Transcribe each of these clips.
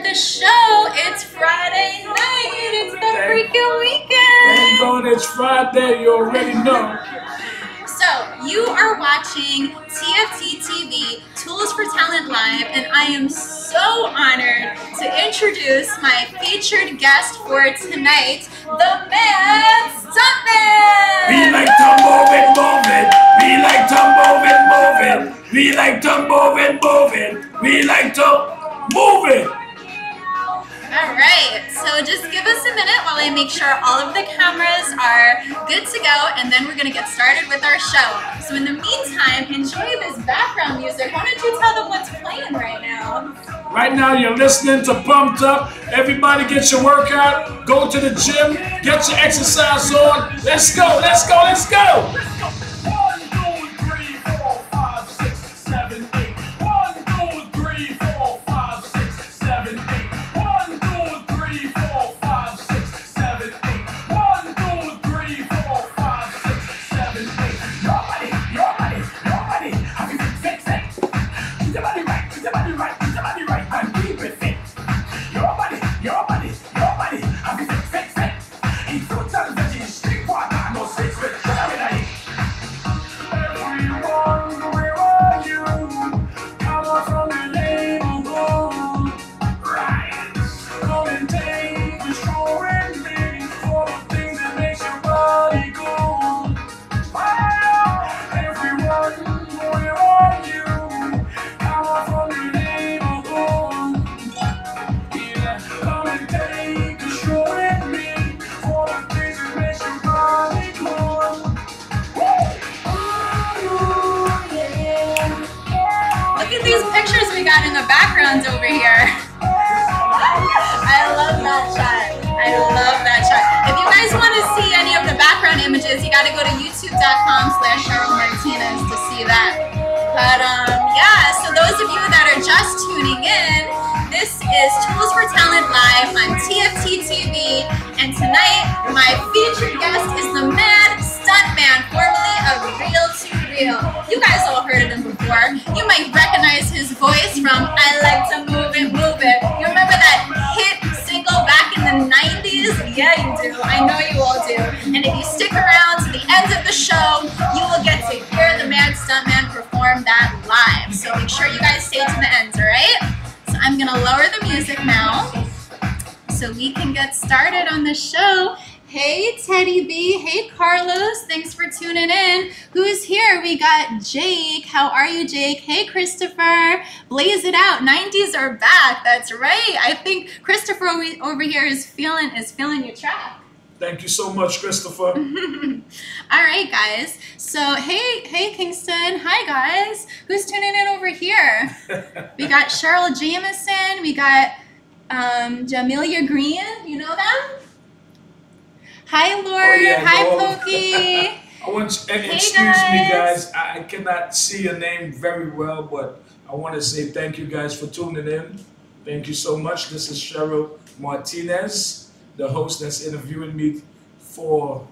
the show. It's Friday night. It's the freaking weekend. Thank God it's Friday. You already know. So, you are watching TFT TV, Tools for Talent Live, and I am so honored to introduce my featured guest for tonight, the Mad Stuntman! We like to move it, move it. We like to move it, move it. We like to move it, move it. We like to move it. Alright, so just give us a minute while I make sure all of the cameras are good to go, and then we're going to get started with our show. So in the meantime, enjoy this background music. Why don't you tell them what's playing right now? Right now you're listening to Pumped Up. Everybody get your workout, go to the gym, get your exercise on. Let's go, let's go, let's go. 1, 2, 3, 4, 5, 6, 7, 8. 1, 2, 3, 4, 5, 6, 7, 8. 1, 2, 3, 4, 5, 6, 7, 8. 1, 2, 3, 4, 5, 6, 7, 8. Your body, have you fixed it? Keep your body right, keep your body right, keep your body right, and keep it fit. Your body, have you fixed it? Eat fruits and veggies, drink water, no sweets with sugar in it. Everyone, where are you? Come on from the neighborhood. Right. Come and take the show and me for the things that makes your body go. Everyone, where are you? Come on from the neighborhood. Yeah. Come and take the show and me for the things that makes your body go. Look at these pictures we got in the backgrounds over here. I love that shot. I love that shot. If you guys want to see any of the background images, you got to go to youtube.com/Cheryl Martinez to see that. But yeah, so those of you that are just tuning in, this is Tools for Talent Live on TFT TV, and tonight my featured guest is the Mad Stuntman, formerly of Real to Real. You guys all heard of him before. You might recognize his voice from I Like to Move It, Move It. You remember that hit single back in the 90s? Yeah, you do. I know you all do. And if you stick around to the end of the show, you will get to hear the Mad Stuntman perform that live. So make sure you guys stay to the end, all right? So I'm going to lower the music now so we can get started on the show. Hey, Teddy B. Hey, Carlos. Thanks for tuning in. Who's here? We got Jake. How are you, Jake? Hey, Christopher. Blaze it out. 90s are back. That's right. I think Christopher over here is feeling your track. Thank you so much, Christopher. All right, guys. So, hey, Kingston. Hi, guys. Who's tuning in over here? We got Cheryl Jameson. We got Jamelia Green. You know them? Hi, Lord. Oh, yeah, hi, no. Pokey. I want you, and Hey, excuse me, guys. guys. I cannot see your name very well, but I want to say thank you guys for tuning in. Thank you so much. This is Cheryl Martinez, the host that's interviewing me for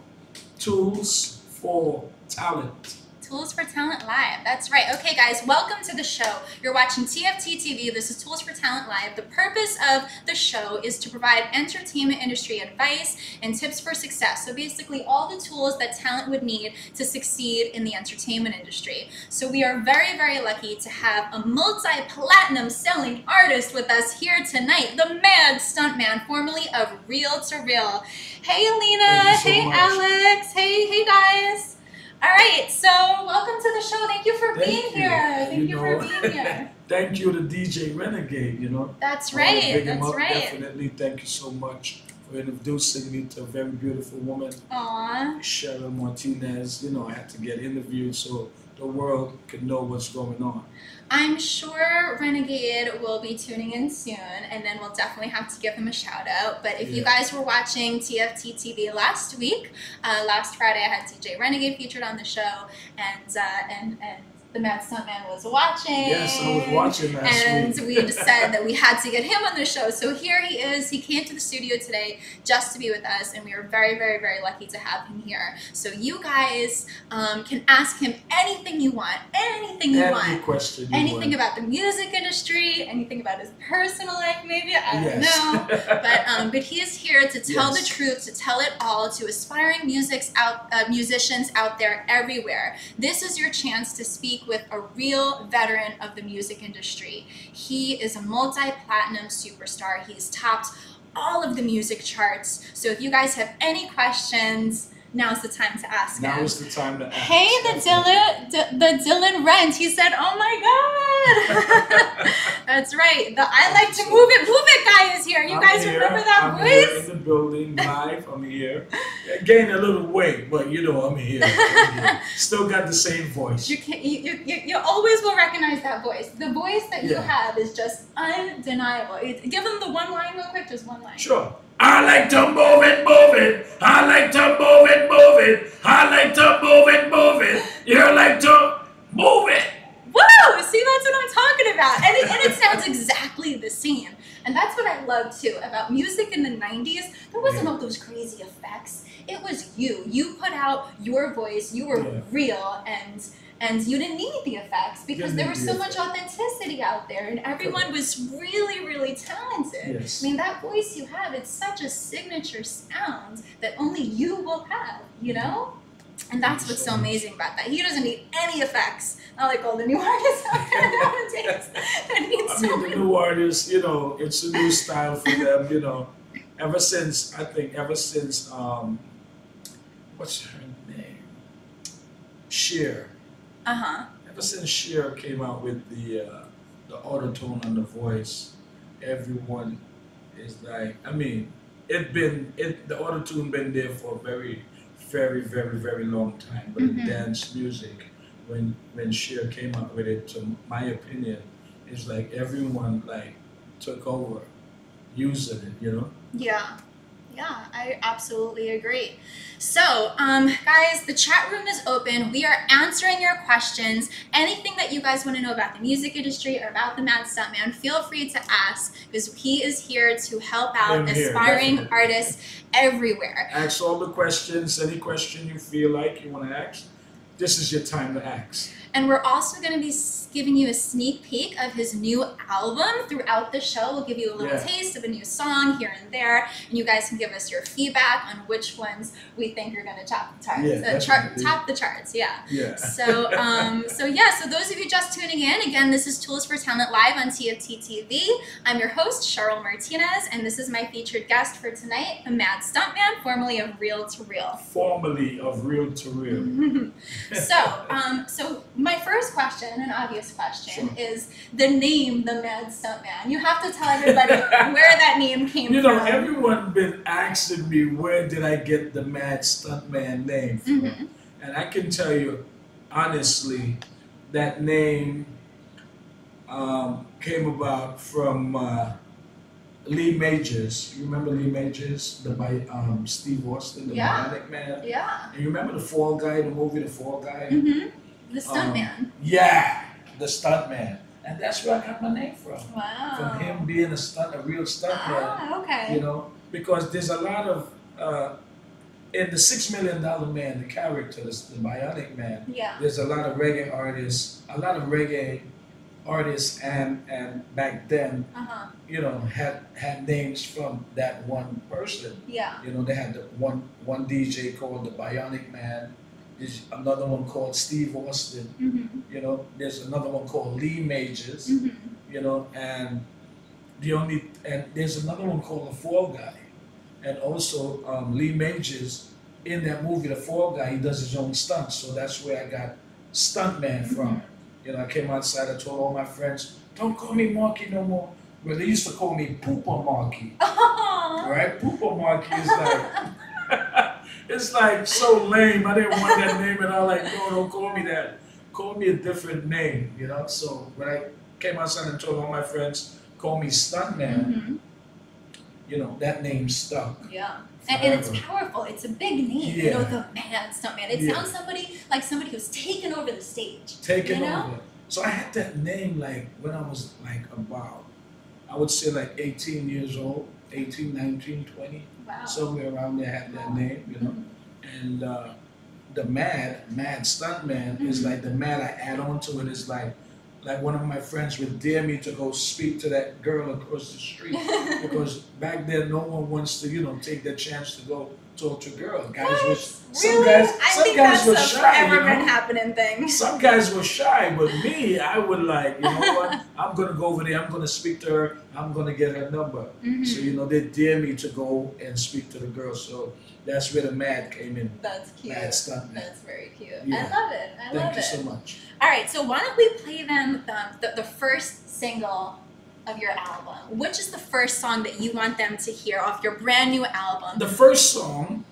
Tools for Talent. Tools for Talent Live. That's right. Okay, guys, welcome to the show. You're watching TFT TV. This is Tools for Talent Live. The purpose of the show is to provide entertainment industry advice and tips for success. So basically all the tools that talent would need to succeed in the entertainment industry. So we are very, very lucky to have a multi-platinum selling artist with us here tonight, the Mad Stuntman, formerly of Real to Real. Hey, Alina. So hey, much. Alex. Hey, guys. All right, so welcome to the show. Thank you for being here. Thank you for being here. Thank you to DJ Renegade, you know. That's I wanna right. big him That's up. right. Definitely thank you so much for introducing me to a very beautiful woman, Aw. Cheryl Martinez. You know, I had to get interviewed so the world could know what's going on. I'm sure Renegade will be tuning in soon, and then we'll definitely have to give him a shout out. But if you guys were watching TFT TV last week, last Friday I had DJ Renegade featured on the show, and the Mad Stuntman was watching. Yes, I was watching last week. And we just said that we had to get him on the show. So here he is. He came to the studio today just to be with us, and we are very, very, very lucky to have him here. So you guys can ask him anything you want, anything you want. Question you anything want. about the music industry, anything about his personal life, maybe. I don't know. But he is here to tell the truth, to tell it all to aspiring musicians out there everywhere. This is your chance to speak with a real veteran of the music industry. He is a multi-platinum superstar. He's topped all of the music charts. So if you guys have any questions, now's the time to ask him. Now is the time to ask. Hey, the Dylan Rent. He said, "Oh my God." That's right. The I like to move it guy is here. You guys remember that voice? Here in the building, live. I'm here. I gained a little weight, but you know I'm here. Still got the same voice. You always will recognize that voice. The voice that you have is just undeniable. Give them the one line real quick. Just one line. Sure. I like to move it, move it. I like to move it, move it. I like to move it, move it. You like to move it. Woo! See, that's what I'm talking about. And it sounds exactly the same. And that's what I love too about music in the 90s. There wasn't all those crazy effects. It was you. You put out your voice. You were real, and you didn't need the effects because there was so much authenticity out there, and everyone was really, really talented. Yes. I mean, that voice you have, it's such a signature sound that only you will have, you know? And that's what's so amazing about that. He doesn't need any effects. Not like all the new artists out there nowadays. The new artists, you know, it's a new style for them, you know. Ever since, what's her name? Cher. Ever since Cher came out with the auto-tune on the voice, everyone is like, I mean, the auto-tune been there for a very, very, very, very long time. But in dance music, when Cher came out with it, to my opinion, it's like everyone like took over using it, you know? Yeah. Yeah, I absolutely agree. So, guys, the chat room is open. We are answering your questions. Anything that you guys want to know about the music industry or about the Mad Stuntman, feel free to ask, because he is here to help out aspiring artists everywhere. Ask all the questions. Any question you feel like you want to ask, this is your time to ask. And we're also going to be giving you a sneak peek of his new album throughout the show. We'll give you a little taste of a new song here and there, and you guys can give us your feedback on which ones we think are going to top the charts. Top the charts, So, so those of you just tuning in, again, this is Tools for Talent Live on TFT TV. I'm your host, Cheryl Martinez, and this is my featured guest for tonight, the Mad Stuntman, formerly of Real to Real. Formerly of Real to Real. So my first question, an obvious question, is the name, the Mad Stuntman. You have to tell everybody where that name came from. You know, everyone been asking me where did I get the Mad Stuntman name from, and I can tell you honestly, that name came about from Lee Majors. You remember Lee Majors, Steve Austin, the Bionic Man? Yeah. And you remember the Fall Guy, the movie The Fall Guy? The Stuntman. The Stuntman. And that's where I got my name from. Wow. From him being a real stuntman. Ah, okay. You know, because there's a lot of, in the $6 Million Man, the character, the Bionic Man, there's a lot of reggae artists, and back then, you know, had names from that one person. Yeah. You know, they had the one DJ called the Bionic Man. There's another one called Steve Austin. You know, there's another one called Lee Majors. You know, and there's another one called The Fall Guy, and also Lee Majors in that movie The Fall Guy, he does his own stunts, so that's where I got Stuntman from. You know, I came outside, I told all my friends, don't call me Marky no more. Well, they used to call me Poopa Marky. Right? Poopa Marky is like, it's like so lame. I didn't want that name, and I'm like, no, don't call me that. Call me a different name, you know? So when I came outside and told all my friends, call me Stuntman, you know, that name stuck. Yeah. And it's powerful. It's a big name. Yeah. You know, the Mad Stuntman. It sounds like somebody who's taken over the stage. Taken you know? over. So I had that name like when I was like about, I would say like 18 years old, 18, 19, 20. Wow. Somewhere around there I had that name, you know. And the Mad Stuntman is like the Mad I add on to it is like one of my friends would dare me to go speak to that girl across the street because back then no one wants to, you know, take that chance to go talk to a girl. Some guys were shy. Forever been happening thing. Some guys were shy, but me, I would like, you know what? I'm gonna go over there. I'm gonna speak to her. I'm gonna get her number. So you know, they dare me to go and speak to the girl. So that's where the Mad came in. That's cute. Mad Stuntman. That's very cute. Yeah. I love it. I love it. Thank you so much. All right, so why don't we play them the first single of your album? Which is the first song that you want them to hear off your brand new album? The first song,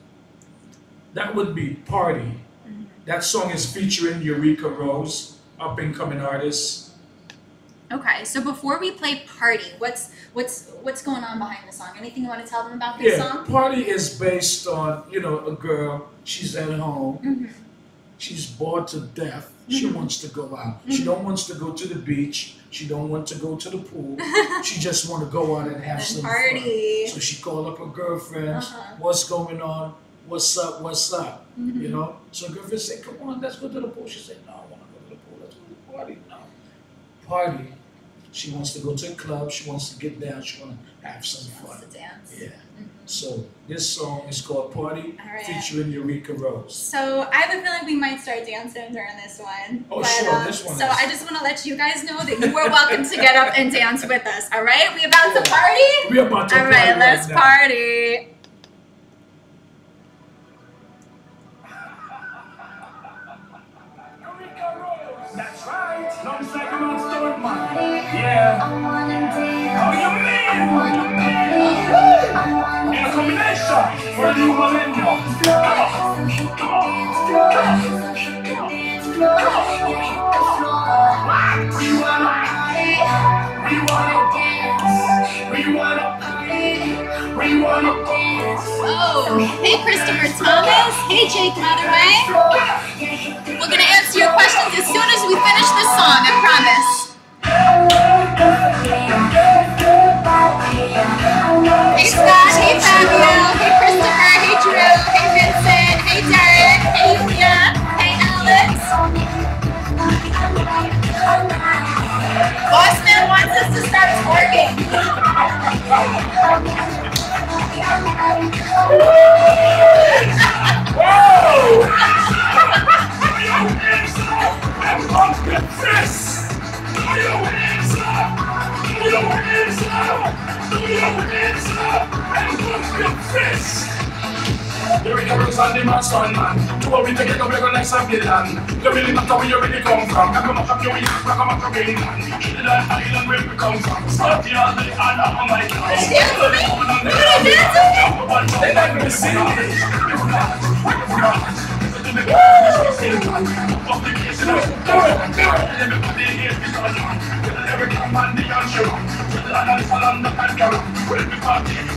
that would be Party. That song is featuring Eureka Rose, up and coming artist. Okay, so before we play Party, what's going on behind the song? Anything you want to tell them about this song? Party is based on, you know, a girl, she's at home, she's bored to death, she wants to go out. She don't want to go to the beach, she don't want to go to the pool, she just want to go out and have some party. fun. So she called up her girlfriends, what's going on, what's up, you know? So her girlfriend said, come on, let's go to the pool. She said, no, I want to go to the pool, let's go to the party. No. Party. She wants to go to a club, she wants to get down, she wants to have some fun. She wants to dance. Yeah. So this song is called Party, featuring Eureka Rose. So I have a feeling we might start dancing during this one. Oh, sure, this one So I just want to let you guys know that you are welcome to get up and dance with us, all right? We about to party? We about to party. All right, let's party. That's right. Looks like a Mad Stuntman. Yeah. How you mean? In a combination for the new millennium. Come on. We wanna party. We wanna dance. We wanna party. We wanna dance. Oh, hey Christopher Thomas. Hey Jake Motherway. We're gonna answer your questions as soon as we finish this song, I promise. Hey Scott, hey Fabio, hey Christopher, hey Drew, hey Vincent, hey Derek, hey Yulia, hey Alex. Bossman wants us to start twerking. Here we go, it's on the Mad Stuntman. Do what we take it up, we're gonna like some villain. You really matter where you really come from. Come up your way, come up your way. Island where we come from. Start the all day, and I'm like, they like me to sing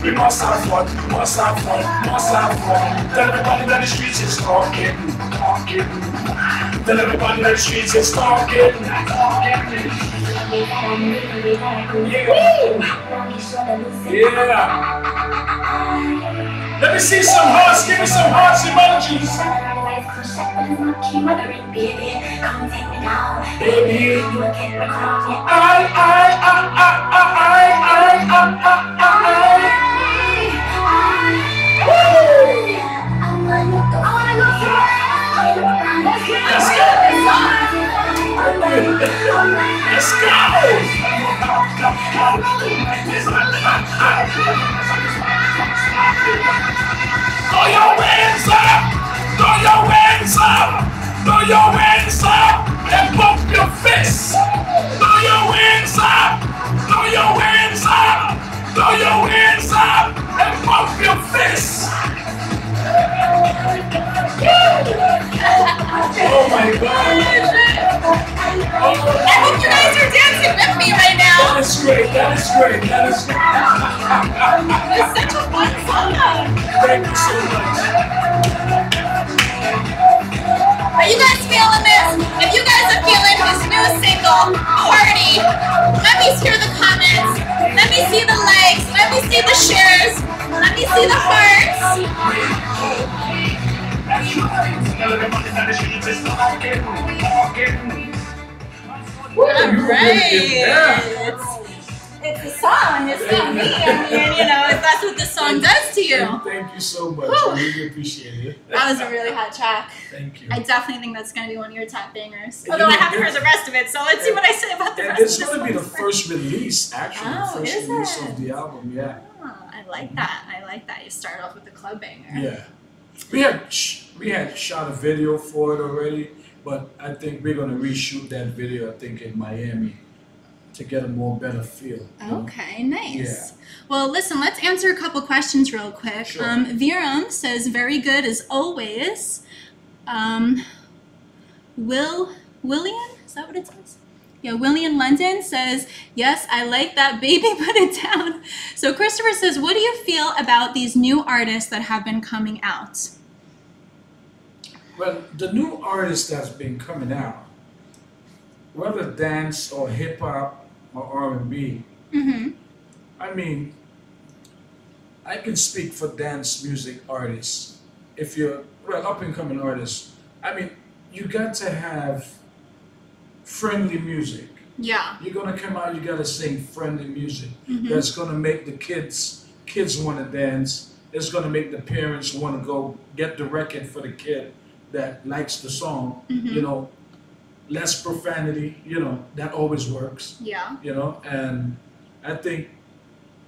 we must have fun, must have fun, must have fun. Tell everybody that the streets is talking. Tell everybody that the streets is talking. Yeah. Let me see some hearts, give me some hearts emojis. Baby, let's go! Throw your hands up! Throw your hands up! Throw your hands up! And bump your fists! Throw your hands up! Throw your hands up! Throw your hands up! And bump your fists! Oh my God! I hope you guys are dancing dancing with me right now. That is great. That is great. That is great. It's such a fun song. Thank you so much. Are you guys feeling this? If you guys are feeling this new single, Party, let me hear the comments. Let me see the likes. Let me see the shares. Let me see the hearts. Alright. It's the song, it's not me. I mean, you know, if that's what the song does to you. Thank you so much. I really appreciate it. That was a really hot track. Thank you. I definitely think that's going to be one of your top bangers. Although I haven't heard the rest of it, so let's see what I say about the rest of It's this going to be one. the first release, actually. Oh, the first is release it? of the album, yeah. Oh, I like that. I like that. You start off with the club banger. Yeah. We had shot a video for it already, but I think we're going to reshoot that video, I think, in Miami to get a more better feel. Okay, nice. Yeah. Well, listen, let's answer a couple questions real quick. Sure. Viram says, very good as always. William, is that what it says? Yeah, William London says, yes, I like that, baby, put it down. So Christopher says, what do you feel about these new artists that have been coming out? Well, the new artist that's been coming out, whether dance or hip hop or R&B, I mean, I can speak for dance music artists. If you're, well, up and coming artists, I mean, you got to have friendly music. Yeah. You're gonna come out, you gotta sing friendly music. That's gonna make the kids wanna dance. It's gonna make the parents wanna go get the record for the kid that likes the song. You know, less profanity, you know, that always works. Yeah. You know, and I think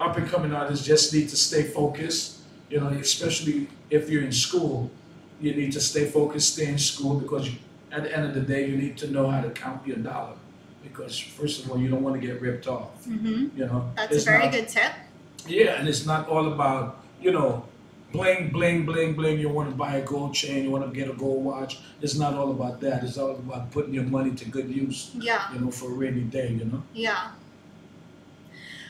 up and coming artists just need to stay focused, you know, especially if you're in school, you need to stay focused, stay in school, because at the end of the day, you need to know how to count your dollar. Because first of all, you don't want to get ripped off. You know, That's a very good tip. Yeah, and it's not all about, you know, bling, bling, bling, bling. You want to buy a gold chain, you want to get a gold watch. It's not all about that. It's all about putting your money to good use. Yeah. You know, for a rainy day, you know? Yeah.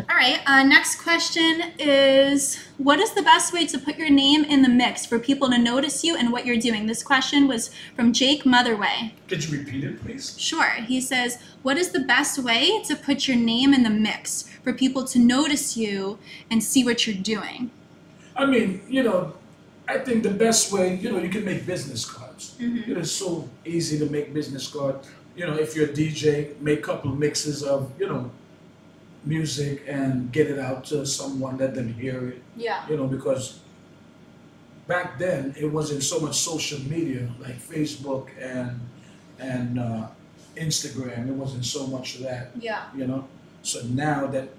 All right, next question is, what is the best way to put your name in the mix for people to notice you and what you're doing? This question was from Jake Motherway. Could you repeat it, please? Sure. He says, what is the best way to put your name in the mix for people to notice you and see what you're doing? I mean, you know, I think the best way, you know, you can make business cards. You know, it's so easy to make business cards. You know, if you're a DJ, make a couple of mixes of, you know, music and get it out to someone, let them hear it. Yeah. You know, because back then it wasn't so much social media like Facebook and Instagram. It wasn't so much of that. Yeah. You know, so now that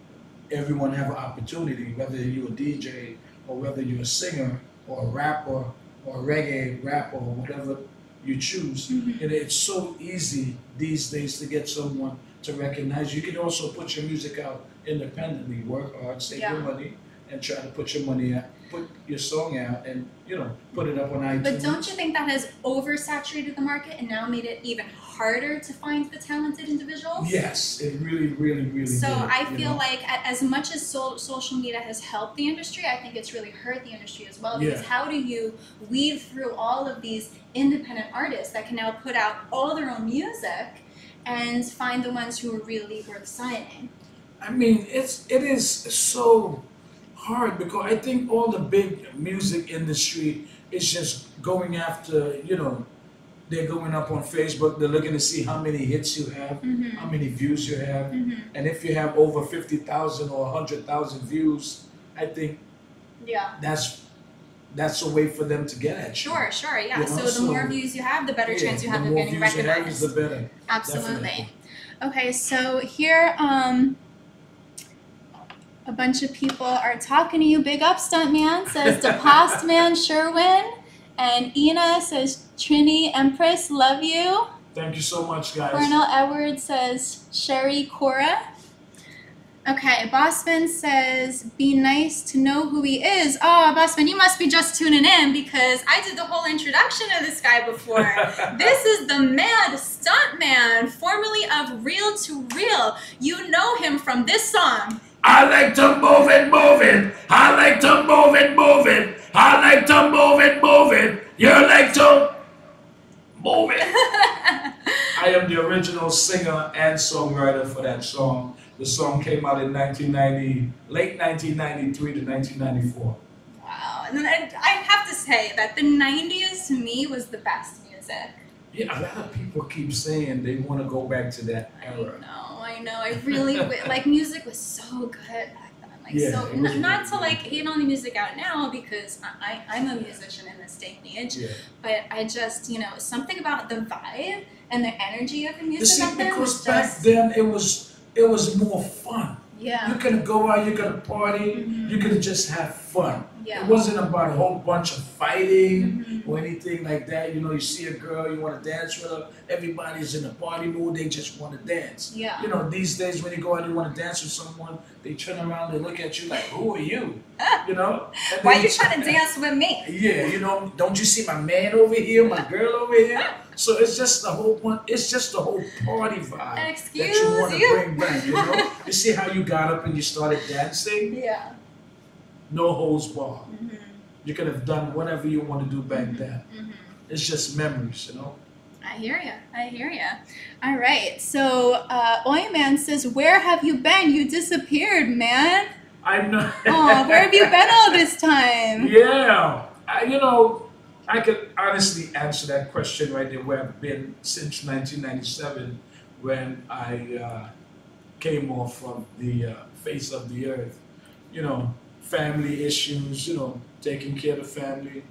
everyone have an opportunity, whether you're a DJ or whether you're a singer or a rapper or a reggae rapper or whatever you choose, and it's so easy these days to get someone to recognize you. You can also put your music out independently, work hard, save your money, and try to put your money out, put your song out, and you know, put it up on iTunes. But don't you think that has oversaturated the market and now made it even harder to find the talented individuals? Yes, it really, really, really. So did, I feel like as much as social media has helped the industry, I think it's really hurt the industry as well. Because how do you weed through all of these independent artists that can now put out all their own music and find the ones who are really worth signing? I mean, it is so hard because I think all the big music industry is just going after, you know, they're going up on Facebook, they're looking to see how many hits you have, how many views you have, and if you have over 50,000 or 100,000 views, I think that's a way for them to get at you. Sure, yeah. You know? So the more views you have, the better chance you have of getting recognized. The more views you have, the better. Absolutely. Definitely. Okay, so here, a bunch of people are talking to you. Big up, Stuntman, says DePost Man Sherwin. And Ina says, Trini Empress, love you. Thank you so much, guys. Cornell Edwards says, Sherry Cora. Okay, Bossman says, be nice to know who he is. Oh, Bossman, you must be just tuning in because I did the whole introduction of this guy before. This is the Mad Stuntman, formerly of Real to Real. You know him from this song. I like to move it, move it. I like to move it, move it. I like to move it, move it. You like to move it. I am the original singer and songwriter for that song. The song came out in late 1993 to 1994. Wow, and then I have to say that the 90s to me was the best music. Yeah, a lot of people keep saying they want to go back to that era. I know. I really, like, music was so good back then. Like, Yeah, so, it was not really to, like, hate on the music out now because I'm a musician in this day and age. Yeah. But I just, something about the vibe and the energy of the You music see, back then because was back just... then it was more fun. Yeah. You could go out, you could party, you could just have fun. Yeah. It wasn't about a whole bunch of fighting or anything like that. You know, you see a girl, you want to dance with her, everybody's in a party mood, they just want to dance. Yeah. You know, these days when you go out and you want to dance with someone, they turn around, they look at you like, who are you? You know? And Why then are you trying to dance with me? Yeah, you know, don't you see my man over here, my girl over here? So it's just the whole one. It's just the whole party vibe that you want to bring back. You know, you see how you got up and you started dancing. Yeah. No holds barred. You could have done whatever you want to do back then. It's just memories, you know. I hear ya. All right. So, Oyman says, "Where have you been? You disappeared, man." I'm not. Oh, where have you been all this time? Yeah, I could honestly answer that question right there. Where I've been since 1997, when I came off of the face of the earth. You know, family issues. You know, taking care of the family.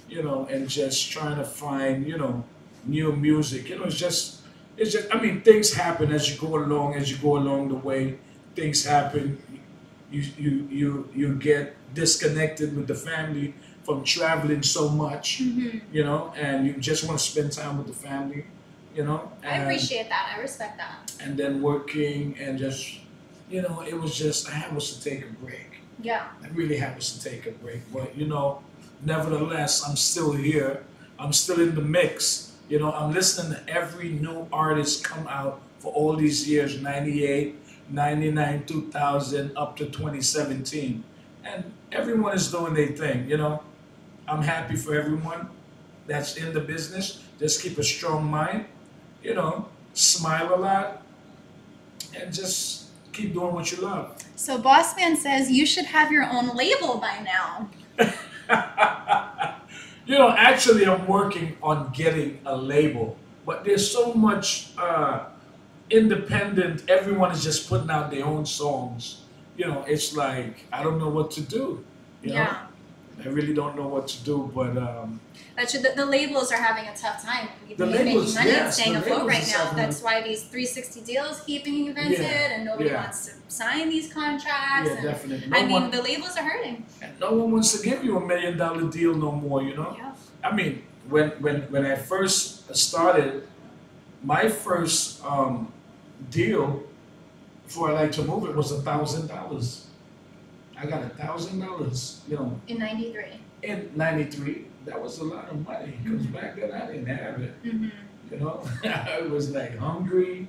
You know, and just trying to find new music. You know, it's just. I mean, things happen as you go along the way. Things happen. You get disconnected with the family from traveling so much, you know, and you just want to spend time with the family, you know. I appreciate that. I respect that. And then working and just, it was just, I was to take a break. Yeah. I really had to take a break. But, nevertheless, I'm still here. I'm still in the mix. You know, I'm listening to every new artist come out for all these years, 98, 99, 2000, up to 2017. And everyone is doing their thing, you know. I'm happy for everyone that's in the business. Just keep a strong mind, smile a lot, and just keep doing what you love. So Bossman says you should have your own label by now. Actually, I'm working on getting a label, but there's so much independent. Everyone is just putting out their own songs. It's like I don't know what to do. Yeah. I really don't know what to do, but the labels are having a tough time the making labels, money and yes, staying the afloat labels right is now. having That's why these 360 deals keep being invented, and nobody wants to sign these contracts. Yeah, and, definitely. The labels are hurting. And no one wants to give you $1 million deal no more. Yeah. I mean, when I first started, my first deal before I like to move it was $1,000. I got $1,000, In 93. In 93, that was a lot of money because back then I didn't have it. I was like hungry,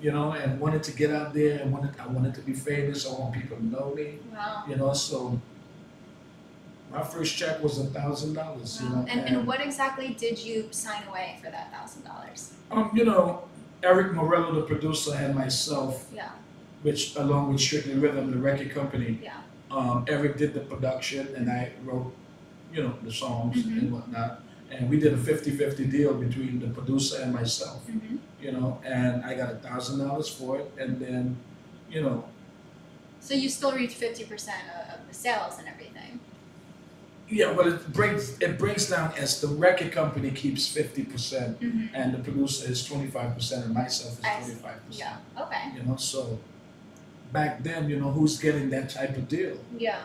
and wanted to get out there and I wanted to be famous. I want people to know me. Wow. So my first check was $1,000. Wow. And what exactly did you sign away for that $1,000? Eric Morello, the producer, and myself. Yeah. Which along with Strictly Rhythm, the record company. Yeah. Eric did the production and I wrote, the songs and whatnot. And we did a 50-50 deal between the producer and myself, and I got $1,000 for it. And then, So you still reach 50% of the sales and everything. Yeah, but it breaks down as the record company keeps 50% and the producer is 25% and myself is 25%. Yeah, okay. So back then, who's getting that type of deal? Yeah.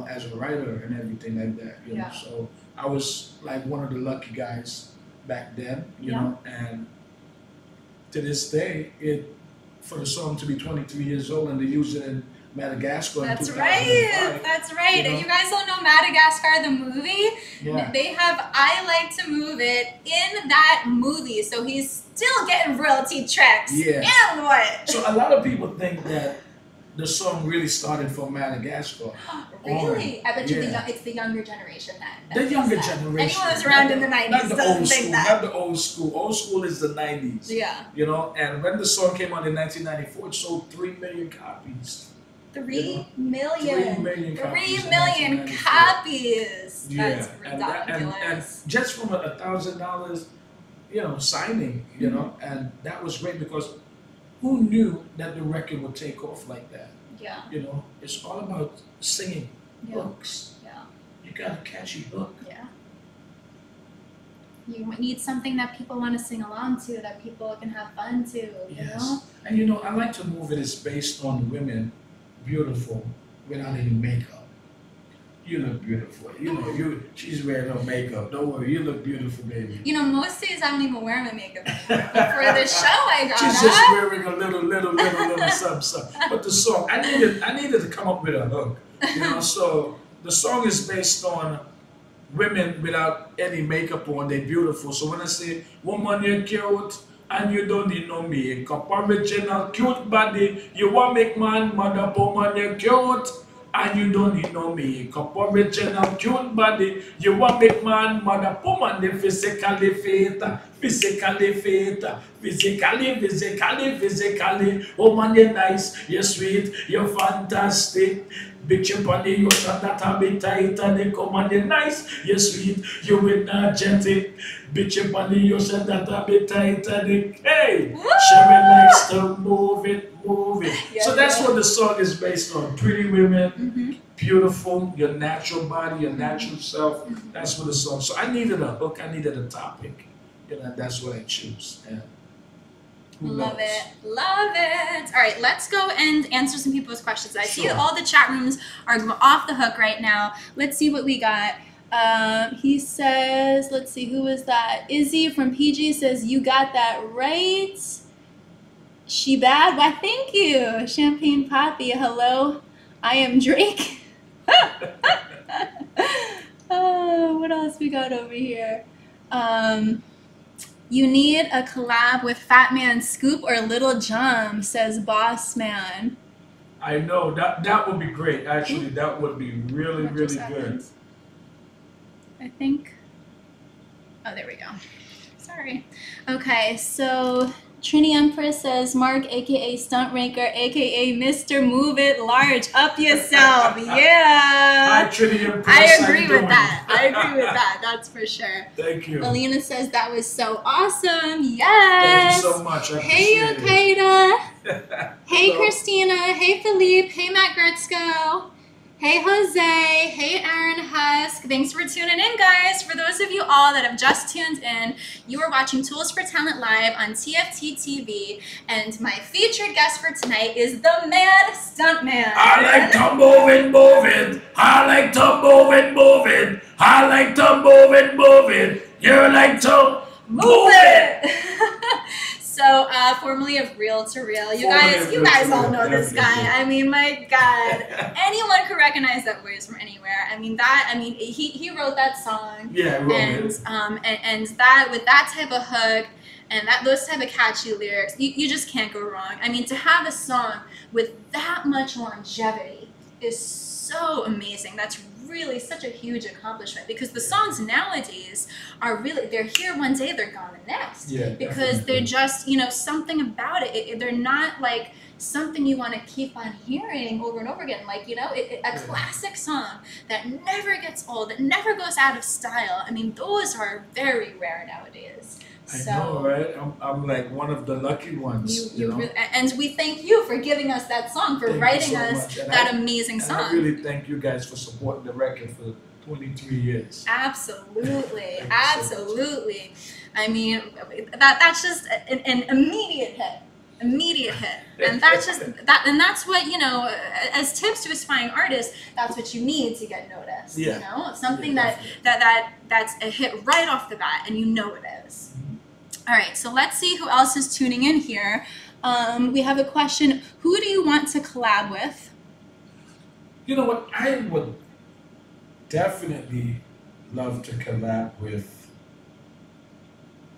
As a writer and everything like that. Yeah. So I was like one of the lucky guys back then, and to this day, for the song to be 23 years old and to use it in Madagascar. That's in right. That's right. You know? If you guys don't know Madagascar, the movie, Yeah. they have I Like to Move It in that movie. So he's still getting royalty checks. Yeah. And what? So a lot of people think that the song really started from Madagascar. Really? I bet you Yeah. it's the younger generation that The younger thinks that. generation. Anyone who's around in the 90s Not the doesn't old think school. that. Not the old school. Old school is the 90s. Yeah. You know, and when the song came out in 1994, it sold 3 million copies. 3 million. 3 million copies. 3 million copies. Yeah. That's ridiculous. And just from $1,000, you know, signing, you know, and that was great because who knew that the record would take off like that? Yeah. You know, it's all about singing hooks. Yeah. You got a catchy hook. Yeah. You need something that people want to sing along to, that people can have fun to, you know? And you know, I Like to Move It is based on women beautiful without any makeup. You look beautiful. You know, she's wearing no makeup. Don't worry, you look beautiful, baby. You know, most days I don't even wear my makeup anymore. But for this show, I got She's just wearing a little something. But the song, I needed to come up with a hook. You know, so the song is based on women without any makeup on. They're beautiful. So when I say, woman, you're cute, and you don't need no makeup, original cute body, you want make man, mother, woman, you're cute. And you don't need no makeup, original cute body. You want make man, mother, woman, the physically fit, physically. Oh man, you're nice, you're sweet, you're fantastic. Big chip on the ocean that a bit tight and they come and you're nice, you're sweet, you're energetic. Big chip on the ocean that a bit tight and they, hey, Cheryl likes to move it. Yeah, so that's what the song is based on. Pretty women, beautiful, your natural body, your natural self. That's what the song. So I needed a hook, I needed a topic. You know, that's what I choose. Yeah. Love it. Love it. All right, let's go and answer some people's questions. I see all the chat rooms are off the hook right now. Let's see what we got. He says, let's see, who was that? Izzy from PG says, you got that right. She bad? Why, thank you. Champagne Poppy, hello. I am Drake. Oh, what else we got over here? You need a collab with Fat Man Scoop or Little Jump, says Boss Man. I know, that would be great. Actually, that would be really good. I think, oh, there we go. Sorry. Okay, so Trini Empress says, Mark, aka Stunt Ranker, aka Mr. Move It Large, up yourself. Yeah. Hi, Trini Empress. I agree with that. I agree with that. That's for sure. Thank you. Alina says that was so awesome. Yes. Thank you so much. I Hey, appreciate Okada. Hey, Christina. Hey, Philippe. Hey, Matt Gertzko. Hey, Jose. Hey, Aaron Husk. Thanks for tuning in, guys. For those of you all that have just tuned in, you are watching Tools for Talent Live on TFT TV, and my featured guest for tonight is the Mad Stuntman. I like to move it. I like to move it. I like to move it. You like to move it. So, formerly of Real to Real, you guys all know this guy. I mean, my God, anyone could recognize that voice from anywhere. I mean, he wrote that song. Yeah, and that with that type of hook and those type of catchy lyrics, you just can't go wrong. I mean, to have a song with that much longevity is so amazing. That's really such a huge accomplishment, because the songs nowadays are really, they're here one day, they're gone the next. Yeah, because they're just, something about it. They're not like something you want to keep on hearing over and over again. Like, a classic song that never gets old, that never goes out of style. I mean, those are very rare nowadays. I know, right? I'm like one of the lucky ones. Really, and we thank you for giving us that song, for writing us that amazing song. I really thank you guys for supporting the record for 23 years. Absolutely, absolutely. I mean, that's just an immediate hit. And that's just that, and that's what, as tips to aspiring artists, that's what you need to get noticed. Yeah. Something that's a hit right off the bat, and it is. All right, so let's see who else is tuning in here. We have a question. Who do you want to collab with? You know what? I would definitely love to collab with.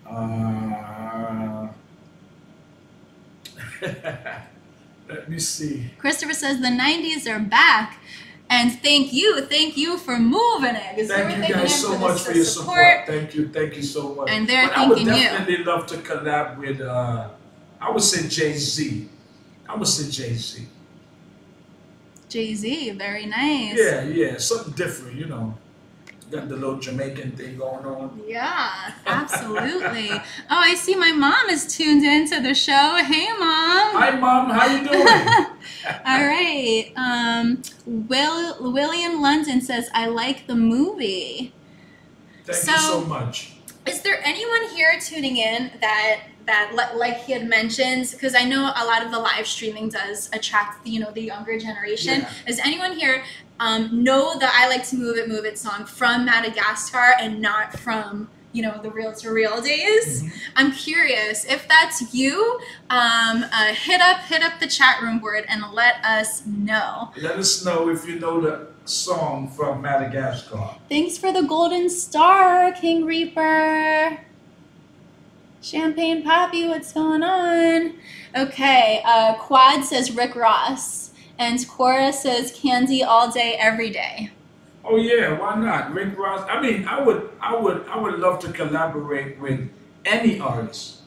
Uh, let me see. Christopher says the 90s are back. And thank you for moving it. Thank you guys so much for your support. Thank you so much. And they're thanking you. I would you. definitely love to collab with, I would say Jay-Z. I would say Jay-Z. Jay-Z, very nice. Yeah, something different, you know. Got the little Jamaican thing going on. Yeah, absolutely. Oh, I see my mom is tuned into the show. Hey, Mom. Hi, Mom. How you doing? All right. William London says, I like the movie. Thank you so much. Is there anyone here tuning in that like he had mentioned, because I know a lot of the live streaming does attract, you know, the younger generation. Yeah. Is anyone here know the I Like to Move It song from Madagascar and not from, you know, the Real to Real days? Mm-hmm. I'm curious if that's you. Hit up the chat room board and let us know. Let us know if you know the song from Madagascar. Thanks for the golden star, King Reaper. Champagne Poppy, what's going on? Okay, Quad says Rick Ross, and Cora says Candy all day, every day. Oh yeah, why not? Rick Ross. I mean, I would love to collaborate with any artist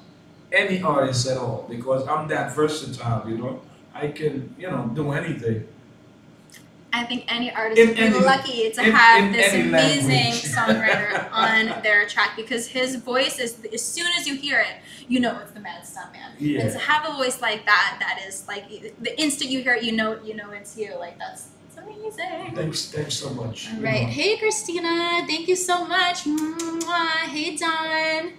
at all, because I'm that versatile. You know, I can, you know, do anything. I think any artist would be lucky to have this amazing songwriter on their track, because his voice is, as soon as you hear it, you know it's the Mad Stuntman. Yeah. And to have a voice like that is like the instant you hear it, you know it's you. Like it's amazing. Thanks so much. All right. Hey Christina, thank you so much. Hey Don.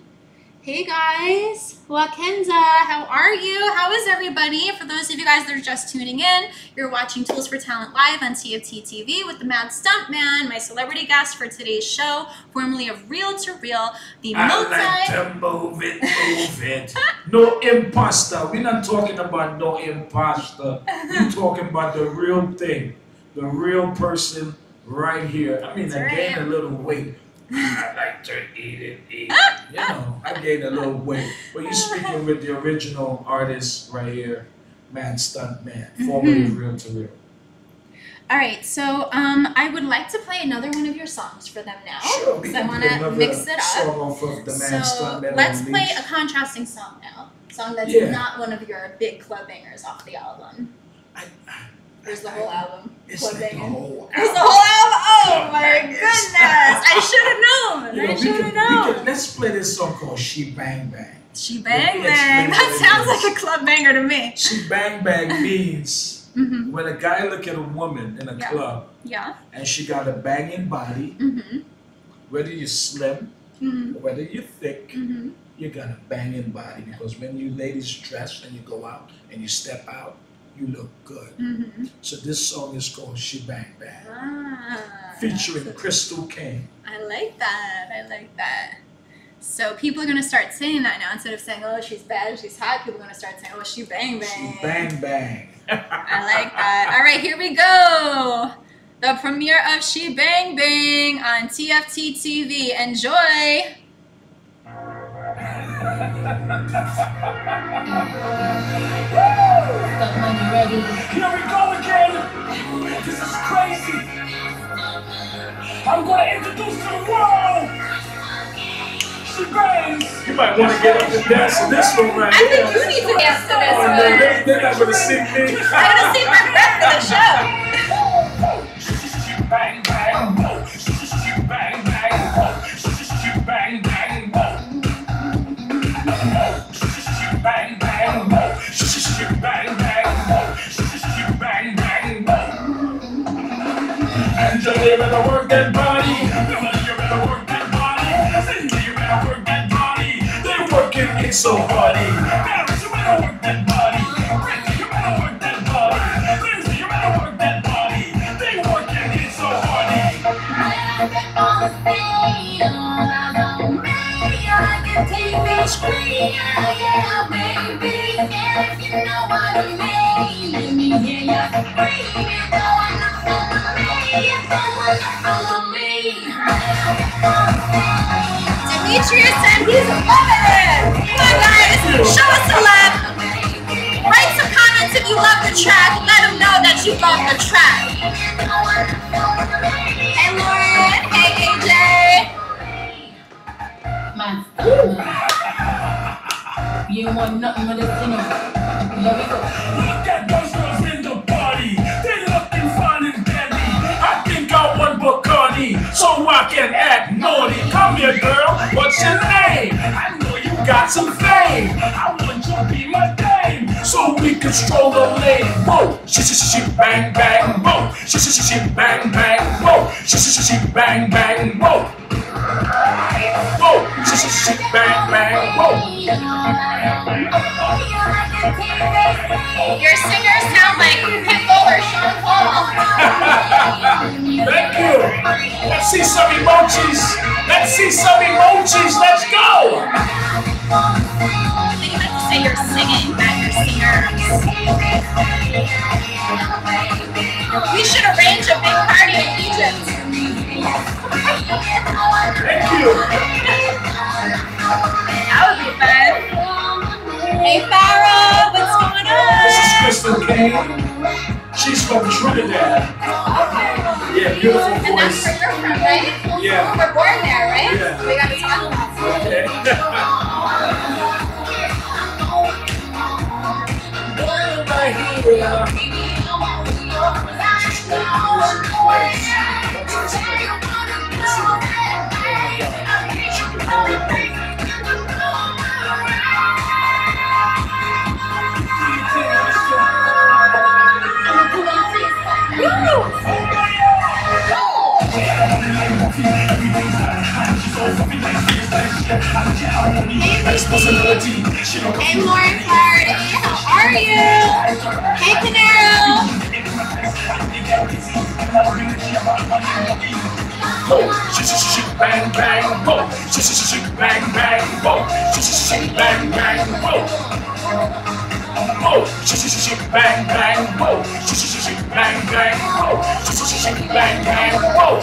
Hey guys, Wakenza, how are you? How is everybody? For those of you guys that are just tuning in, you're watching Tools for Talent live on TFT TV with the Mad Stuntman, my celebrity guest for today's show, formerly of Real to Real, the like to move it. No imposter. We're not talking about no imposter. We're talking about the real thing, the real person right here. I mean, I gained a little weight. I like to eat it. You know, I gained a little weight. But you're speaking with the original artist right here, Mad Stuntman, formerly Real to Real. All right, so I would like to play another one of your songs for them now. Sure, because I want to mix it up. Song off of the Mad Stuntman. Let's play a contrasting song now. A song that's not one of your big club bangers off the album. There's the whole album. It's like the whole album. It's the whole album. Oh my goodness! I should have known. I should have known. Let's play this song called She Bang Bang. She Bang Bang. That sounds like a club banger to me. She Bang Bang means when a guy look at a woman in a club, and she got a banging body, whether you're slim, whether you're thick, you got a banging body, because when you ladies dress and you go out and you step out, you look good. So this song is called She Bang Bang, featuring Crystal King. I like that. I like that. So people are going to start saying that now. Instead of saying, oh, she's bad, she's hot, people are going to start saying, oh, she bang bang. She bang bang. I like that. All right, here we go. The premiere of She Bang Bang on TFT TV. Enjoy. Got money ready. Here we go again. This is crazy. I'm gonna introduce to the world. She bangs. You might want to get up and dance to this one right here. I think you need to dance to this one. They're not gonna see me. I'm gonna see my friend for the show. She bang bang. She bang bang. She bang bang. She bang bang. She bang bang. Bang bang. And you better work that body. You better work that body. You better work that body. They're working it so hardy. You better work that body. You better work that body. You better work that body. They're working it so hardy. TV screen, yeah, baby. If you know what I mean, let me hear you scream. You know I know. Demetrius said he's loving it. Come on, guys, show us a love. Write some comments if you love the track. Let them know that you love the track. Hey, Lauren. Hey, AJ. Mad Stuntman. You ain't want nothing with this, you know. Here we go. Look at those girls in the party. They looking fine and dandy. I think I want Bacardi, so I can act naughty. Come here, girl. What's your name? I know you got some fame. I want you to be my dame, so we can stroll the lane. Whoa, she bang bang. Whoa, she bang bang. Whoa, she bang bang. Whoa. Whoa, she bang bang. Whoa. Your singers sound like Pitbull or Sean Paul. Thank you. Let's see some emojis. Let's see some emojis. Let's go. I think you meant to say you're singing, not your singers. We should arrange a big party in Egypt. Thank you. That would be fun. Hey, Farrah, what's going This is on? Kristen Kane. She's from Trinidad. Yeah, beautiful And that's voice. where you're from, right? Yeah. You were born there, right? Yeah. We got to talk about that. Okay. Hey, Lauren Clardy, how are you? Hey, Canaro. Bang bang, whoa. Bang bang, whoa. Bang bang, whoa. Whoa, bang bang, whoa. Bang bang, whoa. Bang bang, whoa.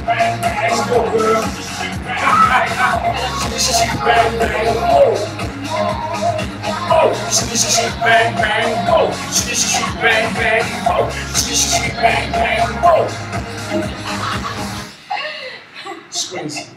Let's go, girl. Bang bang, whoa. Oh, bang bang, whoa. Bang bang, whoa. Bang bang, whoa. Squeeze.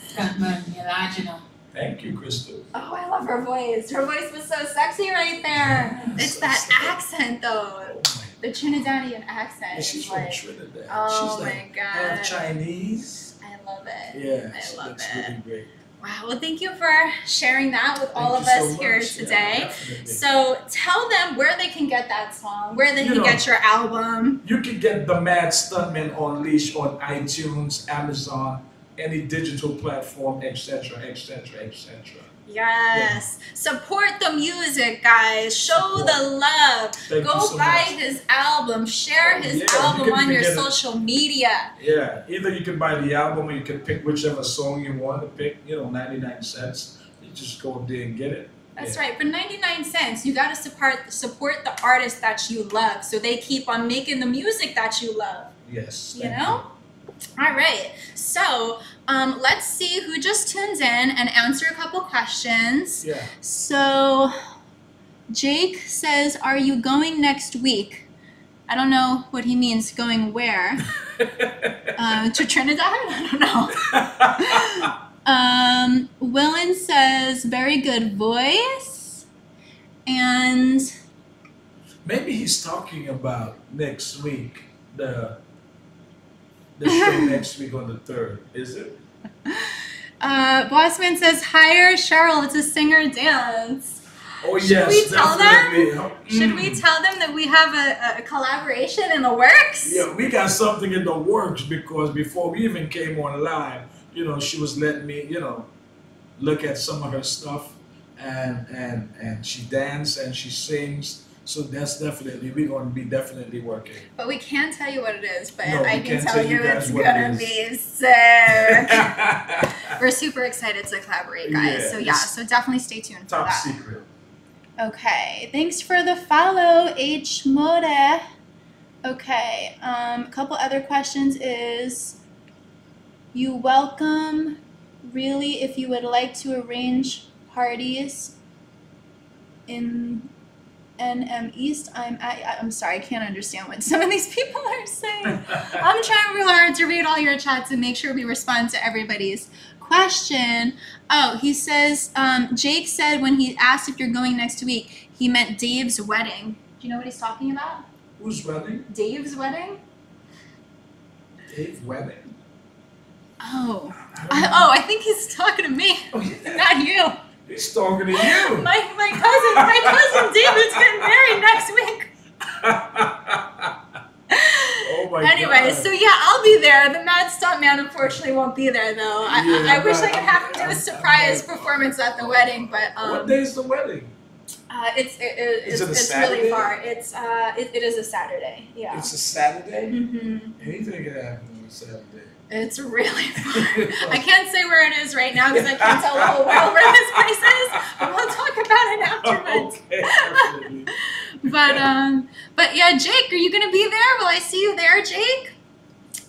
Stuntman, you're large enough. Thank you, Crystal. Oh, I love her voice. Her voice was so sexy right there. It's that accent, though. The Trinidadian accent. Yeah, she's is from like, Trinidad. oh She's my like God. half Chinese. I love it. Yeah, I love that's it. really great. Wow. Well, thank you for sharing that with all of Thank you us so here much. today. Yeah, definitely. So tell them where they can get that song, where they You can know, get your album. You can get the Mad Stuntman Unleashed on iTunes, Amazon, any digital platform, etc., etc., etc. Yes. Support the music, guys. Show the love. Thank you Go so buy much. his album. Share his Yeah, you album can on your get it. social media. Yeah, either you can buy the album or you can pick whichever song you want to pick, 99 cents. You just go there and get it. That's Yeah. right. For 99 cents, you got to support the artists that you love so they keep on making the music that you love. Yes. You thank know? All right. So let's see who just tunes in and answer a couple questions. Yeah. So Jake says, are you going next week? I don't know what he means, going where? To Trinidad? I don't know. Willen says, very good voice. And Maybe he's talking about next week, the show next week on the 3rd, is it? Bossman says, hire Cheryl, it's a singer dance. Oh, Should yes, we tell definitely. them? Should we tell them that we have a collaboration in the works? Yeah, we got something in the works because before we even came on live, she was letting me, look at some of her stuff and she dances and she sings. So that's definitely, we're going to be definitely working. But we can't tell you what it is, but No, I we can can't tell you guys it's what gonna it be is. sick. We're super excited to collaborate, guys. Yeah, so it's so definitely stay tuned for Top that. secret. Okay, thanks for the follow, H Mode. Okay, a couple other questions is, you welcome, really, if you would like to arrange parties in NM East, I'm sorry, I can't understand what some of these people are saying. I'm trying real hard to read all your chats and make sure we respond to everybody's question. Oh, he says, Jake said when he asked if you're going next week, he meant Dave's wedding. Do you know what he's talking about? Whose wedding? Dave's wedding? Dave's wedding? Oh. I think he's talking to me. Oh, yeah. Not you. He's talking to you. My cousin David's getting married next week. Oh my Anyway, God. so yeah, I'll be there. The Mad Stuntman unfortunately won't be there though. I wish I could have him do a surprise performance at the wedding, but what day is the wedding? It's really Saturday? far. It is a Saturday. Yeah. It's a Saturday? Mm-hmm. Anything can happen on a Saturday. It's really far. I can't say where it is right now because I can't tell the whole world where this place is. But we'll talk about it afterwards. Okay, definitely. But yeah, Jake, are you gonna be there? Will I see you there, Jake?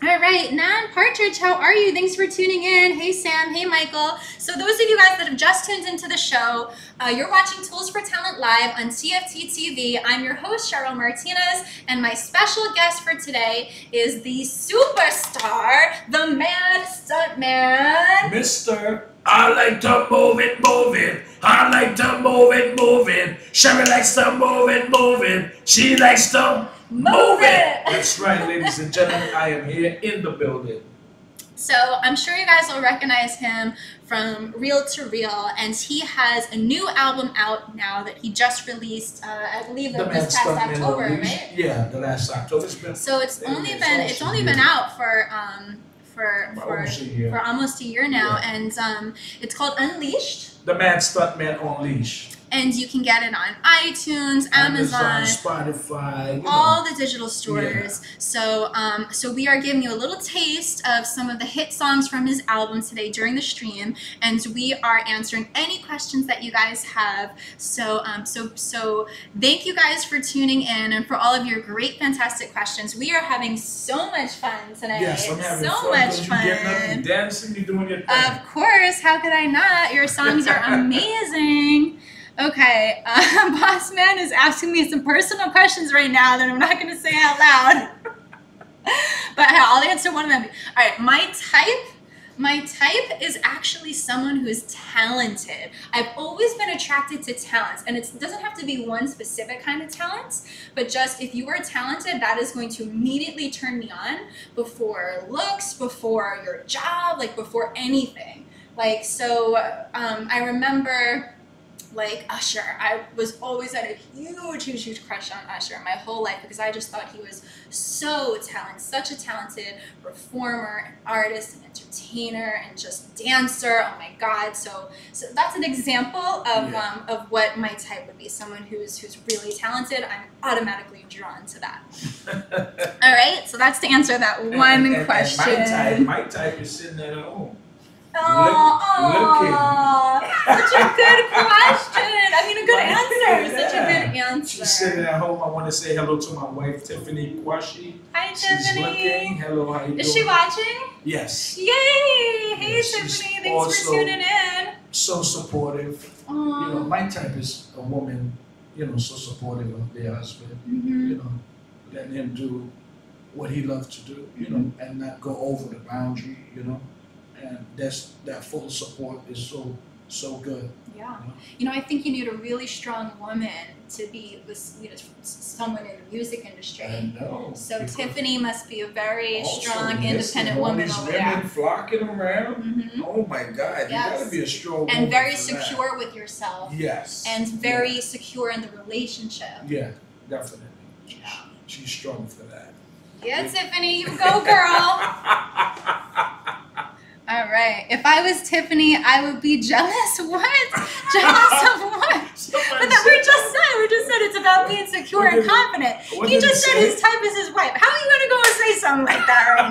All right, Nan Partridge, how are you? Thanks for tuning in. Hey, Sam. Hey, Michael. So those of you guys that have just tuned into the show, you're watching Tools for Talent Live on TFT TV. I'm your host, Cheryl Martinez, and my special guest for today is the superstar, the Mad Stuntman. Mr. I like to move it, move it. I like to move it, move it. Cheryl likes to move it, move it. She likes to move it. That's right, ladies and gentlemen. I am here in the building. So I'm sure you guys will recognize him from Reel to Reel, and he has a new album out now that he just released. I believe that this past October, right? Yeah, the last October. So it's only been out for almost a year now, Yeah. and it's called Unleashed. The Mad Stuntman Unleashed. And you can get it on iTunes, Amazon, Spotify, all the digital stores. Yeah. So we are giving you a little taste of some of the hit songs from his album today during the stream, and we are answering any questions that you guys have. So thank you guys for tuning in and for all of your great, fantastic questions. We are having so much fun tonight. Yes, I'm having so fun. much You fun. getting up, you dancing, you doing your thing. Of course, how could I not? Your songs are amazing. Okay, Boss Man is asking me some personal questions right now that I'm not going to say out loud. But I'll answer one of them. All right, my type is actually someone who is talented. I've always been attracted to talents, and it doesn't have to be one specific kind of talent, but just if you are talented, that is going to immediately turn me on before looks, before your job, like before anything. Like, so I remember, like Usher, I was always at a huge crush on Usher my whole life because I just thought he was so talented, such a talented performer, and artist, and entertainer, and just dancer. Oh my God! So that's an example of what my type would be. Someone who's really talented. I'm automatically drawn to that. All right, so that's to answer that one question. And my type is sitting at home. Looking. Such a good question. I mean, a good answer. Such a good answer. She's sitting at home. I want to say hello to my wife, Tiffany Kwashi. Hi, She's Tiffany. looking. Hello, how you doing? Is she watching? Yes. Yay! Hey, Yes, Tiffany. Thanks for tuning in. So supportive. Aww. You know, my type is a woman, you know, so supportive of their husband. Mm-hmm. You know, letting him do what he loves to do, you know, and not go over the boundary, you know. And that full support is so good. Yeah. You know, I think you need a really strong woman to be with, someone in the music industry. I know. So Tiffany must be a very also, strong, independent woman over there. Women flocking around. Mm-hmm. Oh my God! Yes. You gotta be a strong woman. And very for secure that. with yourself. Yes. And very secure in the relationship. Yeah, definitely. She's strong for that. Yeah, Tiffany, you go, girl. All right. If I was Tiffany, I would be jealous. What? Jealous of what? But that we just said it's about being secure and confident. He just said his type is his wife. How are you gonna go and say something like that right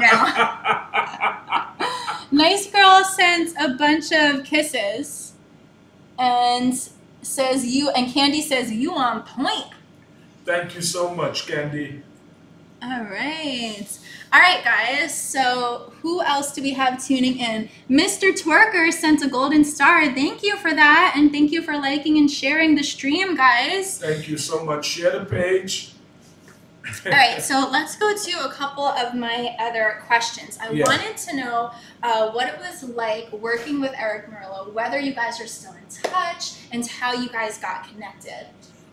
now? Nice girl sends a bunch of kisses and says you, and Candy says you on point. Thank you so much, Candy. All right. All right, guys. So who else do we have tuning in? Mr. Twerker sent a golden star. Thank you for that. And thank you for liking and sharing the stream, guys. Thank you so much. Share the page. All right, so let's go to a couple of my other questions. I wanted to know what it was like working with Eric Murillo, whether you guys are still in touch, and how you guys got connected.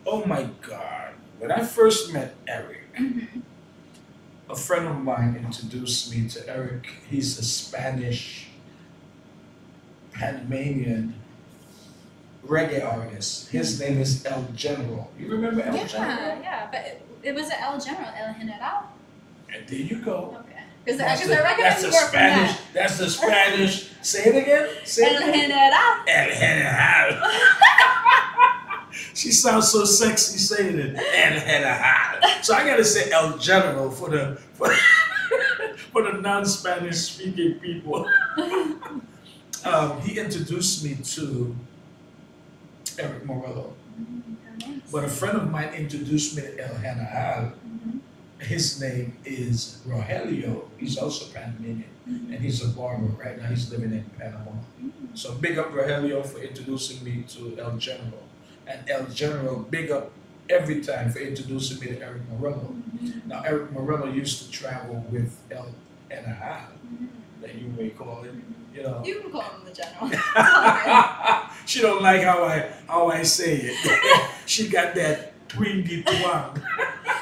Oh my God. When I first met Eric, a friend of mine introduced me to Eric. He's a Spanish Panamanian reggae artist. His name is El General. You remember El General? Yeah, but it was El General, El General. And there you go. Okay. Because I recognize the word from that. That's the Spanish. Say it again. Say El General. El General. She sounds so sexy saying it. El General. So I gotta say El General for the non-Spanish speaking people. He introduced me to Eric Murillo. But a friend of mine introduced me to El General. His name is Rogelio. He's also Panamanian. And he's a barber right now. He's living in Panama. So big up Rogelio for introducing me to El General. And El General, big up every time for introducing me to Eric Murillo. Now, Eric Murillo used to travel with El General, that you may call it. You know. You can call him the General. She don't like how I say it. She got that twingy twang.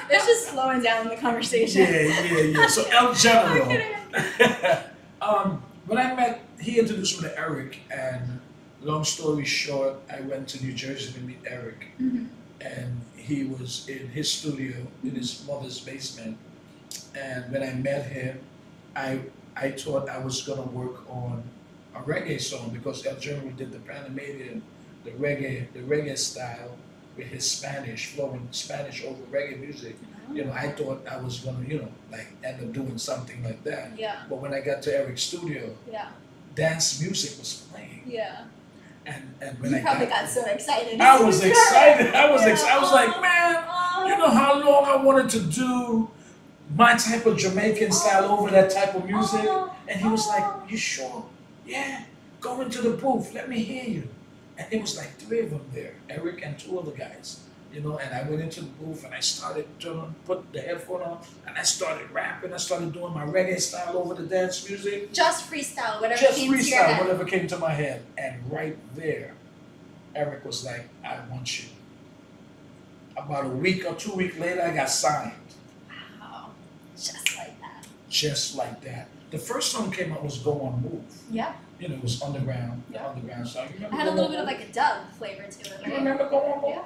It's just slowing down the conversation. Yeah. So El General. When I met, he introduced me to Eric, and long story short, I went to New Jersey to meet Eric, and he was in his studio in his mother's basement. And when I met him, I thought I was gonna work on a reggae song because El General did the Panamanian, the reggae style with his Spanish, flowing Spanish over reggae music. You know, I thought I was gonna, like end up doing something like that. Yeah. But when I got to Eric's studio, dance music was playing. Yeah. And when you I probably got so excited. I was excited. I was like, man, you know how long I wanted to do my type of Jamaican style over that type of music? And he was like, you sure? Yeah, go into the booth, let me hear you. And it was like 3 of them there, Eric and 2 other guys, and I went into the booth and I started put the headphone on and I started rapping. I started doing my reggae style over the dance music. Just freestyle, whatever came to your head. Whatever came to my head. And right there, Eric was like, I want you. About a week or 2 weeks later, I got signed. Wow, just like that. Just like that. The first song came out was Go On Move. Yeah. It was underground, the underground song. You remember? I had a little bit of like a dub flavor to it. Right? You remember Go On Move? Yeah.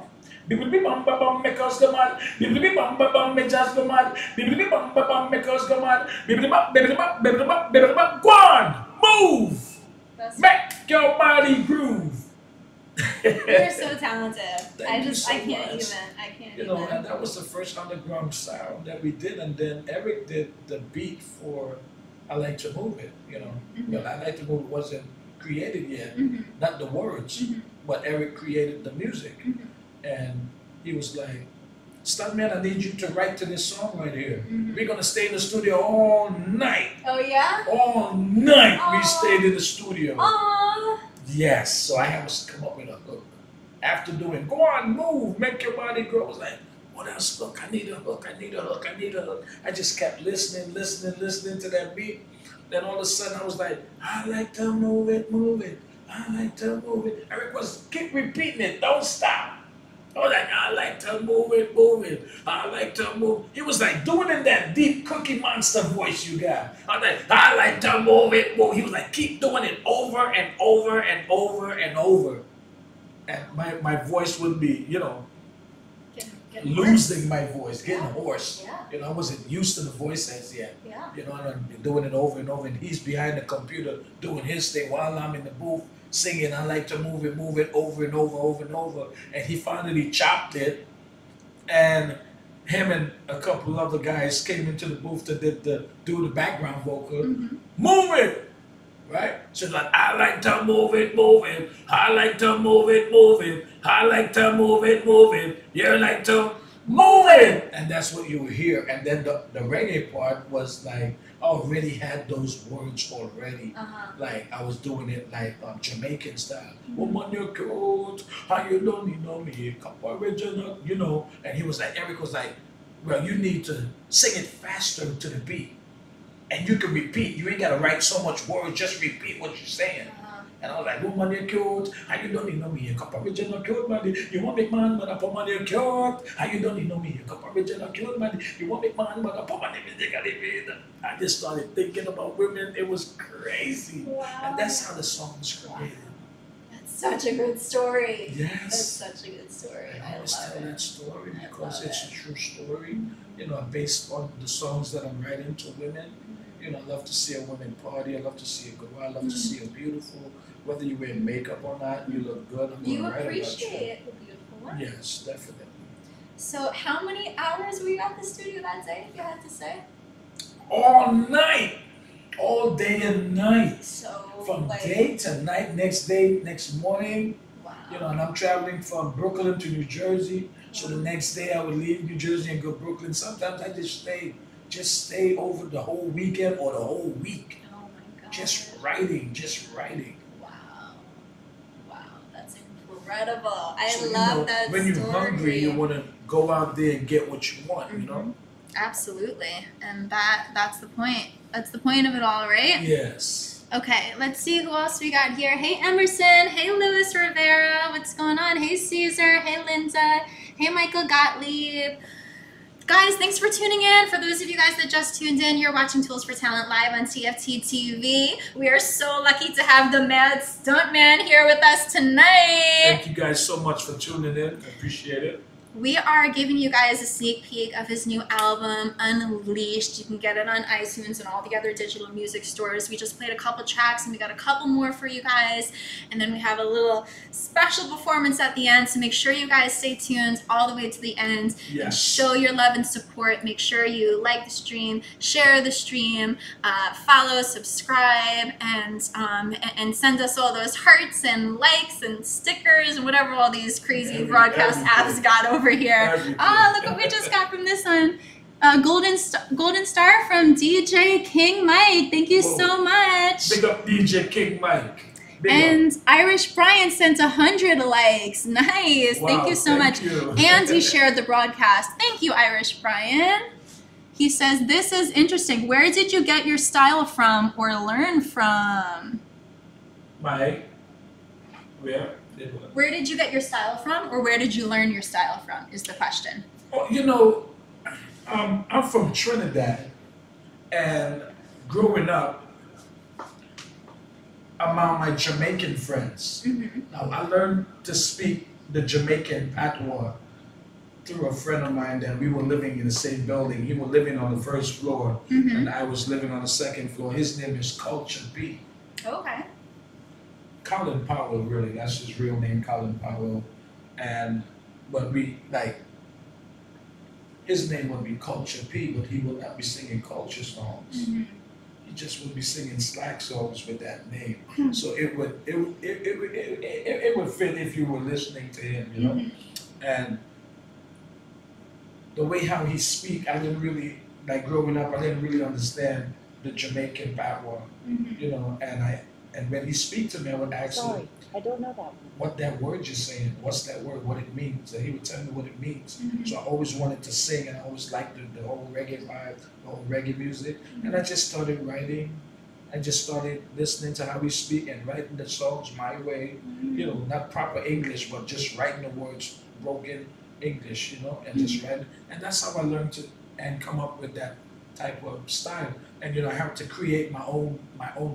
Bibbidi bum ba bum make us go mad. Bibbidi bum ba bum make us go mad. Bibbidi bum ba bum make us go mad. Bibbidi bum, bibbidi bum, bibbidi bum, bibbidi bum. Go on, move. Make your body groove. You're so talented. I can't even. And that was the first underground sound that we did, and then Eric did the beat for I Like to Move It, But I Like to Move It wasn't created yet, not the words, but Eric created the music. And he was like, Stuntman, I need you to write to this song right here. We're going to stay in the studio all night. Oh, yeah? All night we stayed in the studio. Aww. Yes, so I had to come up with a hook. After doing, go on, move, make your body grow. I was like, what else? Look, I need a hook, I need a hook, I need a hook. I just kept listening to that beat. Then all of a sudden I was like, I like to move it, move it. I like to move it. Eric was keep repeating it, don't stop. I was like, I like to move it, move it. I like to move. He was like doing in that deep Cookie Monster voice you got. I was like, I like to move it, move. He was like, keep doing it over and over and over and over. And my voice would be, losing my voice, getting hoarse. Yeah. I wasn't used to the voice as yet. Yeah. And I'm doing it over and over. And he's behind the computer doing his thing while I'm in the booth singing. I like to move it over and over and over. And he finally chopped it. And him and a couple other guys came into the booth to do the background vocal. Move it! Right? So like, I like to move it, move it. I like to move it, move it. I like to move it, move it. You like to move it, and that's what you would hear. And then the reggae part was like I already had those words already. Like I was doing it like Jamaican style. Woman, you're cute. How you don't know me? Come original, you know. And he was like, Eric was like, well, you need to sing it faster to the beat, and you can repeat. You ain't gotta write so much words. Just repeat what you're saying. And I was like, woman, you're cute. How you don't know me? You come original cute, man. You want me man, but I put money cute. How you don't know me? You come original cute, man. You want me man, but I put money in. I just started thinking about women. It was crazy. Wow. And that's how the song was created. That's such a good story. Yes. That's such a good story. I always tell that story because it's it. a true story. You know, based on the songs that I'm writing to women. You know, I love to see a woman party. I love to see her go out. I love to see her beautiful. Whether you wear makeup or not, you look good. I'm You gonna write about appreciate the beautiful one. Yes, definitely. So how many hours were you at the studio that day, if you had to say? All night. All day and night. So From like, day to night, next day, next morning. wow. You know, and I'm traveling from Brooklyn to New Jersey. So the next day I would leave New Jersey and go to Brooklyn. Sometimes I just stay over the whole weekend or the whole week. Oh my god. Just writing. Wow, that's incredible. I So, love that when story. you're hungry, you want to go out there and get what you want, you know? Absolutely. And that's the point. That's the point of it all, right? Yes. Okay, let's see who else we got here. Hey Emerson, hey Luis Rivera, what's going on? Hey Caesar, hey Linda, hey Michael Gottlieb. Guys, thanks for tuning in. For those of you guys that just tuned in, you're watching Tools for Talent live on TFT TV. We are so lucky to have the Mad Stuntman here with us tonight. Thank you guys so much for tuning in. I appreciate it. We are giving you guys a sneak peek of his new album, Unleashed. You can get it on iTunes and all the other digital music stores. We just played a couple tracks and we got a couple more for you guys. And then we have a little special performance at the end. So make sure you guys stay tuned all the way to the end and show your love and support. Make sure you like the stream, share the stream, follow, subscribe, and send us all those hearts and likes and stickers and whatever all these crazy broadcast apps got over here. Oh, look what we just got from this one. Golden Star from DJ King Mike. Thank you so much. Big up DJ King Mike. And Irish Brian sent 100 likes. Nice. Wow, thank you so much. And he shared the broadcast. Thank you, Irish Brian. He says, this is interesting. Where did you get your style from or learn from? Mike, where did you get your style from, or where did you learn your style from, is the question. Well, you know, I'm from Trinidad, and growing up, among my Jamaican friends, now I learned to speak the Jamaican patois through a friend of mine that we were living in the same building. He was living on the first floor, and I was living on the second floor. His name is Culture B. Okay. Colin Powell, really, that's his real name, Colin Powell. But we, like, his name would be Culture P, but he would not be singing culture songs. He just would be singing slack songs with that name. So it would fit if you were listening to him, you know? And the way how he speak, I didn't really, like growing up, I didn't really understand the Jamaican patois, you know, and when he speak to me, I would ask him, I don't know that one. What that word you're saying, what's that word, what it means, and he would tell me what it means. So I always wanted to sing, and I always liked the whole reggae vibe, the whole reggae music, and I just started writing. I just started listening to how we speak and writing the songs my way, you know, not proper English, but just writing the words, broken English, you know, and just writing. And that's how I learned to and come up with that type of style. And you know, I have to create my own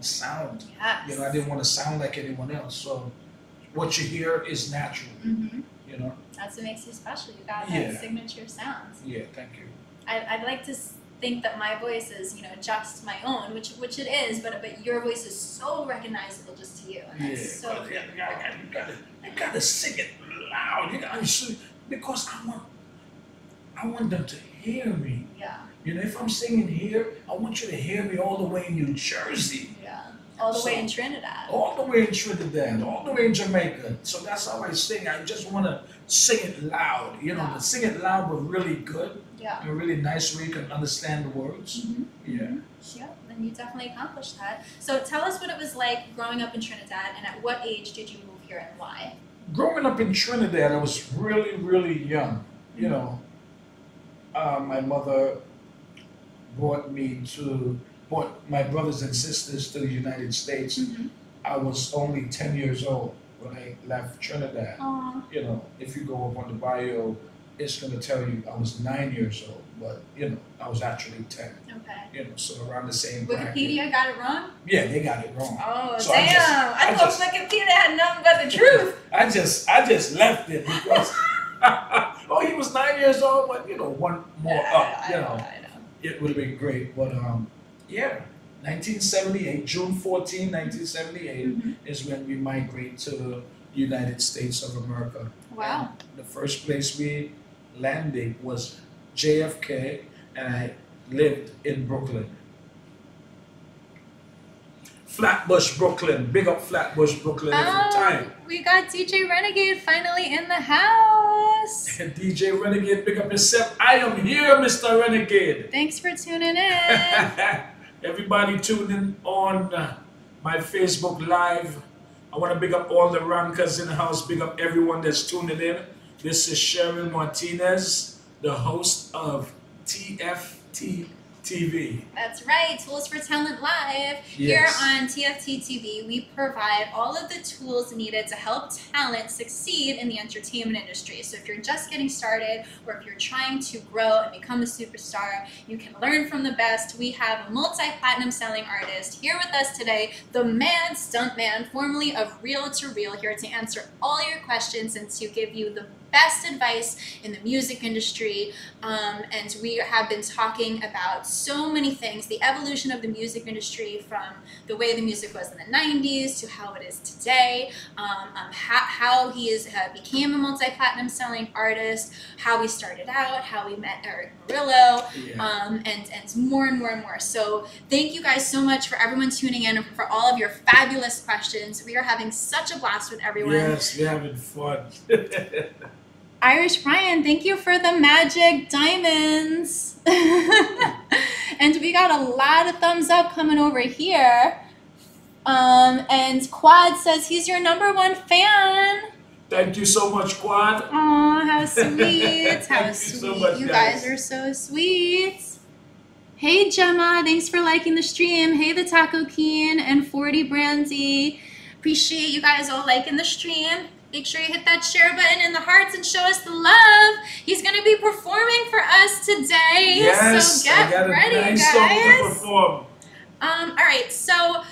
sound. Yes. You know, I didn't want to sound like anyone else. So what you hear is natural. You know. That's what makes you special. You got that signature sound. Yeah, thank you. I'd like to think that my voice is, you know, just my own, which it is, but your voice is so recognizable just to you. And that's so you gotta sing it loud. You gotta sing, because I want them to hear me. Yeah. You know, if I'm singing here, I want you to hear me all the way in New Jersey. Yeah. All the way in Trinidad. All the way in Trinidad, all the way in Jamaica. So that's how I sing. I just want to sing it loud, you know, sing it loud but really good. Yeah. In a really nice way you can understand the words. Yeah. Yeah, and you definitely accomplished that. So tell us what it was like growing up in Trinidad, and at what age did you move here and why? Growing up in Trinidad, I was really, really young. You know, my mother brought my brothers and sisters to the United States. I was only 10 years old when I left Trinidad. Aww. You know, if you go up on the bio, it's going to tell you I was 9 years old, but you know, I was actually 10. Okay. You know, so around the same Wikipedia got it wrong? Yeah, they got it wrong. Oh, so damn. I thought Wikipedia had nothing but the truth. I just left it because, oh, he was 9 years old, but you know, one more up, you know. It would have been great, but yeah, 1978, June 14, 1978 is when we migrate to the United States of America. Wow. And the first place we landed was JFK, and I lived in Brooklyn. Flatbush, Brooklyn. Big up Flatbush, Brooklyn every time. We got DJ Renegade finally in the house. DJ Renegade, big up yourself. I am here, Mr. Renegade. Thanks for tuning in. Everybody tuning on my Facebook Live. I want to big up all the rankers in the house. Big up everyone that's tuning in. This is Cheryl Martinez, the host of TFT TV. That's right, Tools for Talent Live. Here on TFT TV, we provide all of the tools needed to help talent succeed in the entertainment industry. So if you're just getting started, or if you're trying to grow and become a superstar, you can learn from the best. We have a multi-platinum selling artist here with us today, the Mad Stuntman, formerly of Reel to Reel, here to answer all your questions and to give you the best advice in the music industry. And we have been talking about so many things, the evolution of the music industry from the way the music was in the 90s to how it is today, how he became a multi-platinum selling artist, how we started out, how we met Eric Murillo, and more and more and more. So thank you guys so much for everyone tuning in and for all of your fabulous questions. We are having such a blast with everyone. Yes, we're having fun. Irish Brian, thank you for the magic diamonds. And we got a lot of thumbs up coming over here. And Quad says he's your #1 fan. Thank you so much, Quad. Aw, how sweet. How Thank sweet. you so much, you guys are so sweet. Hey Gemma, thanks for liking the stream. Hey the Taco Keen and 40 Brandy. Appreciate you guys all liking the stream. Make sure you hit that share button in the hearts and show us the love. He's going to be performing for us today. Yes, so get ready, nice guys. song to perform. All right, so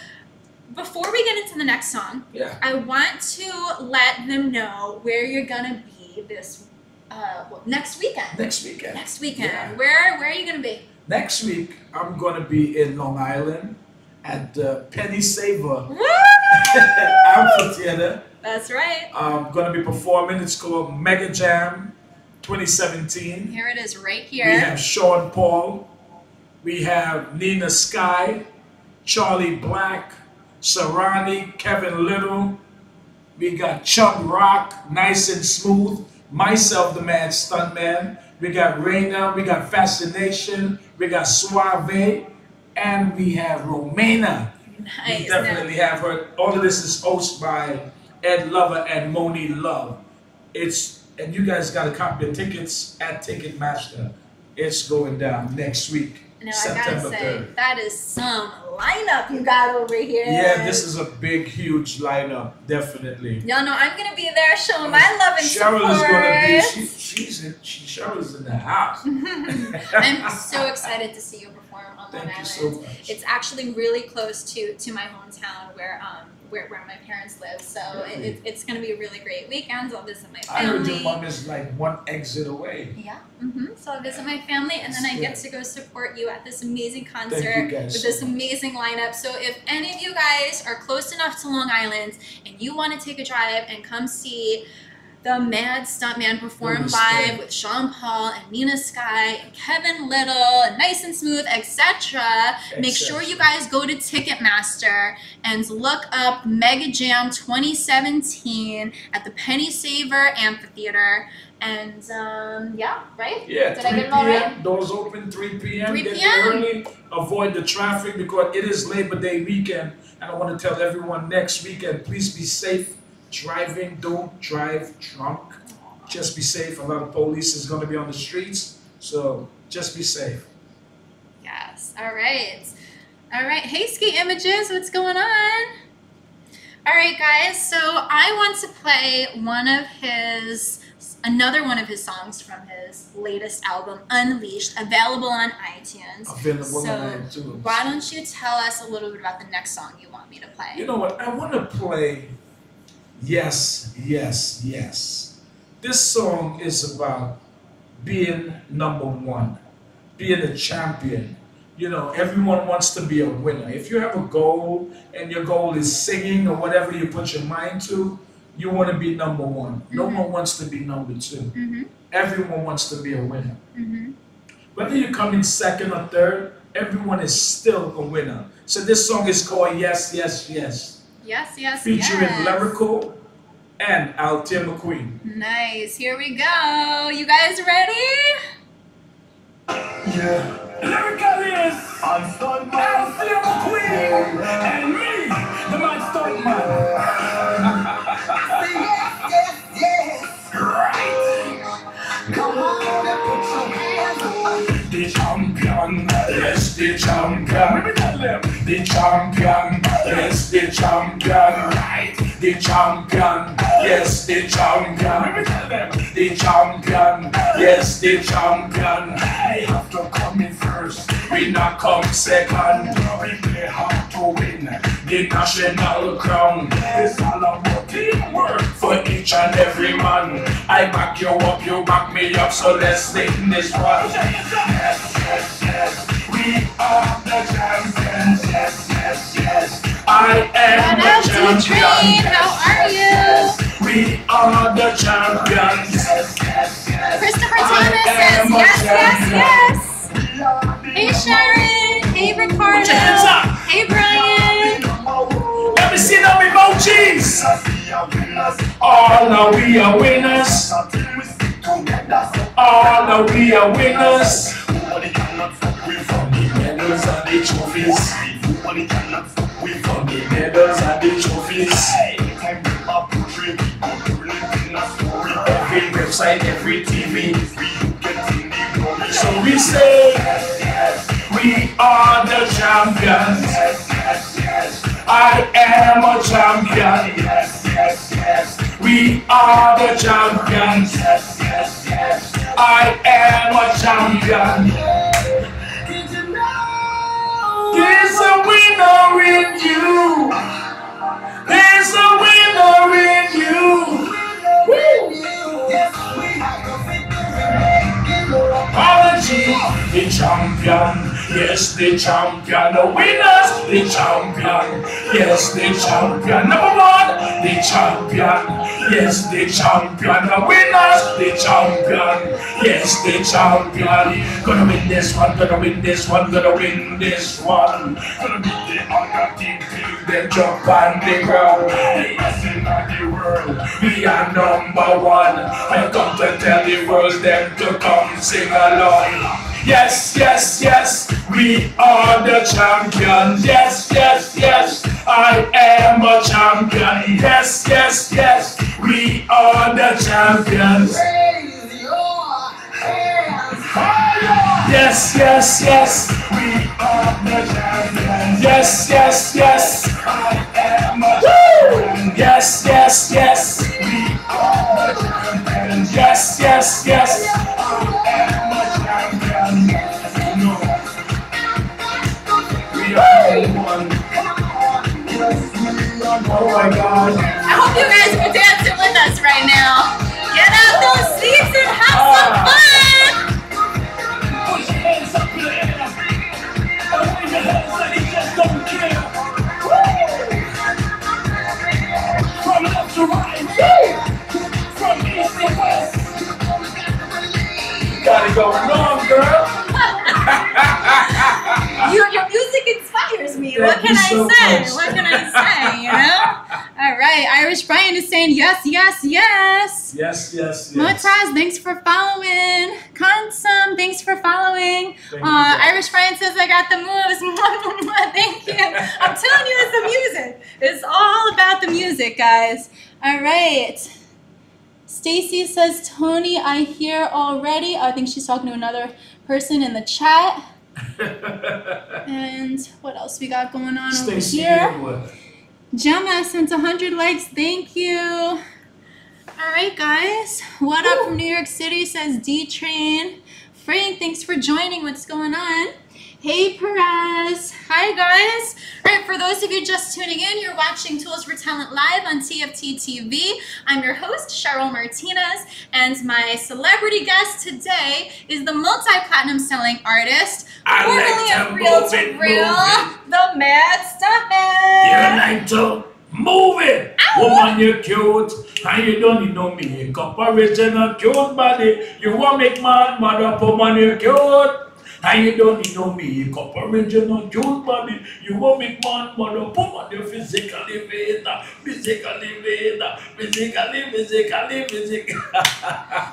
before we get into the next song, I want to let them know where you're going to be this next weekend. Next weekend. Next weekend. Yeah. Where are you going to be? Next week, I'm going to be in Long Island at the Penny Saver Amphitheater. That's right. I'm going to be performing. It's called Mega Jam 2017. Here it is right here. We have Sean Paul. We have Nina Sky, Charlie Black, Sarani, Kevin Little. We got Chub Rock, Nice and Smooth. Myself, the Mad Stuntman. We got Raina. We got Fascination. We got Suave. And we have Romana. Nice. We definitely have her. All of this is hosted by Ed Lover and Moni Love. And you guys got to copy the tickets at Ticketmaster. It's going down next week, September 3rd. That is some lineup you got over here. Yeah, this is a big, huge lineup, definitely. Y'all know I'm going to be there showing my love and Cheryl support. is going to be, Cheryl's in the house. I'm so excited to see you perform on Long Island. Thank you so much. It's actually really close to my hometown where my parents live, so it's going to be a really great weekend. I'll visit my family. I heard your mom is like one exit away. Yeah, so I'll visit my family, and then I get to go support you at this amazing concert with so this amazing lineup. So if any of you guys are close enough to Long Island and you want to take a drive and come see The Mad Stuntman performed live with Sean Paul and Nina Sky and Kevin Little and Nice and Smooth, etc. Make sure you guys go to Ticketmaster and look up Mega Jam 2017 at the Penny Saver Amphitheater. And yeah, right? Yeah, Did I get it all right? Doors open 3 p.m. 3 Get p.m. there early. Avoid the traffic because it is Labor Day weekend. And I want to tell everyone next weekend, please be safe driving. Don't drive drunk. Just be safe. A lot of police is going to be on the streets. So just be safe. Yes. All right. All right. Hey, Ski Images. What's going on? All right, guys. So I want to play another one of his songs from his latest album, Unleashed, available on iTunes. Available on iTunes. Why don't you tell us a little bit about the next song you want me to play? You know what? I want to play Yes, Yes, Yes. This song is about being number one, being a champion. You know, everyone wants to be a winner. If you have a goal and your goal is singing or whatever you put your mind to, you want to be number one. No one wants to be number two. Everyone wants to be a winner. Whether you come in second or third, everyone is still a winner. So this song is called Yes, Yes, Yes. Yes, yes, featuring yes. Lyrical and Althea McQueen. Nice. Here we go. You guys ready? Yeah. Lyrical is Althea McQueen and me, the Mad Stuntman. Come on and put your hands up. The champion, yes, the champion. Let me tell them. The champion, yes, the champion. Right. The champion, yes, the champion. Let me tell them. The champion, yes, the champion. I have to come in first. We not come second. We play hard to win the national crown. It's all about teamwork for each and every man. I back you up, you back me up, so let's sing this one. Yes, yes, yes, we are the champions. Yes, yes, yes, I am the champion. How are you? We are the champions. Yes, yes, yes, Christopher Thomas says yes, yes, yes. Hey Sharon. Hey Ricardo. Put your hands up. Hey Brian. Let me see them emojis. All now we are winners. All now we are winners. From the medals and the trophies. From the medals and the trophies. Every website, every TV. So we say, we are the champions. I am a champion. We are the champions. I am a champion. There's a winner in you. There's a winner in you. Apology, the champion, yes, the champion, the winners, the champion, yes, the champion, number one, the champion, yes, the champion, the winners, the champion, yes, the champion, gonna win this one, gonna win this one, gonna win this one, gonna beat the other team, then jump on the ground, the best in the world, we are number one, I come to tell the world them to come sing along. Yes, yes, yes, we are the champions. Yes, yes, yes, I am a champion. Yes, yes, yes, we are the champions. Raise your hands higher. Yes, yes, yes, we are the champions. Yes, yes, yes, I am a champion. Yes, yes, yes, we are the champions. Yes, yes, yes, I am a champion. No, we are one. Oh my God. I hope you guys are dancing with us right now. Get out those seats and have some fun. Put your hands up in the air. And wave your hands like you just don't care. From left to right. From What can I so say? much. What can I say? You know? All right. Irish Brian is saying yes, yes, yes. Yes, yes, yes. Motaz, thanks for following. Kansam, thanks for following. Thank you, guys. Irish Brian says I got the moves. Thank you. I'm telling you, it's the music. It's all about the music, guys. All right. Stacy says, Tony, I hear already. I think she's talking to another person in the chat. And what else we got going on Stacey over here? Edward. Gemma sent 100 likes. Thank you. All right, guys. What up from New York City, says D-Train. Frank, thanks for joining. What's going on? Hey, Perez. Hi, guys. All right, for those of you just tuning in, you're watching Tools for Talent Live on TFT TV. I'm your host, Cheryl Martinez, and my celebrity guest today is the multi-platinum selling artist, formerly of Real to Real, the Mad Stuntman. You like to move it. Ow. Woman, you're cute. And you don't need no makeup. Original cute body. You want make man, mother, woman, you're cute. And you don't need no makeup. Original cute body. You want make man, mother, woman, you're physically fit. Physically.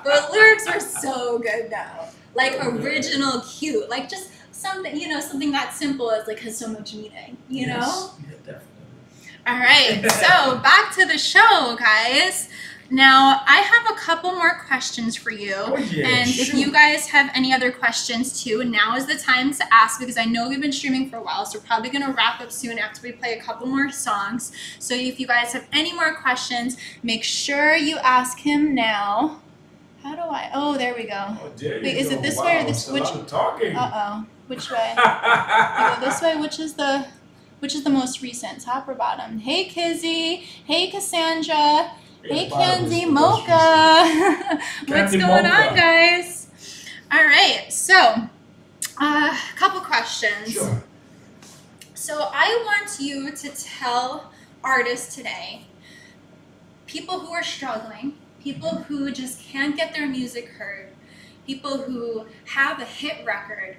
Those lyrics are so good now. Like original cute. Like just something, you know, something that simple as like has so much meaning, you know? Yeah, definitely. All right, so back to the show, guys. Now, I have a couple more questions for you. Oh, yeah, and if sure. you guys have any other questions too, now is the time to ask because I know we've been streaming for a while, so we're probably going to wrap up soon after we play a couple more songs. So if you guys have any more questions, make sure you ask him now. How do I? Oh, there we go. Oh, there Wait, you is go. it this Wow, way or this? it's a Which? lot of talking. Uh-oh. Which way? I go this way. Which is the most recent, top or bottom? Hey, Kizzy. Hey, Cassandra. Hey, bottom is Candy the most Mocha. What's Candy going Mocha. on, guys? All right, so a couple questions. Sure. So I want you to tell artists today, people who are struggling, people who just can't get their music heard, people who have a hit record,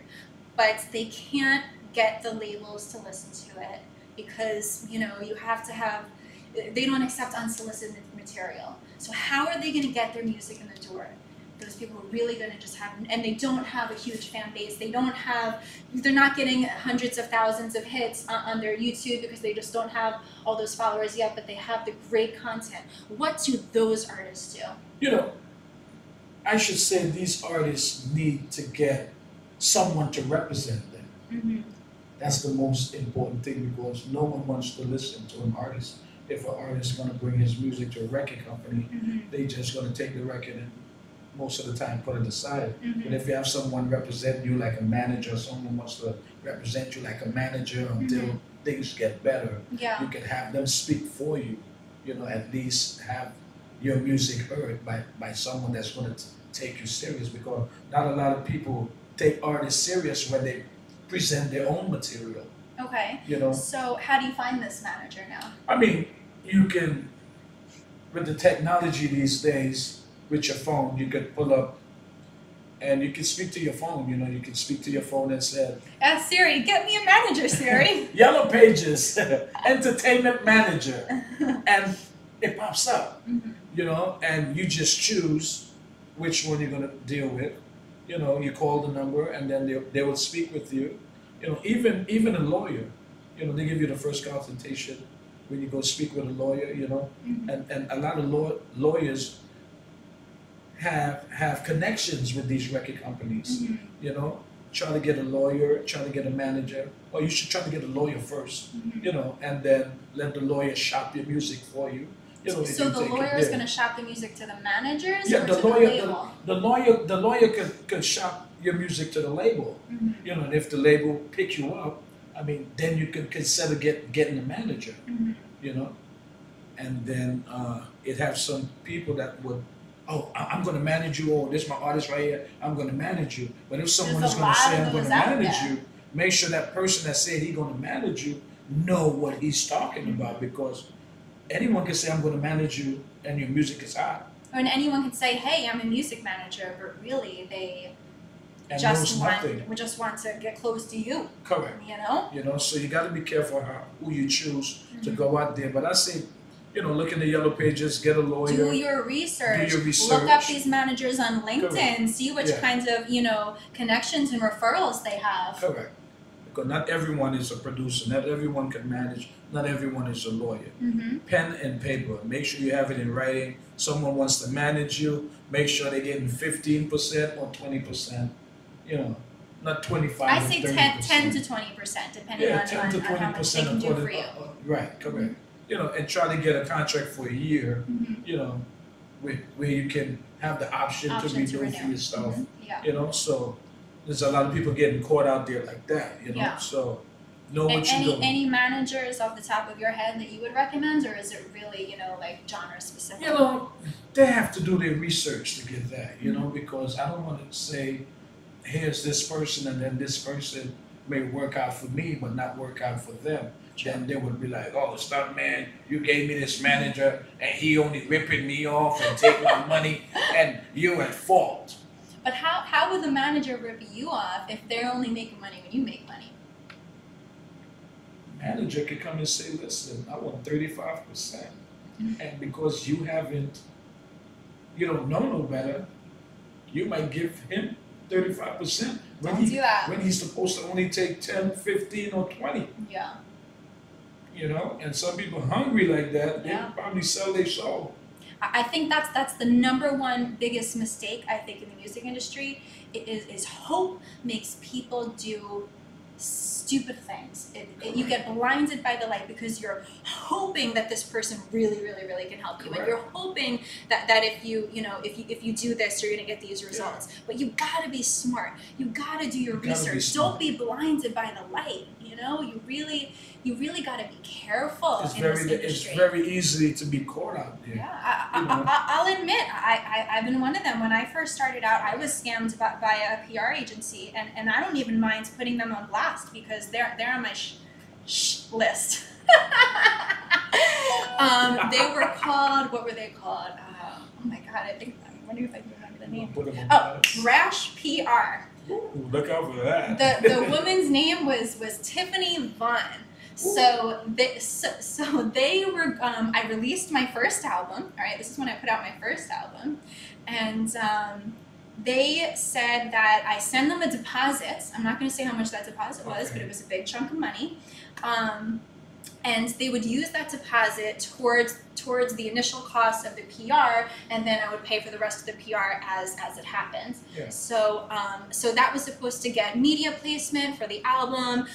but they can't get the labels to listen to it because, you know, you have to have, they don't accept unsolicited material. So how are they going to get their music in the door? Those people are really going to just have, and they don't have a huge fan base. They don't have, they're not getting hundreds of thousands of hits on their YouTube because they just don't have all those followers yet, but they have the great content. What do those artists do? You know, I should say these artists need to get someone to represent them. Mm-hmm. That's the most important thing because no one wants to listen to an artist. If an artist is going to bring his music to a record company, they just going to take the record and most of the time put it aside. But if you have someone represent you like a manager, someone wants to represent you like a manager until things get better, Yeah. you can have them speak for you. You know, at least have your music heard by someone that's going to take you serious because not a lot of people take artists serious when they present their own material. Okay. You know, So how do you find this manager now? I mean, you can, with the technology these days, with your phone, you could pull up and you can speak to your phone. You know, you can speak to your phone and say, Ask Siri, get me a manager, Siri. Yellow Pages, entertainment manager, and it pops up, you know, and you just choose which one you're going to deal with. You know, you call the number and then they will speak with you. You know, even a lawyer, you know, they give you the first consultation when you go speak with a lawyer, you know, and a lot of lawyers have connections with these record companies, you know, try to get a lawyer, try to get a manager, or you should try to get a lawyer first, you know, and then let the lawyer shop your music for you. You know, So the lawyer is going to shop the music to the managers yeah, or the to lawyer, the label? the lawyer could shop your music to the label, you know, and if the label pick you up, I mean, then you could consider getting a manager, you know, and then it have some people that would, oh, I'm going to manage you, oh, this is my artist right here, I'm going to manage you. But if someone is going to say, I'm going to manage you, make sure that person that said he's going to manage you know what he's talking about because anyone can say, I'm going to manage you, and your music is hot. And anyone can say, hey, I'm a music manager, but really and just knows nothing. want to get close to you. Correct. You know? So you got to be careful who you choose to go out there. But I say, look in the yellow pages, get a lawyer. Do your research. Do your research. Look up these managers on LinkedIn. Correct. See which kinds of, connections and referrals they have. Correct. Because not everyone is a producer. Not everyone can manage. Not everyone is a lawyer. Pen and paper. Make sure you have it in writing. Someone wants to manage you. Make sure they're getting 15% or 20%. Not 25. I say 10 to 20%, depending on 10 to 20% how much they can do for you. Right, correct. And try to get a contract for a year, where you can have the option to renew for yourself. So there's a lot of people getting caught out there like that, so know what you're doing. Any managers off the top of your head that you would recommend, or is it really, like genre specific? They have to do their research to get that, because I don't want to say, here's this person and then this person may work out for me but not work out for them. Then they would be like, oh, Stuntman, you gave me this manager and he only ripping me off and take my money and you're at fault. But how would the manager rip you off if they're only making money when you make money? Manager could come and say, listen, I want 35%. And because you don't know no better, you might give him 35% when he's supposed to only take 10, 15, or 20. Yeah. And some people hungry like that, they probably sell their soul. I think that's the number one biggest mistake I think in the music industry is hope makes people do stupid things. You get blinded by the light because you're hoping that this person really, really, really can help you, and you're hoping that if you do this, you're gonna get these results. But you gotta be smart. You gotta do your research. Don't be blinded by the light. You really gotta be careful in this industry. It's very easy to be caught out there. Yeah, I'll admit, I've been one of them. When I first started out, I was scammed by a PR agency, and I don't even mind putting them on blast because they're on my list. They were called, what were they called? Oh my God, I wonder if I can remember the name. Oh, Rash PR. Ooh, look out for that. The woman's name was Tiffany Vaughn. So they were. I released my first album. All right, this is when I put out my first album, and they said that I send them a deposit. I'm not going to say how much that deposit was, but it was a big chunk of money. And they would use that deposit towards the initial cost of the PR, and then I would pay for the rest of the PR as it happened. Yeah. So that was supposed to get media placement for the album,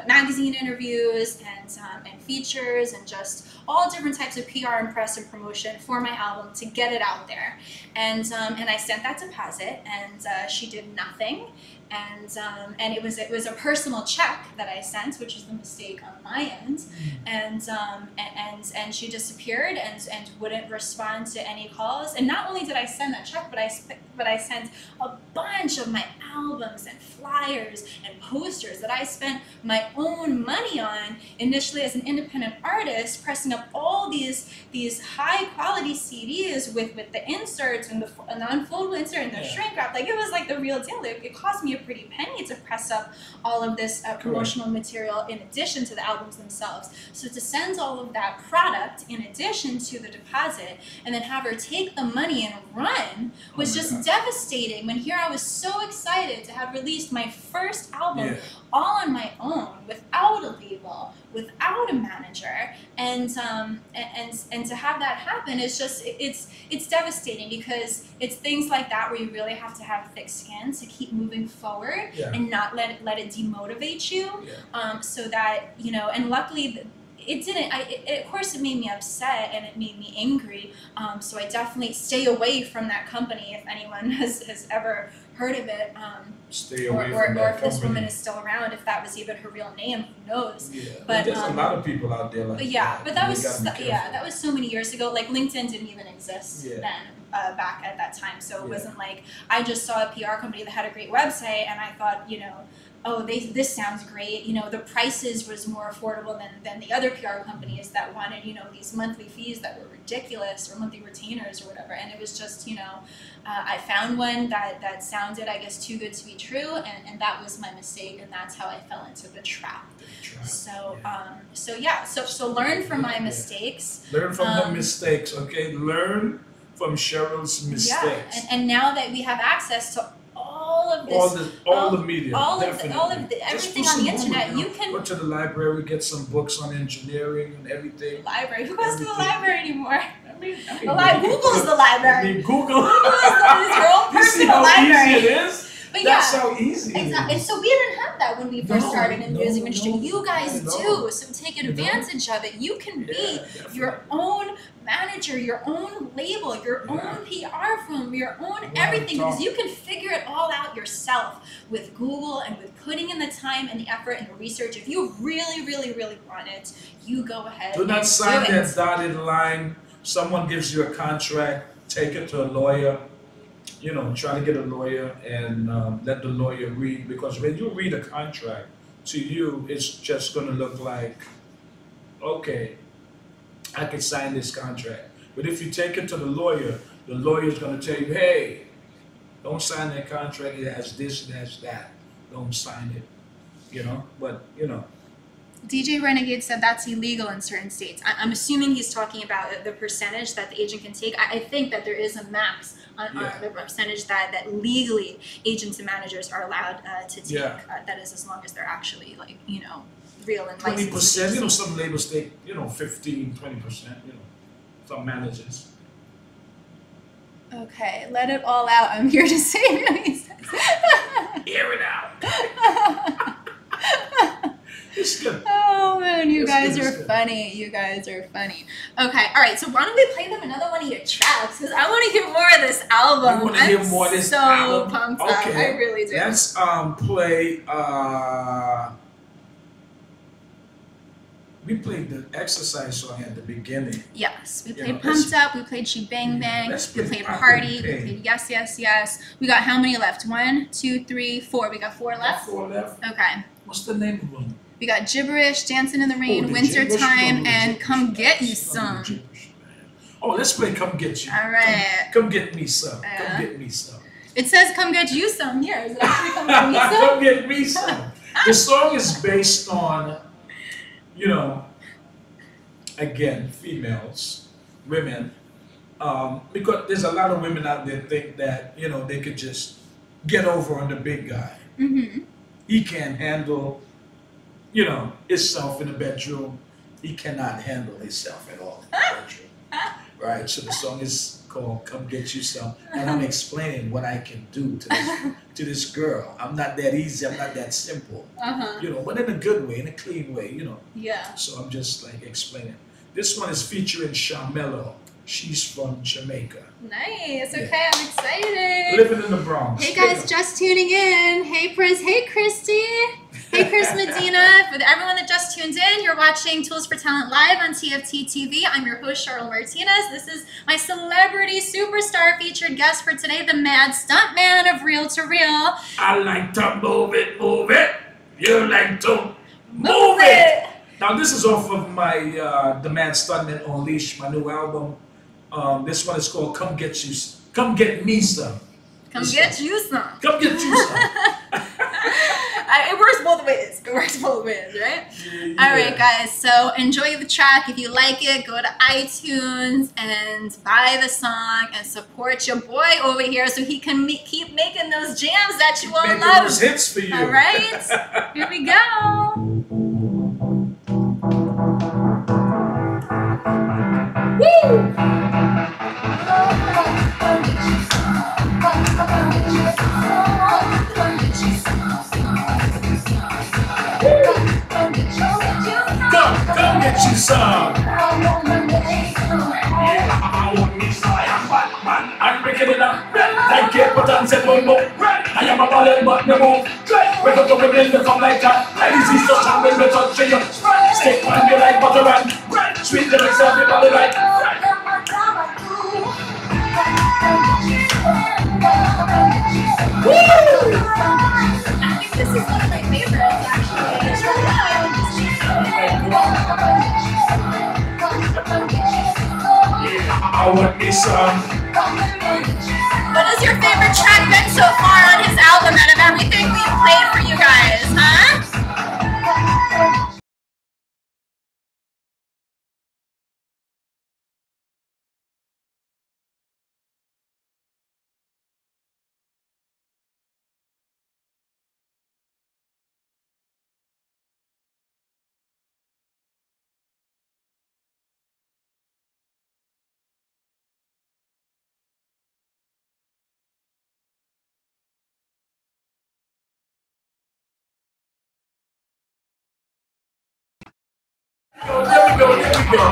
magazine interviews and features and just all different types of PR and press and promotion for my album to get it out there. And I sent that deposit, and she did nothing. And it was a personal check that I sent, which is the mistake on my end, and she disappeared and wouldn't respond to any calls. And not only did I send that check, but I sent a bunch of my albums and flyers and posters that I spent my own money on initially as an independent artist, pressing up all these high quality CDs with the inserts and the unfoldable insert and the shrink wrap. Like, it was like the real deal. It cost me a pretty penny to press up all of this promotional material in addition to the albums themselves. So to send all of that product in addition to the deposit and then have her take the money and run was just devastating. When here I was so excited to have released my first album all on my own, without a label, without a manager, and to have that happen is just it's devastating, because it's things like that where you really have to have thick skin to keep moving forward and not let it demotivate you, so that and luckily it didn't. Of course, it made me upset and it made me angry. So I definitely stay away from that company if anyone has ever heard of it. Stay away or from that if this company. woman is still around, if that was even her real name, who knows? Yeah. But there's a lot of people out there like but that was that was so many years ago. Like, LinkedIn didn't even exist then, back at that time. So it wasn't like I just saw a PR company that had a great website and I thought, oh, this sounds great. You know, the prices was more affordable than the other PR companies that wanted, you know, these monthly fees that were ridiculous, or monthly retainers or whatever. And it was just, you know, I found one that sounded, I guess, too good to be true, and that was my mistake, and that's how I fell into the trap. So so learn from my mistakes. Learn from the mistakes, okay? Learn from Cheryl's mistakes. Yeah, and now that we have access to all of this, all the media, everything on the internet, you can go to the library, get some books on engineering and everything. Library? Who goes to the library anymore? I mean, Google's the library. I mean, Google is your own personal library. Easy it is? But that's how easy it exactly. is. So we didn't have that when we first started in the music industry. You guys do. So take advantage of it. You can be your own manager, your own label, your own PR firm, your own everything, because you can figure it all out yourself with Google and with putting in the time and the effort and the research. If you really, really, really want it, you go ahead. Do not sign that dotted line. Someone gives you a contract, take it to a lawyer. You know, try to get a lawyer and let the lawyer read, because when you read a contract, to you, it's just going to look like, okay, I can sign this contract. But if you take it to the lawyer is going to tell you, hey, don't sign that contract. It has this, it has that. Don't sign it. You know, but, you know. DJ Renegade said that's illegal in certain states. I'm assuming he's talking about the percentage that the agent can take. I think that there is a max on the percentage that legally agents and managers are allowed to take. That is, as long as they're actually, like, you know, real and licensed. 20%, you know, some labels take, you know, 15, 20%, you know, some managers. Okay, let it all out. I'm here to save you, he says. Air it out. It's good. Oh man, you guys are funny. You guys are funny. Okay, all right. So why don't we play them another one of your tracks? Because I want to hear more of this album. You want to hear more of this album? So pumped up. I really do. Let's play. We played the exercise song at the beginning. Yes, we played Pumped Up. We played She Bang Bang. We played Party. We played Yes Yes Yes. We got how many left? 1, 2, 3, 4. We got 4 left. 4 left. Okay. What's the name of them? We got Gibberish, Dancing in the Rain, Winter Time, and Come Get You Some. Oh, let's play Come Get You. All right. Come Get Me Some. Come Get Me Some. It says Come Get You Some here. Is it actually Come Get Me Some? Come Get Me Some. The song is based on, you know, again, females, women, because there's a lot of women out there think that, you know, they could just get over on the big guy. Mm-hmm. He can't handle, you know, himself in the bedroom. He cannot handle himself at all in the bedroom. Right? So the song is called Come Get You Some. And I'm explaining what I can do to this girl. I'm not that easy. I'm not that simple. You know, but in a good way, in a clean way, you know. Yeah. So I'm just like explaining. This one is featuring Shamelo. She's from Jamaica. Nice. Okay, I'm excited. Living in the Bronx. Hey guys, just tuning in. Hey Pris. Hey Christy. Hey Chris Medina. For everyone that just tuned in, you're watching Tools for Talent Live on TFT TV. I'm your host, Cheryl Martinez. This is my celebrity superstar featured guest for today, the Mad Stuntman of Real to Real. I like to move it, move it. You like to move it. Now this is off of my the Mad Stuntman Unleashed, my new album. This one is called Come Get Me Some. Come Get You Some. Come Get You Some. It works both ways. It works both ways, right? Yeah. All right, guys. So enjoy the track. If you like it, go to iTunes and buy the song and support your boy over here so he can keep making those jams that you all love. Those hits for you. All right. Here we go. Woo! Come get you some. Yeah, I want me some. I am Batman. I'm breaking it up. Like Kate Button said, boom, boom. I am a ballin', but no move. Wake up to women to come like that. Ladies, he's so strong when we touch you. Stick on you like butter and sweet the mix of your body like. Woo! I think this is one of my favorites. I want me some. What is your favorite track been so far on his album out of everything we've played for you guys, huh? There we go, there we go.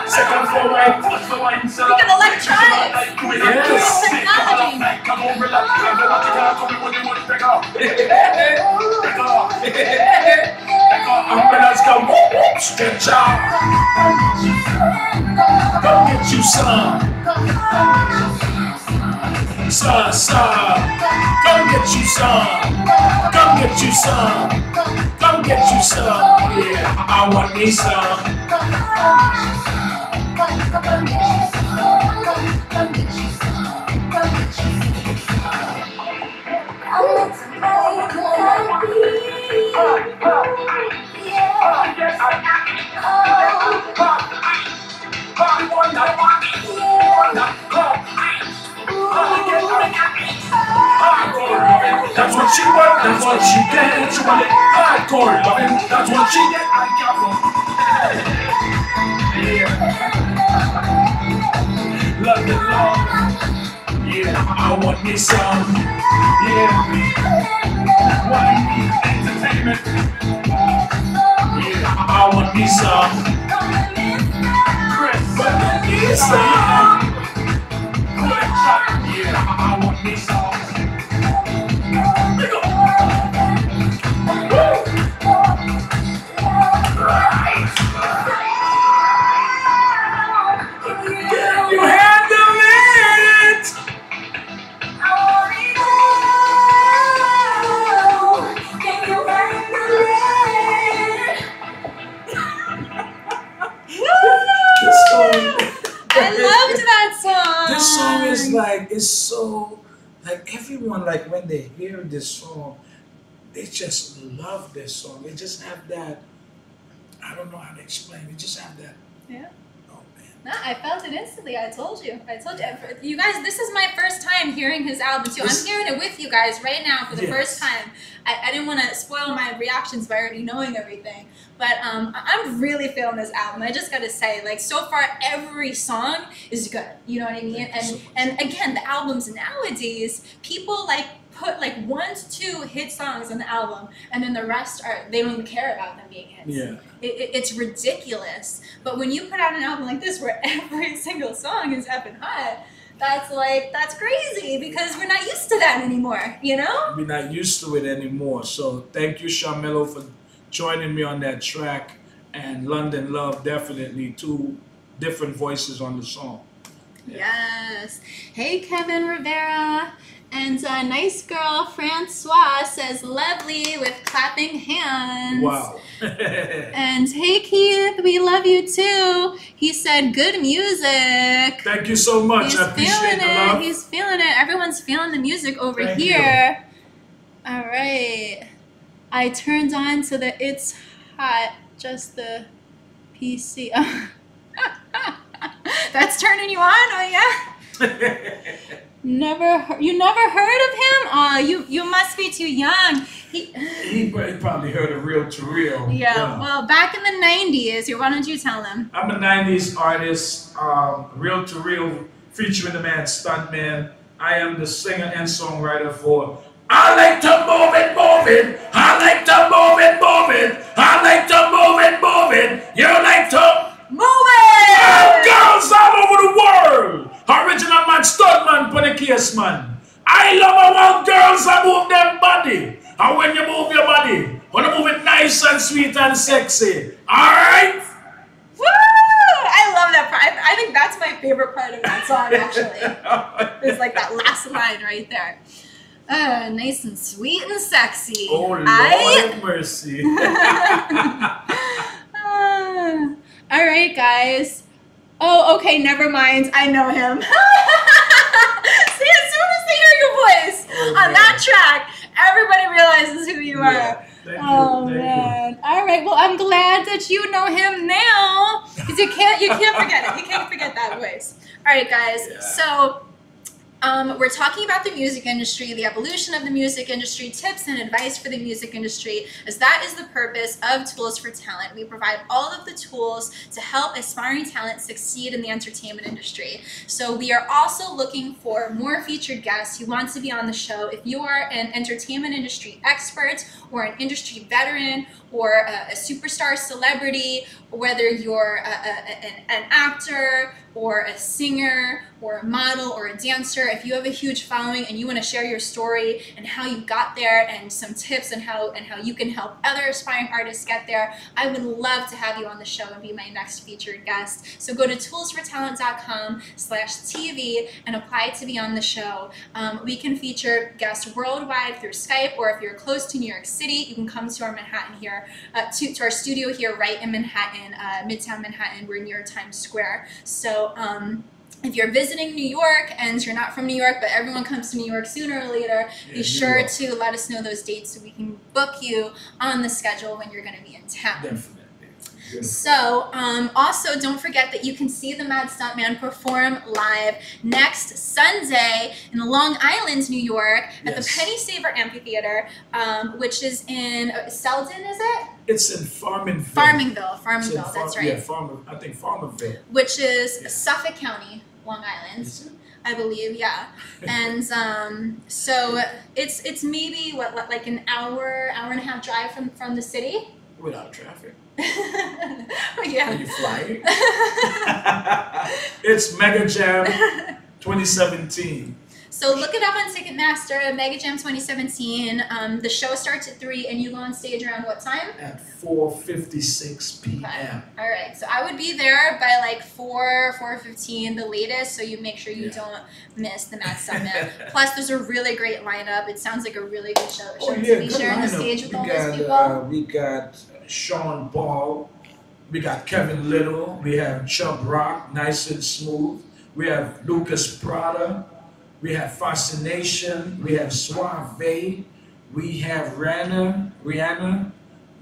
Second floor right. Look at electronics. Yes. Technology. Umbrellas go whoop whoop, stretch out. Go get you some. Some. Go get you some. Come get you some. Come get you some. Yeah, I want me some. That's what she want, that's what she get. She want it hardcore loving, that's what she get. Love the love. Yeah, I want me some. Yeah, wine, entertainment. Yeah, I want me some. Chris, I want me some. Yeah, I want me some. You handle it! This song, I loved that song. this song is like, it's so, like everyone, like when they hear this song, they just love this song. They just have that, I don't know how to explain, they just have that. Yeah. Oh man. No, I felt it instantly. I told you. You guys, this is my first time hearing his album too. I'm hearing it with you guys right now for the first time. I didn't want to spoil my reactions by already knowing everything. But I'm really feeling this album. I just got to say, like, so far, every song is good. You know what I mean? And again, the albums nowadays, people, like, put, like, 1 to 2 hit songs on the album, and then the rest they don't even care about them being hits. Yeah. It's ridiculous. But when you put out an album like this where every single song is effing hot, that's crazy, because we're not used to that anymore, you know? We're not used to it anymore. So thank you, Charmello, for joining me on that track. And London Love, definitely 2 different voices on the song. Yes. Hey, Kevin Rivera. And nice girl Francois says lovely with clapping hands. Wow. And hey Keith, we love you too. He said good music. Thank you so much. He's I appreciate feeling the it. love. He's feeling it. Everyone's feeling the music over Thank here. All right. I turned on so that it's hot. Just the PC. That's turning you on? Oh yeah. You never heard of him? Oh, you must be too young. He probably heard of Real to Real. Yeah, well, back in the 90s, why don't you tell them? I'm a 90s artist, Real to Real, featuring the Mad Stuntman. I am the singer and songwriter for I like to move it, move it. I like to move it, move it. I like to move it, move it. You like to move it! Girls all over the world. Original Mad Stuntman for the case, man. I love how girls that move them body. And when you move your body, want to move it nice and sweet and sexy. Alright? Woo! I love that part. I think that's my favorite part of that song, actually. It's like that last line right there. Nice and sweet and sexy. Oh, Lord have mercy. All right, guys. Oh, okay, never mind. I know him. See, as soon as they hear your voice on that track, everybody realizes who you are. Thank Oh you. man! All right. Well, I'm glad that you know him now, because you can't forget it. You can't forget that voice. All right, guys. Yeah. So. We're talking about the music industry, the evolution of the music industry, tips and advice for the music industry, as that is the purpose of Tools for Talent. We provide all of the tools to help aspiring talent succeed in the entertainment industry. So we are also looking for more featured guests who want to be on the show. If you are an entertainment industry expert or an industry veteran or a superstar celebrity, whether you're an actor or a singer or a model or a dancer, if you have a huge following and you want to share your story and how you got there and some tips and how you can help other aspiring artists get there, I would love to have you on the show and be my next featured guest. So go to toolsfortalent.com/TV and apply to be on the show. We can feature guests worldwide through Skype, or if you're close to New York City, you can come to our Manhattan here, to our studio here right in Manhattan, Midtown Manhattan. We're near Times Square. So if you're visiting New York and you're not from New York, but everyone comes to New York sooner or later, be sure to let us know those dates so we can book you on the schedule when you're going to be in town. Definitely. So, also don't forget that you can see the Mad Stuntman perform live next Sunday in Long Island, New York, at the Penny Saver Amphitheater, which is in Selden, is it? It's in Farmingville. Farmingville, that's right. Yeah, I think Farmingville. Which is Suffolk County, Long Island, I believe, yeah. And so it's maybe, like an hour and a half drive from the city? Without traffic. Yeah. Are you flying? It's Mega Jam 2017. So look it up on Ticketmaster, Mega Jam 2017. The show starts at 3 and you go on stage around what time? At 4:56 p.m. Okay. All right. So I would be there by like 4:15 the latest, so you make sure you don't miss the Mad Stuntman. Plus, there's a really great lineup. It sounds like a really good show. Should we be sharing the stage with all those people? We got Sean Ball. We got Kevin Little. We have Chubb Rock, Nice and Smooth. We have Lucas Prada. We have Fascination. We have Suave. We have Rihanna.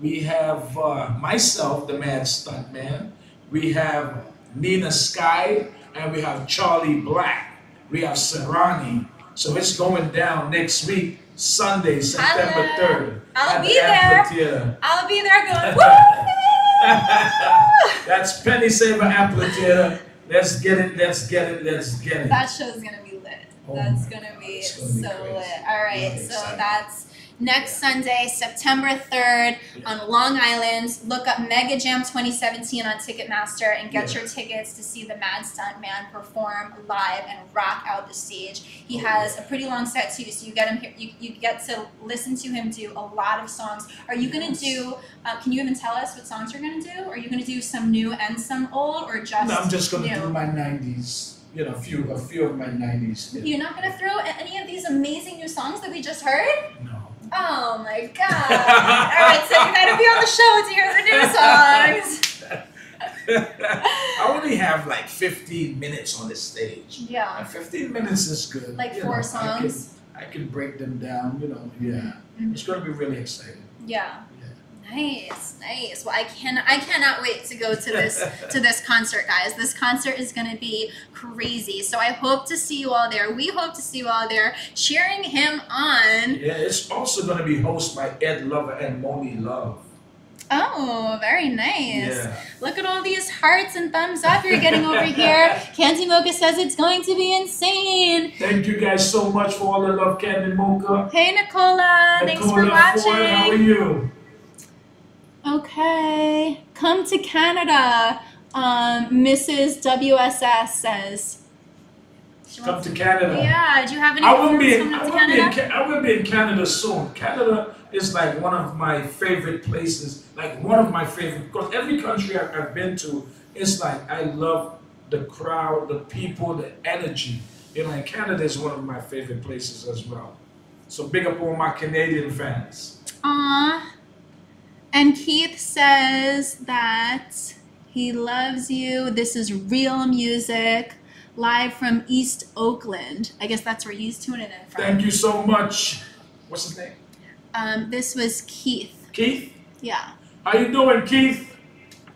We have myself, the Mad Stuntman. We have Nina Sky. And we have Charlie Black. We have Serrani. So it's going down next week, Sunday, September 3rd. I'll be there. I'll be there going, woo! That's Penny Saver Amphitheater. Let's get it. Let's get it. Let's get it. That show's going to be lit. That's going to be so lit. All right. So that's next Sunday, September 3rd on Long Island. Look up Mega Jam 2017 on Ticketmaster and get your tickets to see the Mad Stuntman perform live and rock out the stage. He has a pretty long set too, so you get him here. You get to listen to him do a lot of songs. Are you going to do? Can you even tell us what songs you're going to do? Are you going to do some new and some old, or just? No, I'm just going to do my 90s. You know, a few of my 90s. You're not going to throw any of these amazing new songs that we just heard? No. Oh my god. Alright, so you gotta be on the show to hear the new songs. I only have like 15 minutes on the stage. Yeah. And 15 minutes is good. Like 4 songs? I can break them down, you know. Yeah. It's going to be really exciting. Yeah. Nice. Well, I cannot wait to go to this concert, guys. This concert is going to be crazy. So I hope to see you all there. We hope to see you all there cheering him on. Yeah, it's also going to be hosted by Ed Lover and Moni Love. Oh, very nice. Yeah. Look at all these hearts and thumbs up you're getting over here. Candy Mocha says it's going to be insane. Thank you guys so much for all the love, Candy Mocha. Hey, Nicola. Thanks for watching. Ford, how are you? Okay. Come to Canada, Mrs. WSS says. Come to Canada. Yeah. Do you have any I will be in Canada soon. Canada is like one of my favorite places. Like one of my favorite, because every country I've been to, it's like I love the crowd, the people, the energy. You know, and Canada is one of my favorite places as well. So big up all my Canadian fans. Aww. And Keith says that He loves you. This is real music, live from East Oakland. I guess that's where he's tuning in from. Thank you so much. What's his name? This was Keith. Keith? Yeah. How you doing, Keith?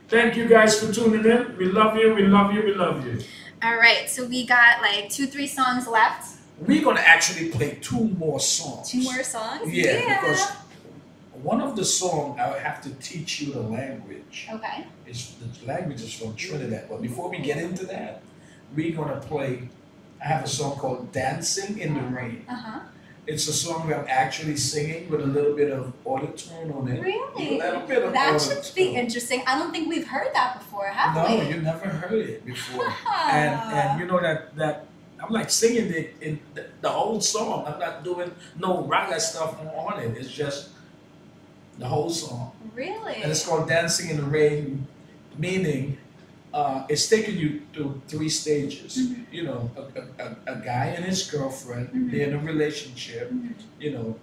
Thank you guys for tuning in. We love you, we love you, we love you. All right, so we got like 2-3 songs left. We're going to actually play 2 more songs. 2 more songs? Yeah, because one of the songs, I would have to teach you the language. Okay. The language is from Trinidad. But before we get into that, we're going to play, I have a song called Dancing in the Rain. Uh-huh. It's a song where I'm actually singing with a little bit of auto-tune on it. Really? A little bit of that auto-tune. should be interesting. I don't think we've heard that before, have we? No, you never heard it before. and you know that I'm like singing it in the whole song. I'm not doing no raga stuff on it. It's just the whole song. Really? And it's called Dancing in the Rain, meaning it's taking you through 3 stages. Mm-hmm. You know, a guy and his girlfriend, Mm-hmm. they're in a relationship, Mm-hmm. you know,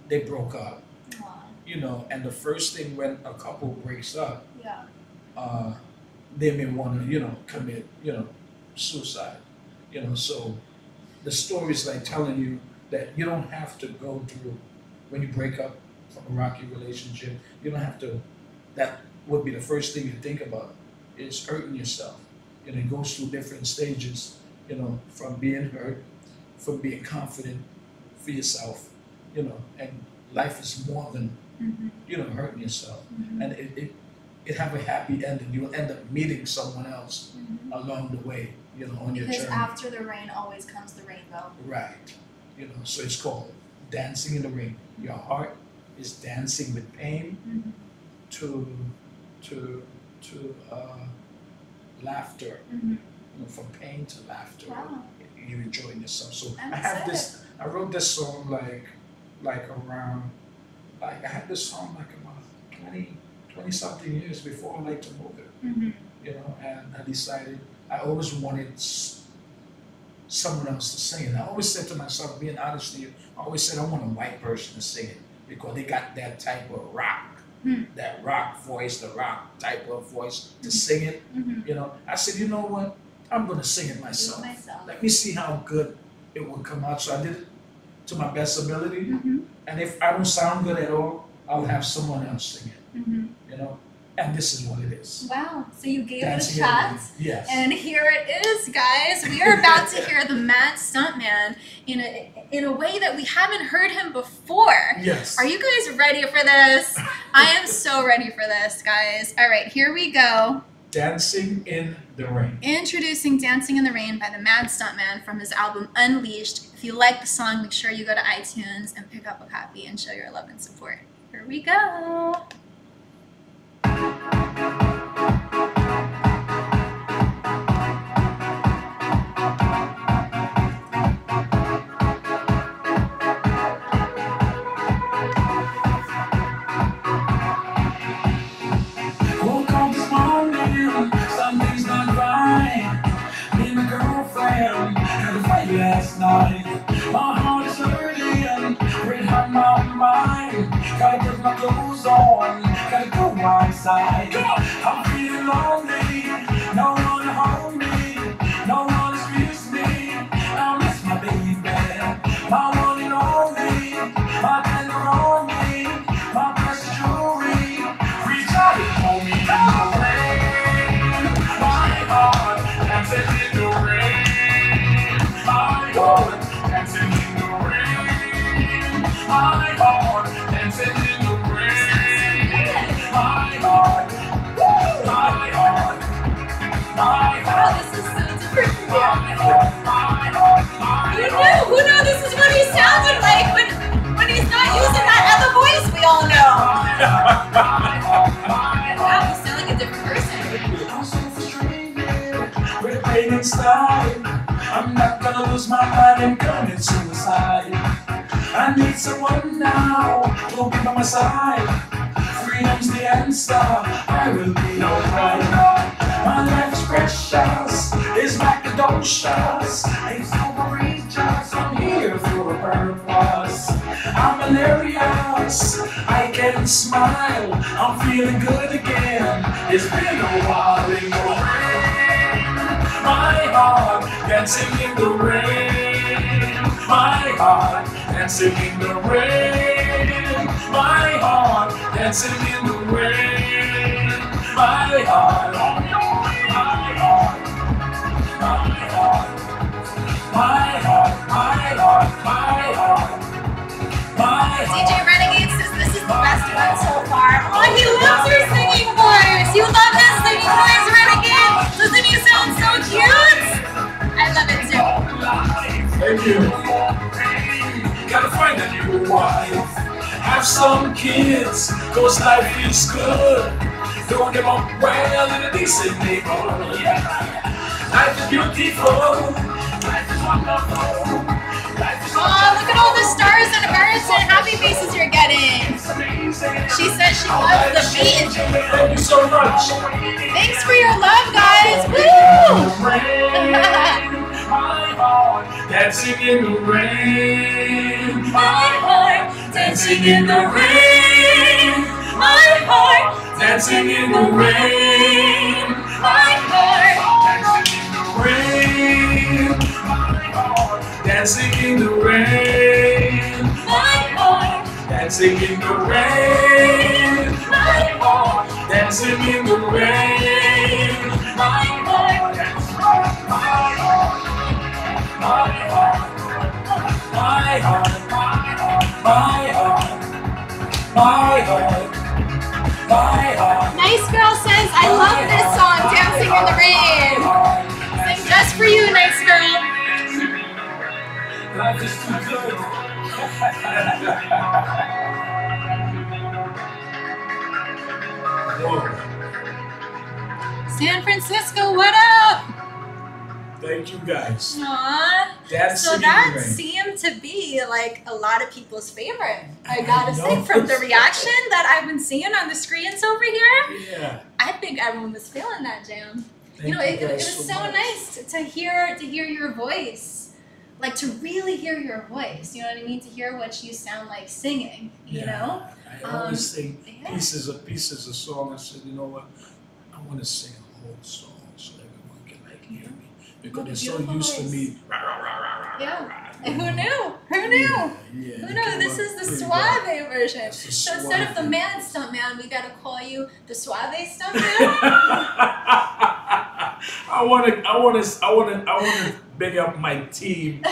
they broke up. Wow. You know, and the first thing when a couple breaks up, Yeah. they may want to, you know, commit, you know, suicide. You know, so the story is like telling you that you don't have to go through, when you break up from a rocky relationship, you don't have to, that would be the first thing you think about, is hurting yourself. And it goes through different stages, you know, from being hurt, from being confident for yourself, you know, and life is more than, Mm-hmm. you know, hurting yourself. Mm-hmm. And it have a happy ending. You'll end up meeting someone else Mm-hmm. along the way, you know, on your Because journey. after the rain always comes the rainbow. Right. You know, so it's called Dancing in the Rain. Your heart is dancing with pain Mm-hmm. to laughter. Mm-hmm. You know, from pain to laughter. Wow. You're enjoying yourself. So I'm I have excited. this. I wrote this song like around. Like I had this song like about 20 something years before I like to move it. Mm-hmm. You know, and I decided I always wanted someone else to sing it. I always said to myself, being honest with you, I always said I want a white person to sing it because they got that type of rock, that rock voice, the rock type of voice to sing it. Mm-hmm. You know, I said, you know what? I'm gonna sing it myself. Let me see how good it will come out. So I did it to my best ability. Mm-hmm. And if I don't sound good at all, I'll have someone else sing it. Mm-hmm. You know, and this is what it is. Wow. So you gave Dancing it a in the shot. Rain. Yes. And here it is, guys. We are about to hear the Mad Stuntman in a way that we haven't heard him before. Yes. Are you guys ready for this? I am so ready for this, guys. All right, here we go. Dancing in the Rain. Introducing Dancing in the Rain by the Mad Stuntman from his album Unleashed. If you like the song, make sure you go to iTunes and pick up a copy and show your love and support. Here we go. Woke up this morning, something's not right. Me and my girlfriend had a fight last night. My heart is hurting, red hot my mind. Gotta get my clothes on, gotta go outside. I'm feeling lonely, no one to hold me, no one to squeeze me. I miss my baby, my one and only, my tenderoni, my precious jewelry. Reach out and hold me in the rain. My heart dancing in the rain. My heart dancing in the rain. My heart dancing in the rain. My heart, my heart, my Wow, heart. this is so different from you. My heart, my heart, my Who heart. knew? Who knew this is what he sounded like when he's not using that other voice we all know? Wow, you sound like a different person. I'm so frustrated with the pain inside. I'm not gonna lose my mind and commit suicide. I need someone now who'll be by my side. Freedom's the answer. I will be alright. My life's precious, it's macadocious. It's overreachous. I'm here for a purpose. I'm malaria. yes, I can smile. I'm feeling good again. It's been a while in the rain. My heart dancing in the rain. My heart dancing in the rain. My heart dancing in the rain. My heart, my heart, my heart. My heart, my heart, my heart, my heart. DJ Renegade says this is the best one so far. Oh, he loves your singing voice. You love his singing voice, Renegade. Doesn't he sound so cute? I love it too. Thank you. Gotta find a new wife. Have some kids, cause life is good. Don't give up well in a decent neighborhood. Life is beautiful. Oh, look at all the stars and birds and happy faces you're getting. She says she loves the beat. Thank you so much. Thanks for your love, guys. Woo! My heart dancing in the rain. My heart dancing in the rain. My heart Dancing in the rain. My heart Dancing in the rain. Dancing in the rain. My heart Dancing in the rain. My heart Dancing in the rain. My heart My heart. My heart. My heart. My heart. My heart. My heart. Nice Girl says, I love this song, Dancing in the Rain. Sing just for you, Nice Girl. Life is too good. Whoa. San Francisco, what up? Thank you guys. Aww. Dancing So in that the rain. seemed to be like a lot of people's favorite. I gotta know. say, from the reaction that I've been seeing on the screens over here, Yeah. I think everyone was feeling that jam. Thank You know, you it guys was so so much. nice to hear your voice, like to really hear your voice. You know what I mean? To hear what you sound like singing. You know? I always sing yeah. pieces of song. I said, you know what? I want to sing a whole song so everyone can like hear me because they're so Beautiful used to voice. me. Yeah. And who knew? Who knew? Yeah, Who it knew? came This out is the pretty Suave well. version. That's the So instead of the Suave. Mad Stuntman, we gotta call you the Suave Stuntman. I wanna big up my team,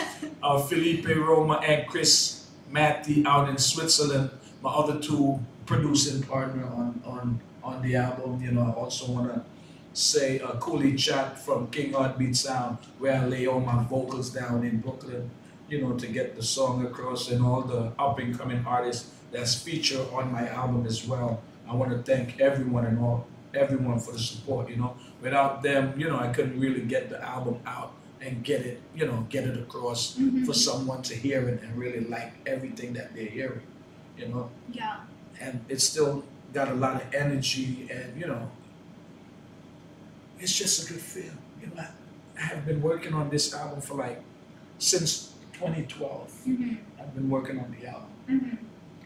Felipe Roma and Chris Matty out in Switzerland. My other two producing partner on the album. You know, I also wanna say Cooley Chat from King Heartbeat Sound, where I lay all my vocals down in Brooklyn. You know, to get the song across, and all the up and coming artists that's featured on my album as well. I want to thank everyone everyone for the support. You know, without them, you know, I couldn't really get the album out and get it across for someone to hear it and really like everything that they're hearing. You know, Yeah. and it's still got a lot of energy, and you know, it's just a good feel. You know, I have been working on this album for since 2012. I've been working on the album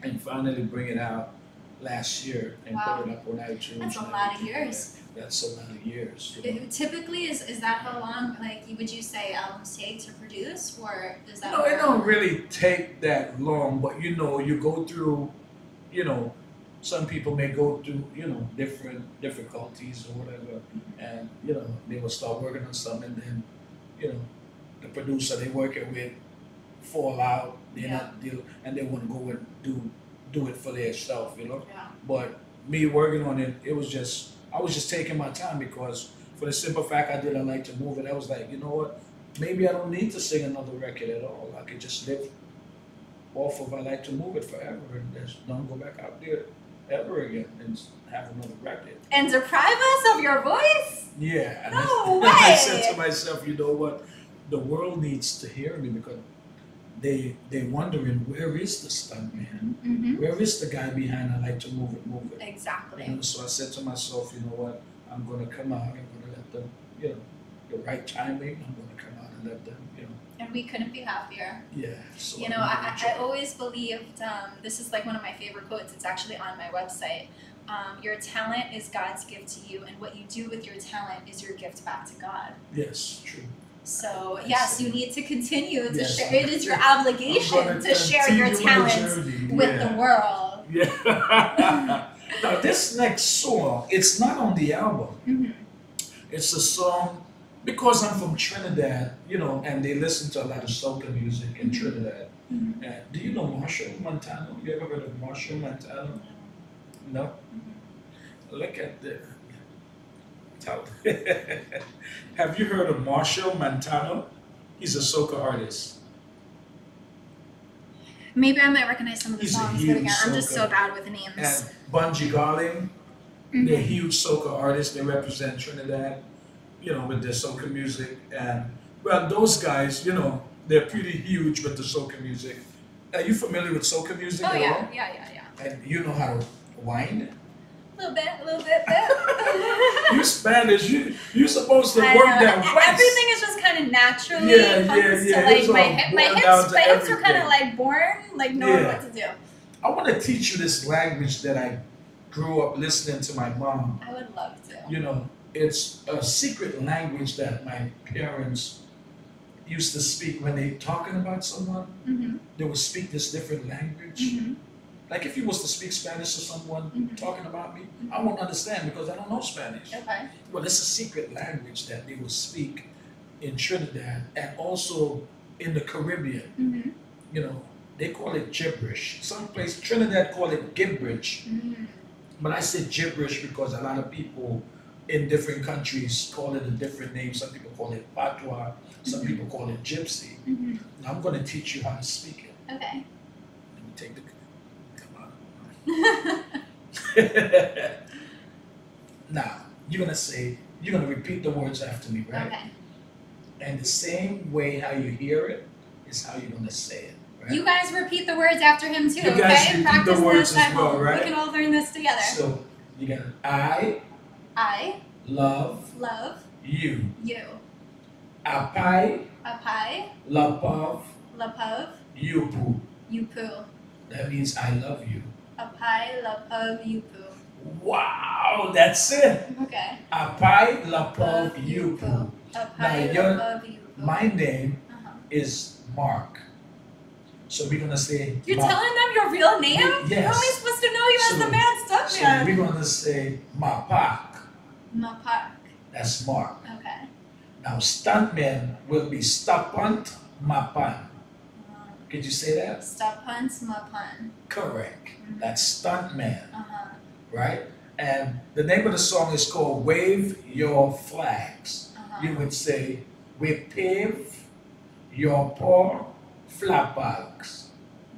and finally bring it out last year and Wow. put it up on iTunes. That's a and lot of everything. years. That's a lot of years. You know? Typically, is that how long, like, would you say albums take to produce, or does that? No, it don't really take that long, but you know, you go through, you know, some people may go through, you know, different difficulties or whatever, and you know, they will start working on something, and then, you know, the producer they working with fall out, they're not deal, and they want to go and do it for themselves, you know. Yeah. But me working on it, I was just taking my time because for the simple fact I didn't like to move it. I was like, you know what? Maybe I don't need to sing another record at all. I could just live off of I like to move it forever and just don't go back out there ever again and have another record. And deprive us of your voice? Yeah. And No I way! said to myself, you know what? The world needs to hear me because they wondering where is the stuntman? Where is the guy behind I like to move it? Exactly. You know, so I said to myself, you know what? I'm gonna come out. I'm gonna let them, you know, the right timing. I'm gonna come out and let them, And we couldn't be happier. Yeah. So You know, I always believed, this is like one of my favorite quotes, it's actually on my website. Your talent is God's gift to you, and what you do with your talent is your gift back to God. Yes, true. So, yes, you need to continue to Yes. share. It is your obligation to share your talents with the world. Yeah. Now, this next song, it's not on the album. Mm-hmm. It's a song, because I'm from Trinidad, and they listen to a lot of soca music in Trinidad. Mm-hmm. Do you know Marshall Montano? You ever heard of Marshall Montano? No? Mm-hmm. Look at the... Have you heard of Marshall Montano? He's a soca artist. Maybe I might recognize some of the He's a songs, but huge again, I'm just soca. so bad with names. And Bungie Garling, they're huge soca artists. They represent Trinidad, with their soca music. And, well, those guys, they're pretty huge with the soca music. Are you familiar with soca music Oh, at yeah, all? yeah. And you know how to whine? A little bit. You Spanish, you're supposed to I work know. that west. Everything is just kind of naturally Yeah, comes yeah. to like It's all my born down to hips are kind everything. of like born, like knowing Yeah. what to do. I want to teach you this language that I grew up listening to my mom. I would love to. It's a secret language that my parents used to speak when they talking about someone. Mm-hmm. They would speak this different language. Mm-hmm. Like if you was to speak Spanish to someone Mhm. talking about me, I won't understand because I don't know Spanish. Okay. Well, it's a secret language that they would speak in Trinidad and also in the Caribbean. Mm-hmm. They call it gibberish. Some place Trinidad call it gibberish. Mm-hmm. But I say gibberish because a lot of people in different countries call it a different name. Some people call it patois. Some people call it gypsy. Mm-hmm. Now I'm going to teach you how to speak it. Okay. Let me take the... Come on. Now, you're going to repeat the words after me, right? Okay. And the same way how you hear it is how you're going to say it, right? You guys repeat the words after him too, You guys okay? repeat Practice the words this at as well, home. right? We can all learn this together. So, you got I I love love you. you. Apai Apai lapav lapav yupu. yupu. That means I love you. Apai lapav yupu. Wow, that's it. Okay. Apai lapav yupu. Apai Now, lapav yupu. My name Uh-huh. is Mark. So we're gonna say You're Mark. telling them your real name? Yes. How am I supposed to know you So- as the Mad So Stuntman? we're gonna say Mapak. Mapak. That's Mark. Okay. Now stuntman will be Stapant Mapan. Could you say that? Stop puns, mapan. Correct. Mhm. That's stuntman, Uh-huh. right? And the name of the song is called Wave Your Flags. Uh-huh. You would say, we pave your poor flapags.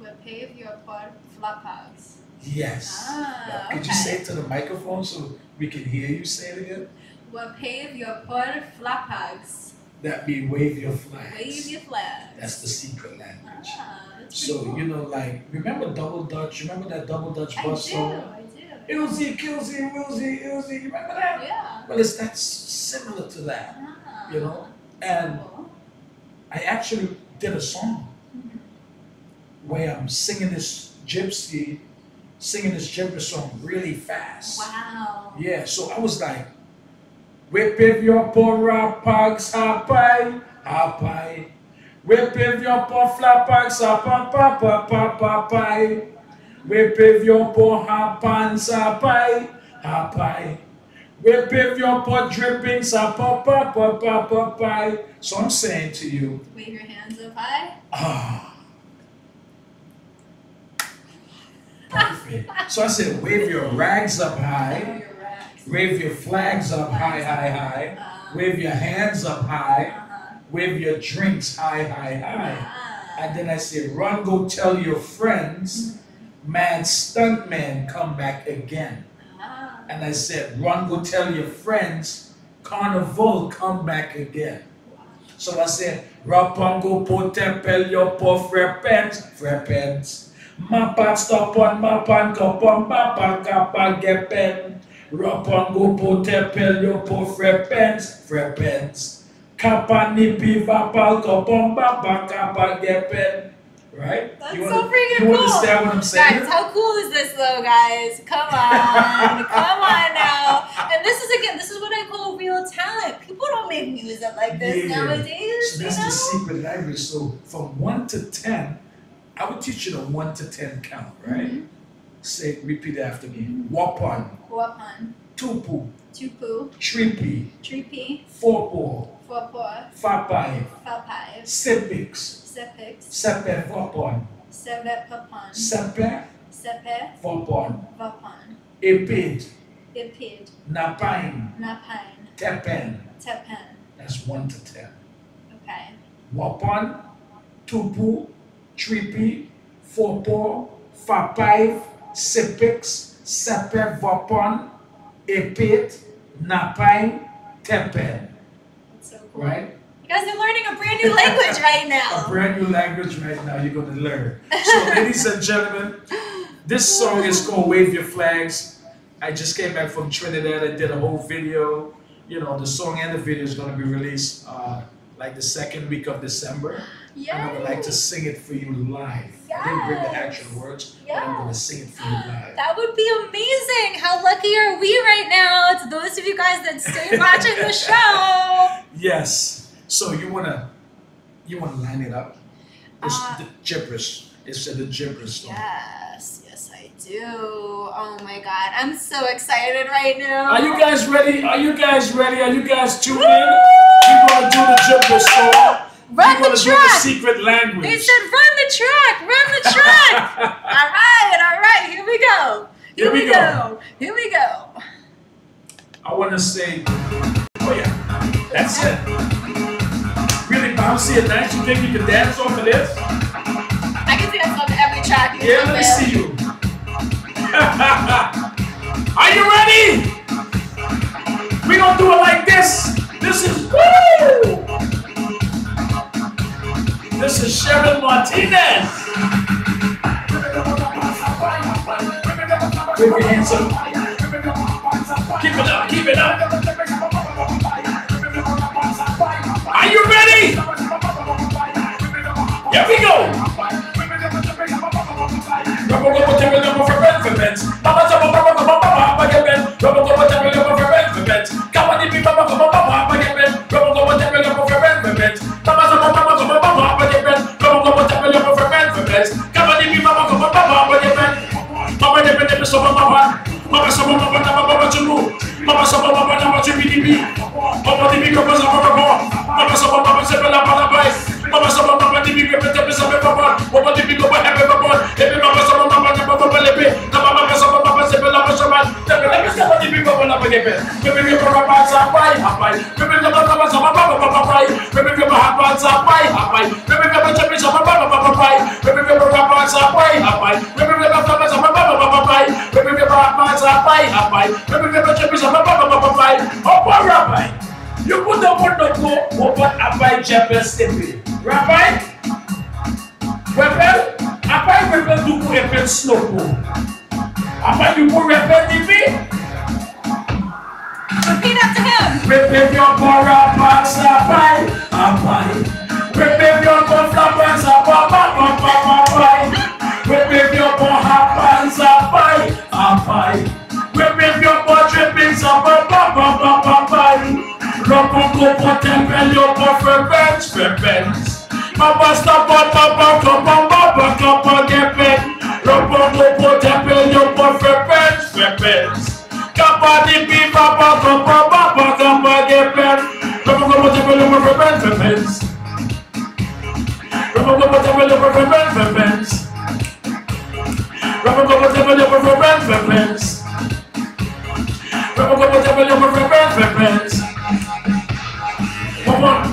We'll pave your pod flapags. Yes. Ah, Now, could you okay. say it to the microphone so we can hear you say it again? We'll pave your pod flapags. That means wave your flags. Wave your flags. That's the secret language. Ah, that's pretty So, cool. remember Double Dutch? Remember that Double Dutch I bus do, song? I do. Ilzy, Kilzy, Wilzy, Ilzy. You remember that? Yeah. Well, that's similar to that, Ah, And cool. I actually did a song Mhm. where I'm singing this gibberish song really fast. Wow. Yeah, so I was like, whip if your poor rapags hapai, hapai. Whip if your poor flapags hapai. Whip if your poor hapans hapai, hapai. Whip if your poor drippings hapai. So I'm saying to you, Wave your hands up high. Perfect. So I said, wave your rags up high. Wave your rags. Wave your flags up high, high, high. Wave your hands up high. Uh-huh. Wave your drinks high, high, high. Ah. And then I said, run, go tell your friends, Mad Stuntman come back again. Ah. And I said, run, go tell your friends, Carnival come back again. So I said, Rapango potempel your po frepens. Mapan stop on mapan kopon mapan kapal gepen. Rapango potempel your po frepens. Kappa nipi vapal kopom baba kappa gepen. Right? That's You so freaking You cool. understand what I'm saying? Guys, how cool is this though, guys? Come on. Come on now. And this is what I call real talent. People don't make music like this nowadays. So that's the secret language. So from 1 to 10, I would teach you the 1 to 10 count, right? Mm-hmm. Say, repeat after me. Wapan, Wapan, tupu, tupu, tripi, tripi, fopo, four, fapai, five, sepix, sepix, sepe vapon, seven, papan, sepe sepe, vapon, vapan, epid, ipid, napain, napine, tepen. tepen. That's 1 to 10. Okay. Wapan, tupu, tripi, fopo, fapai, sepix, sepe vapon, epid, napain, tepen. That's so cool. Right? You guys are learning a brand new language right A now. brand new language right now you're going to learn. So ladies and gentlemen, this song is called Wave Your Flags. I just came back from Trinidad. I did a whole video. You know, the song and the video is going to be released like the second week of December. Yes. And I would like to sing it for you live. I didn't bring the actual words, but I'm going to sing it for you live. That would be amazing. How lucky are we right now? To those of you guys that stay watching the show. Yes. So you wanna line it up? It's the gibberish. It's the gibberish song. Yes, I do. Oh my God, I'm so excited right now. Are you guys ready? Are you guys ready? Are you guys tuned in? We're gonna do the gibberish song. Run We're the gonna do track. the secret language. They said run the track. Run the track. All right. Here we go. Here we go. I wanna say, oh yeah, that's it. Really bouncy and nice. You think you can dance off of this? I can dance on every track. Yeah, let me see you. Are you ready? We're gonna do it like this. This is woo! This is Cheryl Martinez. Wave your hands up. Keep it up, keep it up. Are you ready? Here we go. You put the word no go open abai jepe stepe. Rabbi? Rebel? Abai rebel do go rebel slow go. Abai you go rebel TV? Repeat after him. Rebel your bora pass abai. Abai. Rebel your conflappers abai. Rebel your bora pass abai. Abai. Rebel your bora trippings abai. Robo go temple your preference. Papa stop Papa get pen. Robo go temple your preference. Kappa di bi Papa get pen. Robo go temple your preference. Robo go temple your preference. Robo go temple your preference. Robo go temple your preference.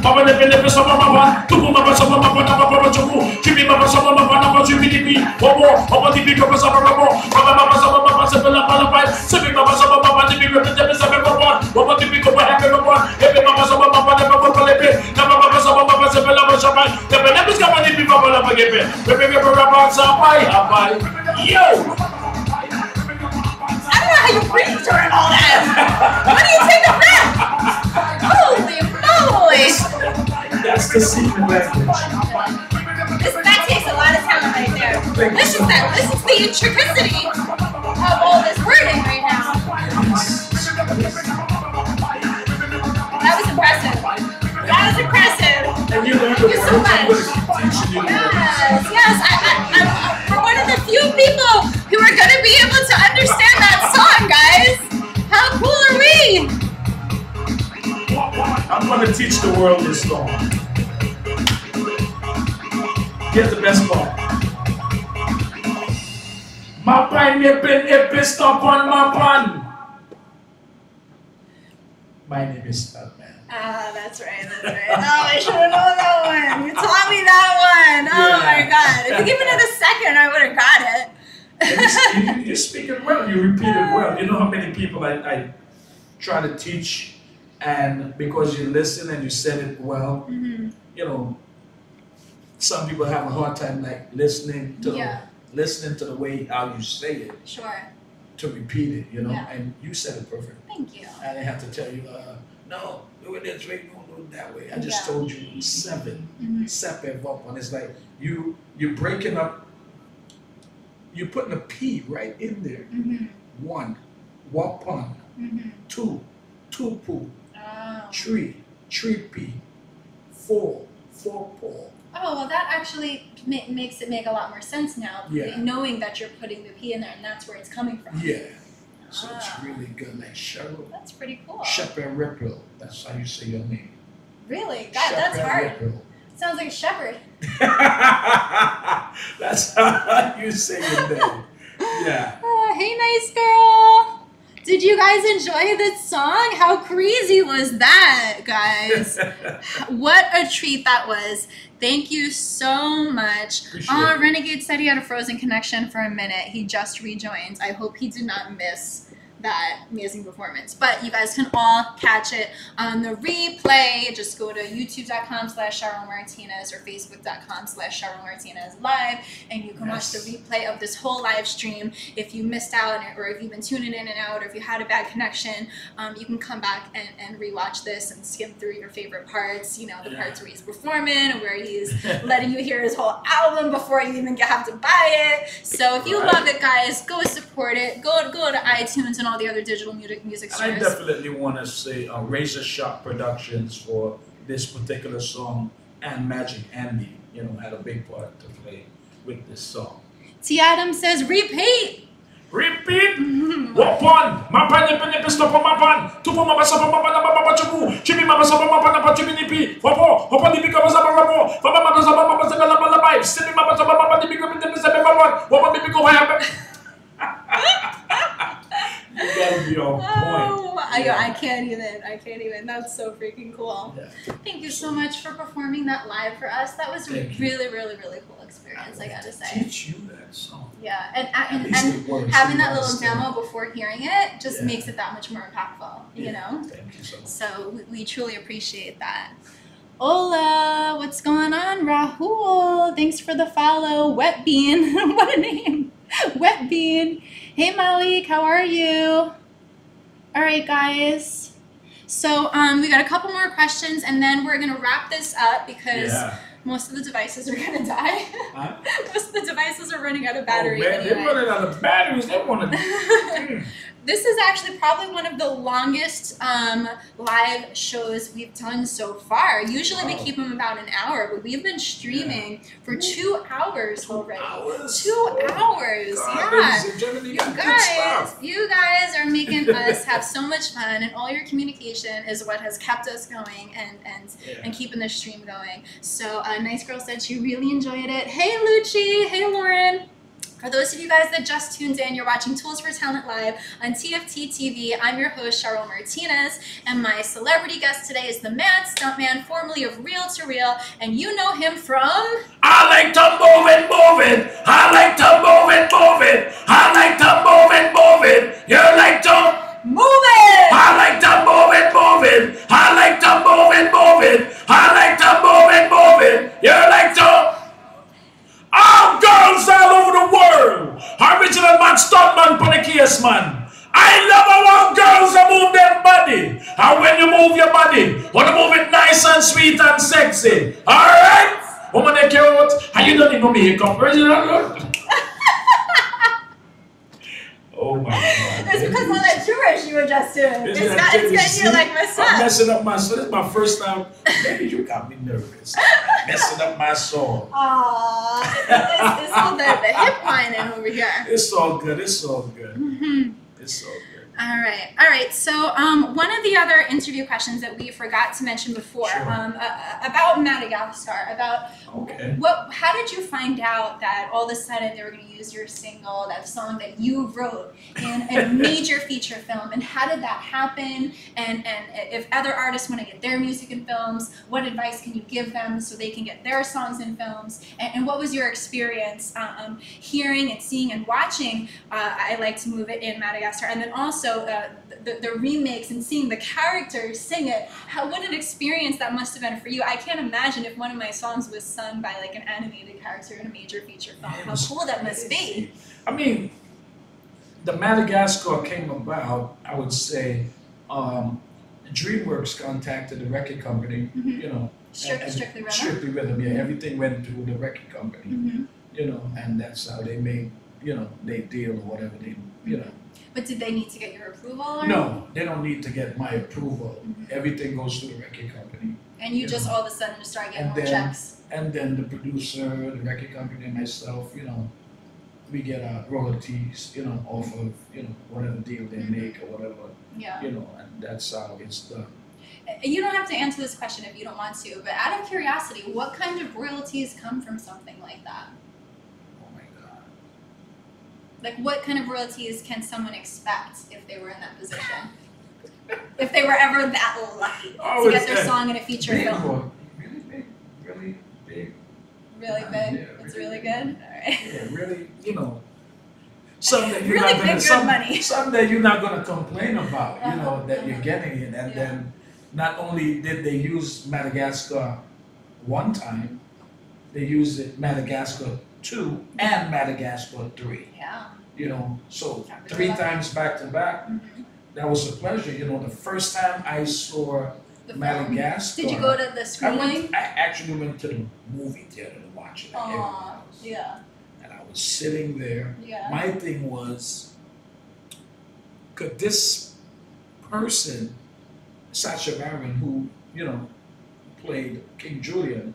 Papa de pele sama papa, tuku papa sama papa chuku, chibi papa sama papa chibi dipi, papa dipi papa sama papa sama sepela papa, sebi papa sama papa dipi papa sama papa dipi papa papa, ebe papa sama papa de papa lepe, papa sama papa sepela papa, de pele bis papa dipi papa la pagepe, bebe papa sama pai, yo. I don't know how you breathe during all that. What do you take a breath? Holy moly! the secret language. That takes a lot of talent right there. Listen to the intricacity of all this wording right now. That was impressive. That was impressive. And you learned Thank you so much. teaching you. Yes. We're one of the few people who are going to be able to understand that song, guys. How cool are we? I'm going to teach the world this song. Here's the best part. My pineapple is stop on my pan. My name is Stuntman. Ah, that's right. Oh, I should have known that one. You taught me that one. Oh my God. If you give it a second, I would have got it. You speak it well. You repeat it well. You know how many people I try to teach, and because you listen and you said it well, you know, some people have a hard time like listening to the way how you say it. Sure. To repeat it, you know, Yeah. and you said it perfect. Thank you. I didn't have to tell you, no, do it this way, don't do it that way. I just told you seven. And it's like you're breaking up, you're putting a P right in there. One, wapon. Two, tupu. Tree, P. Four, paw. Oh, well, that actually makes it make a lot more sense now, knowing that you're putting the P in there and that's where it's coming from. Yeah. So it's really good, like Cheryl. That's pretty cool. Cheryl. That's how you say your name. Really? God, that's hard. Cheryl. Sounds like a shepherd. That's how you say your name. Yeah. Hey, nice girl. Did you guys enjoy this song? How crazy was that, guys? What a treat that was. Thank you so much. Renegade said he had a frozen connection for a minute. He just rejoined. I hope he did not miss that amazing performance. But you guys can all catch it on the replay. Just go to youtube.com/Cheryl Martinez or facebook.com/Cheryl Martinez live, and you can watch the replay of this whole live stream. If you missed out on it, or if you've been tuning in and out, or if you had a bad connection, you can come back and rewatch this and skim through your favorite parts. You know, the parts where he's performing, where he's letting you hear his whole album before you even have to buy it. So if you love it, guys, go support it. Go to iTunes and all the other digital music stores. I definitely want to say Razor Sharp Productions for this particular song, and Magic Andy, you know, had a big part to play with this song. T. Adam says, repeat! Repeat! Wapon! Mapan nipi stop on mapan! Tupo mabasa pa mapan na mababa chubu! Chibi mabasa pa mapan na pa chibi nipi! Wapo! Wapo nipi ka basa pa wapo! Wapa mabasa pa mabasa ka labalabay! Sibi mabasa pa mapan nipi ka nipi sa mapan! Wapo nipi ko kaya... You gotta be on point. I can't even. That's so freaking cool. Yeah. Thank you so much for performing that live for us. That was a really cool experience, I gotta say. Teach you that song. Yeah, and having that little demo before hearing it just makes it that much more impactful, you know? Thank you so much. So we truly appreciate that. Hola, what's going on, Rahul? Thanks for the follow. Wet Bean, what a name. Wet Bean. Hey Malik, how are you? All right, guys. So we got a couple more questions, and then we're gonna wrap this up because most of the devices are gonna die. Huh? Most of the devices are running out of battery. Oh, man, they're running out of batteries. They want to. This is actually probably one of the longest live shows we've done so far. Usually we keep them about an hour, but we've been streaming for 2 hours already. 2 hours, You guys are making us have so much fun, and all your communication is what has kept us going and keeping the stream going. So Nice Girl said she really enjoyed it. Hey Lucci, hey Lauren. For those of you guys that just tuned in, you're watching Tools for Talent Live on TFT TV. I'm your host, Cheryl Martinez, and my celebrity guest today is the Mad Stuntman, formerly of Reel to Reel, and you know him from... I like to move it. I like to move it. I like to move it. You like to... Move it! I like to move it. I like to move it. I like to move it. You like to... All girls all over the world. Original Mad Stuntman for the case, man. I love how all girls move their body. And when you move your body, want to move it nice and sweet and sexy. Alright? Woman they care out. And you don't need no makeup. Original. Oh my God. It's because of that gibberish you were just doing. It's getting you like my son. I'm messing up my song. This is my first time. Baby, you got me nervous. Messing up my song. Aww. It's all the hip whining over here. It's all good. It's all good. It's all good. All right. So one of the other interview questions that we forgot to mention before, Sure. About Madagascar, about Okay. how did you find out that all of a sudden they were going to use your single, that song that you wrote in a major feature film, and how did that happen? And if other artists want to get their music in films, what advice can you give them so they can get their songs in films? And what was your experience hearing and seeing and watching I Like to Move It in Madagascar, and then also the remakes and seeing the characters sing it? What an experience that must have been for you. I can't imagine if one of my songs was sung by like an animated character in a major feature film. How cool that must be. I mean, the Madagascar came about, I would say, DreamWorks contacted the record company, you know. Strictly Rhythm? Strictly Rhythm, yeah. Everything went through the record company, you know, and that's how they made, you know, they deal or whatever they, you know. But did they need to get your approval? Or? No, they don't need to get my approval. Everything goes through the record company. And you just all of a sudden just start getting more checks? And then the producer, the record company, and myself, you know, we get our royalties, you know, off of, you know, whatever deal they make or whatever, you know, and that's how it's done. You don't have to answer this question if you don't want to, but out of curiosity, what kind of royalties come from something like that? Oh my God. Like, what kind of royalties can someone expect if they were in that position? If they were ever that lucky to get their song in a feature film? Really big, really big. Really big? Yeah, It's really good? All right. Yeah, really, you know, something you're Really not gonna, big good money. something you're not gonna complain about, you know, that you're getting it. And then not only did they use Madagascar one time, they used it Madagascar 2 and Madagascar 3. Yeah. You know, so 3 times back to back. That was a pleasure. You know, the first time I saw Madagascar. Did you go to the screening? I actually went to the movie theater to watch it. Yeah. And I was sitting there. Yeah. My thing was, could this person, Sacha Baron, who, you know, played King Julian,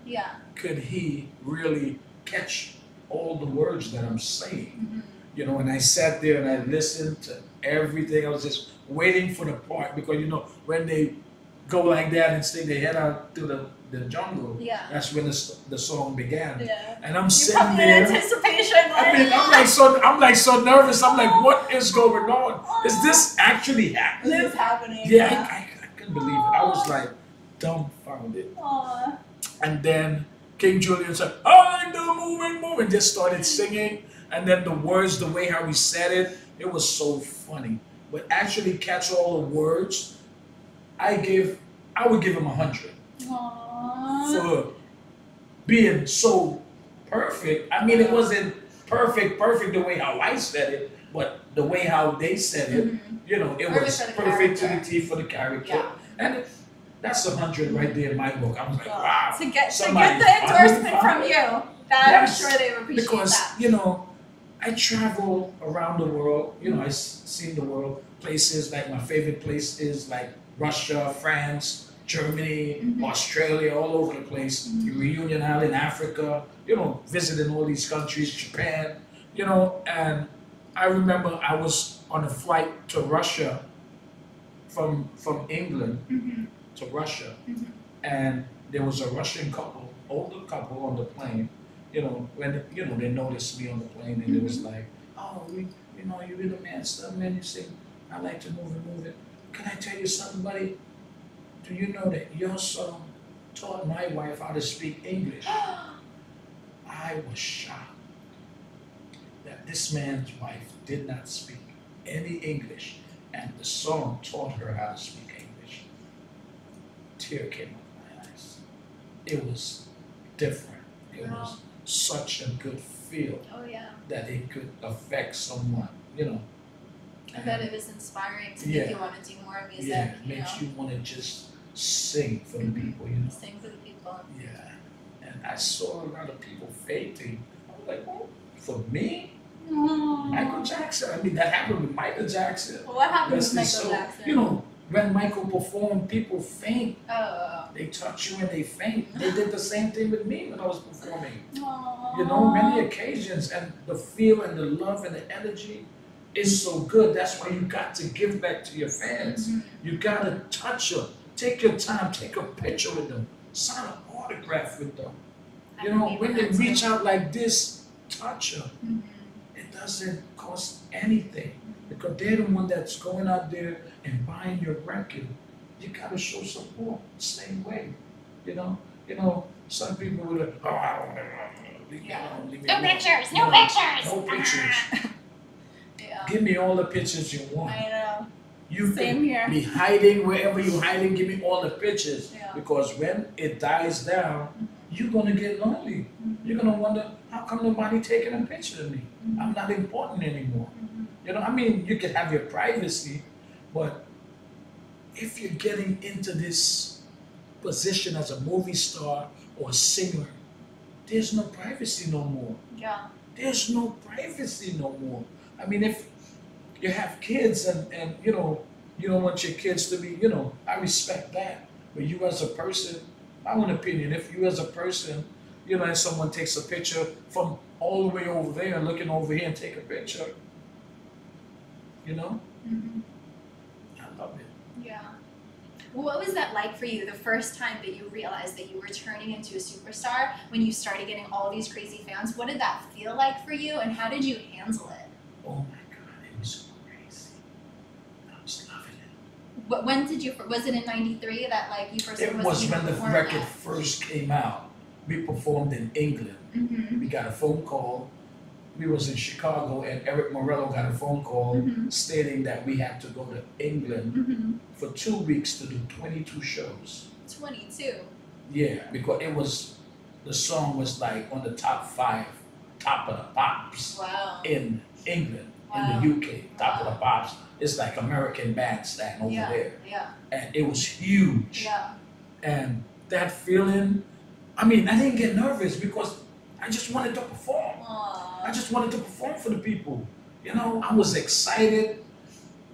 could he really catch all the words that I'm saying? You know, and I sat there and I listened to everything. I was just waiting for the part, because, you know, when they go like that and stick their head out to the jungle, that's when the song began. And I'm sitting there. In anticipation. I mean, I'm like so nervous. I'm like, what is going on? Is this actually happening? This is happening. Yeah, I couldn't believe it. I was like dumbfounded. And then King Julian said, I like the move, and just started singing. And then the words, the way how he said it, it was so funny. But actually catch all the words, I would give him 100 for being so perfect. I mean, it wasn't perfect the way how I said it, but the way how they said it, you know, it was perfect to the T for the character. And that's 100 right there in my book. I was like, wow. To get the endorsement from you, I'm sure they would appreciate because, that. You know, I travel around the world. You know, I've seen the world. Places like my favorite place is like Russia, France, Germany, Australia, all over the place. Reunion Island, Africa. You know, visiting all these countries, Japan. You know, and I remember I was on a flight to Russia from England to Russia, and there was a Russian couple, older couple on the plane. You know, when they noticed me on the plane, and it was like, oh, you know, you're the Mad Stuntman. You sing, I like to move it. Can I tell you something, buddy? Do you know that your song taught my wife how to speak English? I was shocked that this man's wife did not speak any English, and the song taught her how to speak English. Tear came up my eyes. It was different. It was such a good feel that it could affect someone, you know. I bet it was inspiring to make you want to do more music. Yeah, it makes you want to just sing for the people, you know. Sing for the people. Yeah. And I saw a lot of people fainting. I was like, oh, for me? Michael Jackson. I mean, that happened with Michael Jackson. What happened with Leslie, Michael Jackson? You know, when Michael performed, people faint. Oh. They touch you and they faint. They did the same thing with me when I was performing. Aww. You know, many occasions, and the feel and the love and the energy is so good. That's why you got to give back to your fans. You got to touch them. Take your time. Take a picture with them. Sign an autograph with them. You know, when they reach out like this, touch them. It doesn't cost anything because they're the one that's going out there and buying your record. You gotta show support the same way. You know, some people will like, oh, I don't know. Leave me alone, leave me alone. Pictures, No pictures. No pictures. Yeah. Give me all the pictures you want. I know. You Same can here. be hiding wherever you're hiding. Give me all the pictures. Yeah. Because when it dies down, you're gonna get lonely. You're gonna wonder, how come nobody taking a picture of me? I'm not important anymore. You know, I mean, you can have your privacy, but if you're getting into this position as a movie star or a singer, there's no privacy no more. Yeah. There's no privacy no more. I mean, if you have kids and you know, you don't want your kids to be, you know, I respect that. But you as a person, my own opinion, if you as a person, you know, and someone takes a picture from all the way over there and looking over here and take a picture, you know, I love it. Yeah. What was that like for you the first time that you realized that you were turning into a superstar when you started getting all these crazy fans? What did that feel like for you and how did you handle it? Oh my God, it was crazy. I was loving it. But when did you, was it in 93 that like you first It was when the record first came out. We performed in England. We got a phone call. We was in Chicago and Eric Morello got a phone call stating that we had to go to England for 2 weeks to do 22 shows. 22? Yeah, because it was, the song was like on the top 5, top of the pops in England, in the UK, top of the pops. It's like American Bandstand over there. Yeah. And it was huge. Yeah. And that feeling, I mean, I didn't get nervous because I just wanted to perform. I just wanted to perform for the people. You know, I was excited.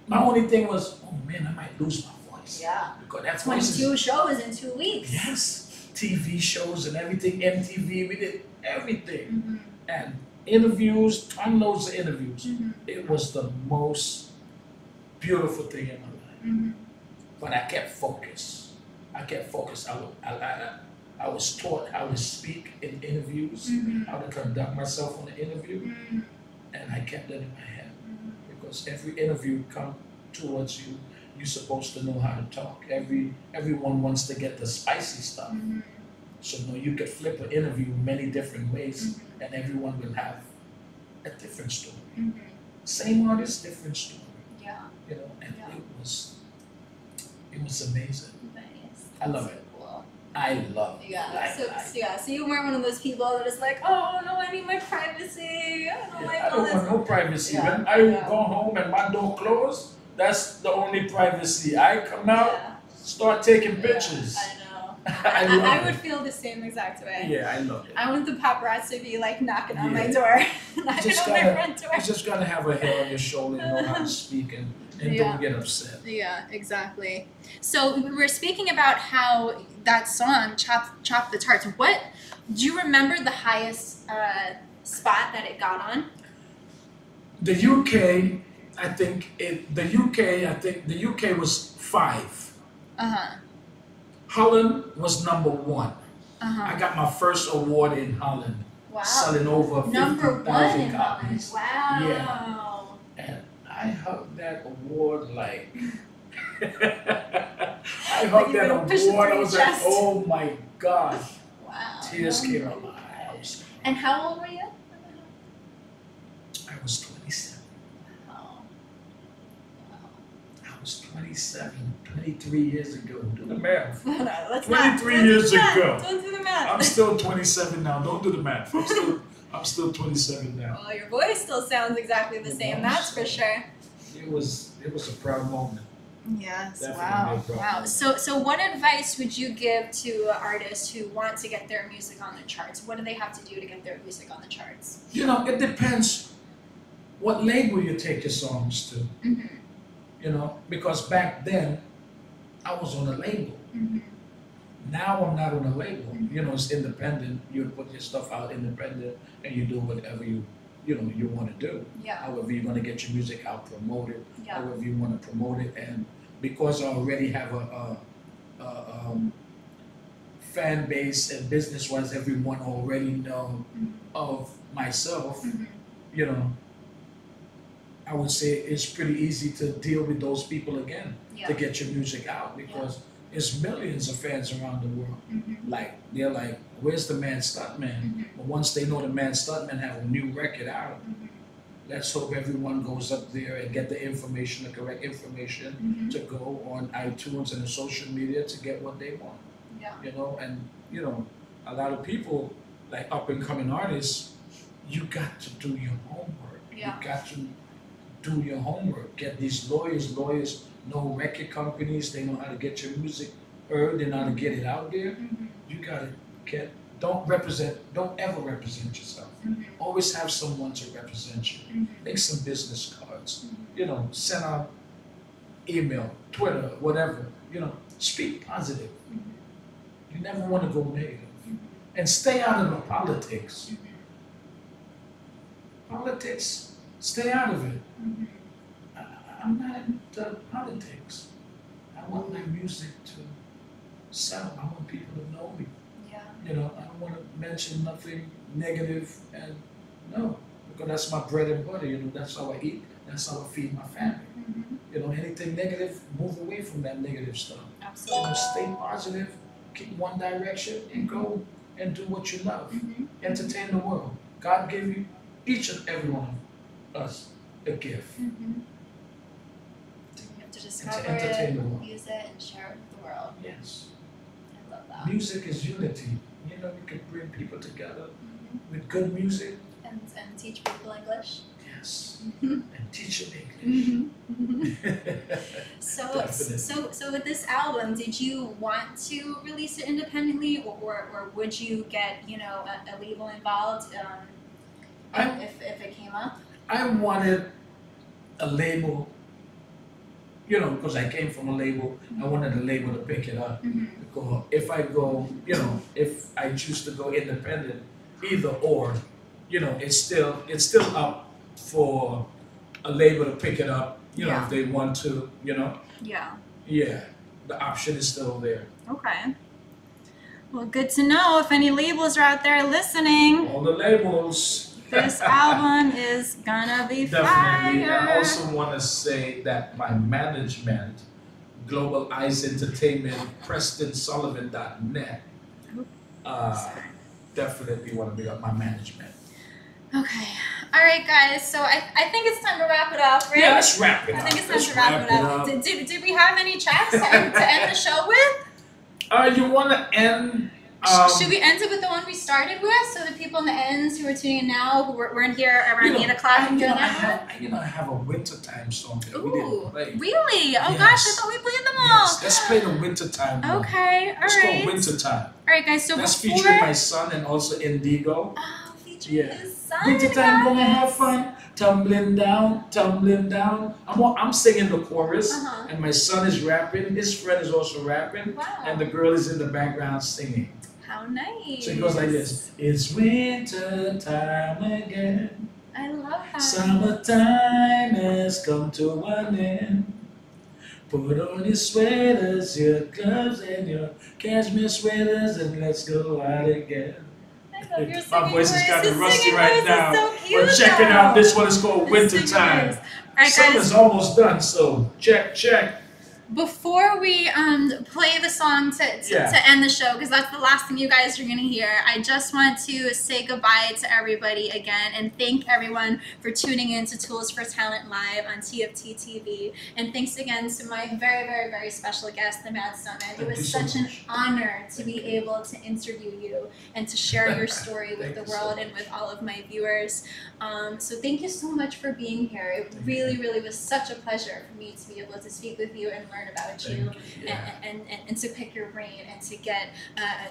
My only thing was, oh man, I might lose my voice. Yeah. Because that's 22 shows in 2 weeks. Yes. TV shows and everything, MTV, we did everything. And interviews, loads of interviews. It was the most beautiful thing in my life. But I kept focused. I was taught how to speak in interviews, how to conduct myself on the interview, and I kept that in my head. Because every interview come towards you, you're supposed to know how to talk. Everyone wants to get the spicy stuff. So no, you could flip an interview many different ways, and everyone will have a different story. Same artist, different story. Yeah. You know, and it was amazing. Nice. I love it. I love it. Yeah. So you weren't one of those people that is like, oh no, I need my privacy. I don't want no privacy. Yeah. When I go home and my door closed, that's the only privacy. I come out, start taking pictures. I know. I would feel the same exact way. Yeah, I love it. I want the paparazzi to be like knocking on my door, knocking on my front door. You just gotta have a head on your shoulder and know how to speak and don't get upset. Yeah, exactly. So we were speaking about how that song, Chop the Tarts, do you remember the highest spot that it got on? The UK, I think the UK was 5. Holland was number 1. I got my first award in Holland. Wow. Selling over 50,000 copies. Wow. Yeah. And I hugged that award like I hugged that award. I was like, oh my God. Wow. Tears came out my eyes. And how old were you? I was 27. Wow. I was 27, 23 years ago. Do the math. No, let's 23 not. years ago. Don't do the math. I'm still 27 now. Don't do the math. I'm still 27 now. Well, your voice still sounds exactly the same. That's for sure. It was a proud moment. Yes. Definitely Wow. make Wow. progress. So what advice would you give to artists who want to get their music on the charts? What do they have to do to get their music on the charts? You know, it depends what label you take your songs to. Mm-hmm. You know, because back then I was on a label. Mm-hmm. Now I'm not on a label. You know, it's independent. You put your stuff out independent, and you do whatever you want to do. Yeah. However you want to get your music out, promote it. Yeah. However you want to promote it, and because I already have a fan base and business-wise, everyone already know of myself. Mm-hmm. You know, I would say it's pretty easy to deal with those people again Yeah. to get your music out because there's millions of fans around the world. Mm-hmm. Like they're like, "Where's the Mad Stuntman?" Mhm. But once they know the Mad Stuntman have a new record out, Mm-hmm. let's hope everyone goes up there and get the information, the correct information Mm-hmm. to go on iTunes and the social media to get what they want. Yeah. You know, and you know, a lot of people like up and coming artists, you got to do your homework. Yeah. You got to do your homework. Get these lawyers. Lawyers know record companies. They know how to get your music heard. They know how to get it out there. Mm-hmm. You gotta get. Don't ever represent yourself. Mm-hmm. Always have someone to represent you. Mm-hmm. Make some business cards. Mhm. You know, send out email, Twitter, whatever. You know, speak positive. You never want to go negative. And stay out of the politics. Politics, stay out of it. Mhm. I'm not into politics. I want my music to sell. I want people to know me. Yeah. You know, I don't want to mention nothing negative and no, because that's my bread and butter. You know, that's how I eat. That's how I feed my family. Mm-hmm. You know, anything negative, move away from that negative stuff. You Absolutely. know, stay positive, keep one direction, and go and do what you love. Mm-hmm. Entertain the world. God gave you, each and every one of us, a gift. Mm-hmm. You have to discover entertain it, the world. use it, and share it with the world. Yes. I love that. Music is unity. You know, you can bring people together Mhm. with good music. And teach people English. Yes. Mm-hmm. And teach them English. So, Definitely. so with this album, did you want to release it independently, or would you get a label involved if it came up? I wanted a label, you know, because I came from a label, I wanted a label to pick it up. Mm-hmm. Because if I go, you know, if I choose to go independent, either or, you know, it's still up for a label to pick it up, you know, Yeah. if they want to, you know. Yeah. Yeah, the option is still there. Okay. Well, good to know if any labels are out there listening. All the labels. This album is gonna be Definitely. fire. I also want to say that my management, Global Eyes Entertainment, PrestonSullivan.net, definitely want to big up my management. Okay. All right, guys. So I think it's time to wrap it up, right? Yeah, let's wrap it I up. think it's time Let's to wrap it up. Did we have any tracks to end the show with? You want to end? Should we end it with the one we started with, so the people in the ends who are tuning in now, who weren't here around 8 o'clock, can do that? I have a wintertime song that we Ooh, didn't play. really? Oh Yes. gosh, I thought we played them all. Yes, let's play the wintertime one. Okay, all Let's right. go wintertime. All right, guys. So That's before featuring my son and also Indigo. oh, featuring Yeah. his son. Wintertime, gonna guys. have fun. Tumbling down, tumbling down. I'm singing the chorus, Uh-huh. and my son is rapping. His friend is also rapping, Wow. and the girl is in the background singing. How nice. So it goes like this: It's winter time again. I love that. Summertime has come to an end. Put on your sweaters, your gloves, and your cashmere sweaters, and let's go out again. I love your singing My voice is kind His of rusty singing right voice now. Is so cute, But check it though. out. This one is called His singing Wintertime. voice. All right, Summer's guys. almost done, so check. before we play the song to end the show, because that's the last thing you guys are going to hear, I just want to say goodbye to everybody again and thank everyone for tuning in to Tools for Talent Live on TFT TV. And thanks again to my very, very, very special guest, the Mad Stuntman. It was such an honor to be able to interview you and to share your story with the world and with all of my viewers. So thank you so much for being here. It really, really was such a pleasure for me to be able to speak with you and learn about you and to pick your brain and to get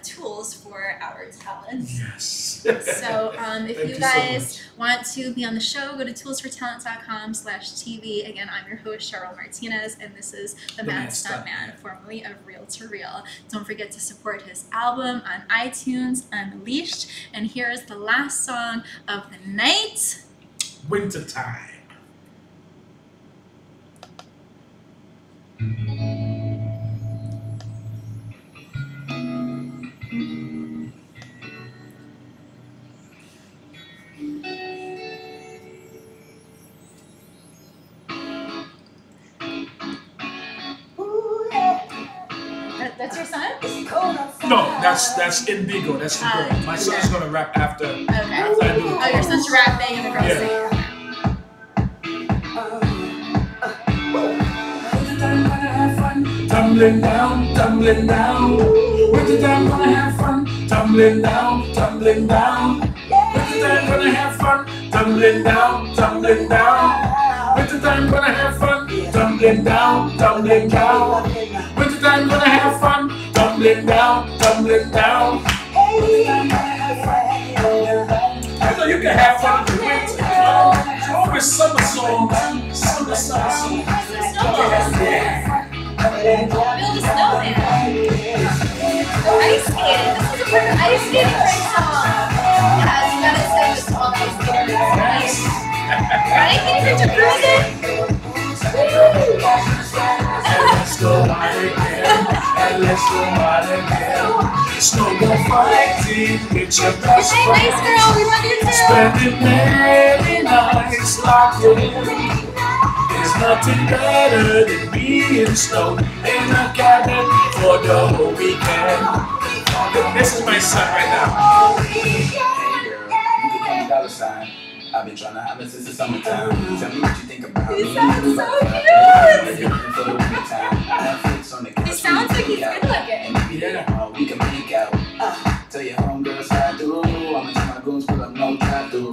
tools for our talents. Yes. So if you guys want to be on the show, go to toolsfortalent.com/TV. Again, I'm your host, Cheryl Martinez, and this is the Mad Stuntman, formerly of Real to Real. Don't forget to support his album on iTunes, Unleashed. And here is the last song of the night. Wintertime. That's your son? No, that's Indigo. That's the girl. My son's gonna rap after. Okay. After I do the your son's rapping and the girl's singing. Tumbling down, tumbling down. Winter time gonna have fun. Tumbling down, tumbling down. Winter time gonna have fun. Tumbling down, tumbling down. Winter time gonna have fun. Tumbling down, tumbling down. Winter time gonna have fun. Tumbling down, tumbling down. I know you can have fun in the winter. It's always summer songs. Summer songs. Yeah. Build a snowman. Ice skating. This is a perfect ice skating great song. Yeah, you gotta say this all ice skating. Ready? Can you picture cruising? And let's go out again. And let's go out again. Snowball fighting with your best Hey, friend. nice girl. We love you too. Spending many nights locked in. There's nothing better than being snowed in a cabin for the whole weekend. This is my son right now. Hey girl, you can call me dollar sign. I've been trying to holler since the summertime. Tell me what you think about me. He sounds so cute. For the wintertime. Netflix on the couch. He sounds like he's good looking. Yeah, we can make out. Tell your homegirls how I do. I'ma tell my goons pull up no time to.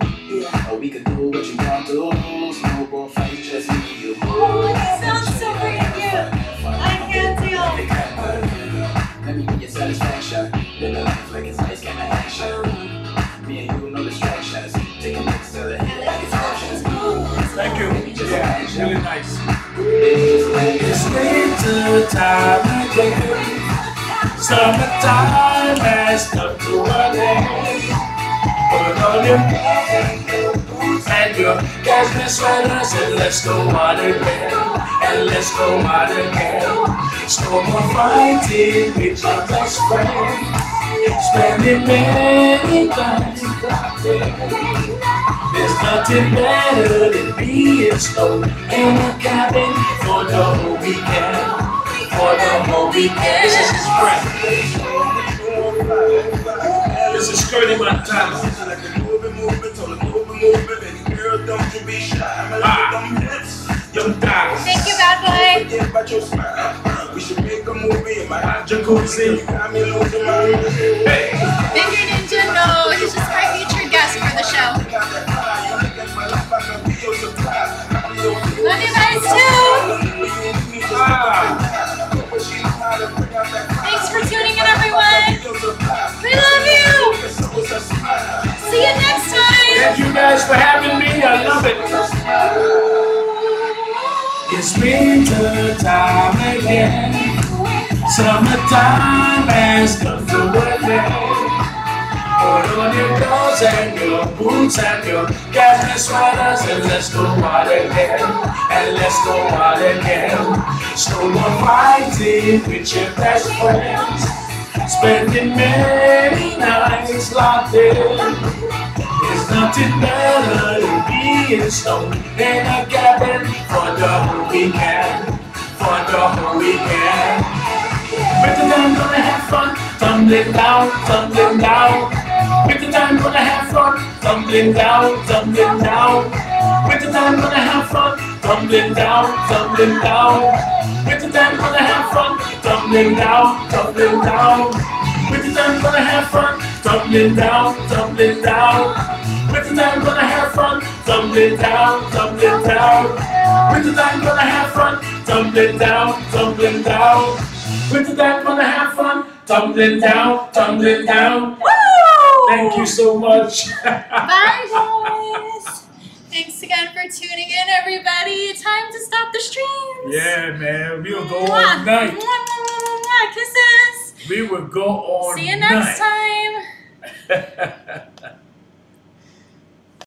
Or we could do what you want to. Snowball fight, just me and you. Oh, he sounds so freaking cute. I can't deal. Let me be your satisfaction. Live a life like it's nice, kind of action. Me and you, no distractions. Take a mix to the head like it's options. Thank you. Yeah, it's really nice. It's winter time again. Summertime has come to an end. Put on your boots and your cashmere sweaters and let's go out again. And let's go out again. Snowball fighting with your best friend. Spending many nights locked in. There's nothing better than being snowed in a cabin for the whole weekend. For the whole weekend. This is his friend. This is Curly Montana. Thank you, bad boy. Jacuzzi. Hey. Finger Ninja, no, he's just my featured guest for the show. Love you guys too. Thanks for tuning in, everyone. We love you. See you next time. Thank you guys for having me. I love it. It's winter time again. Summertime has come to an end. Put on your clothes and your boots and your cashmere sweaters and let's go out again. And let's go out again. Snowball fighting with your best friends. Spending many nights locked in. There's nothing better than being snowed in a cabin for the whole weekend. For for the whole weekend. With the time gonna have fun, tumbling down, tumbling down. With the time gonna have fun, tumbling down, tumbling down. With the time gonna have fun, tumbling down, tumbling down. With the time gonna have fun, tumbling down, tumbling down. With the time gonna have fun, tumbling down, tumbling down. With the time gonna have fun, tumbling down, tumbling down. With the time gonna have fun, tumbling down, tumbling down. With the time gonna have fun, tumbling down, tumbling down. Woo! Thank you so much. Bye, guys. Thanks again for tuning in, everybody. Time to stop the streams. Yeah, man. We'll go all Mwah. night. Mwah, mwah, mwah, mwah. Kisses. We will go all night. See you next time.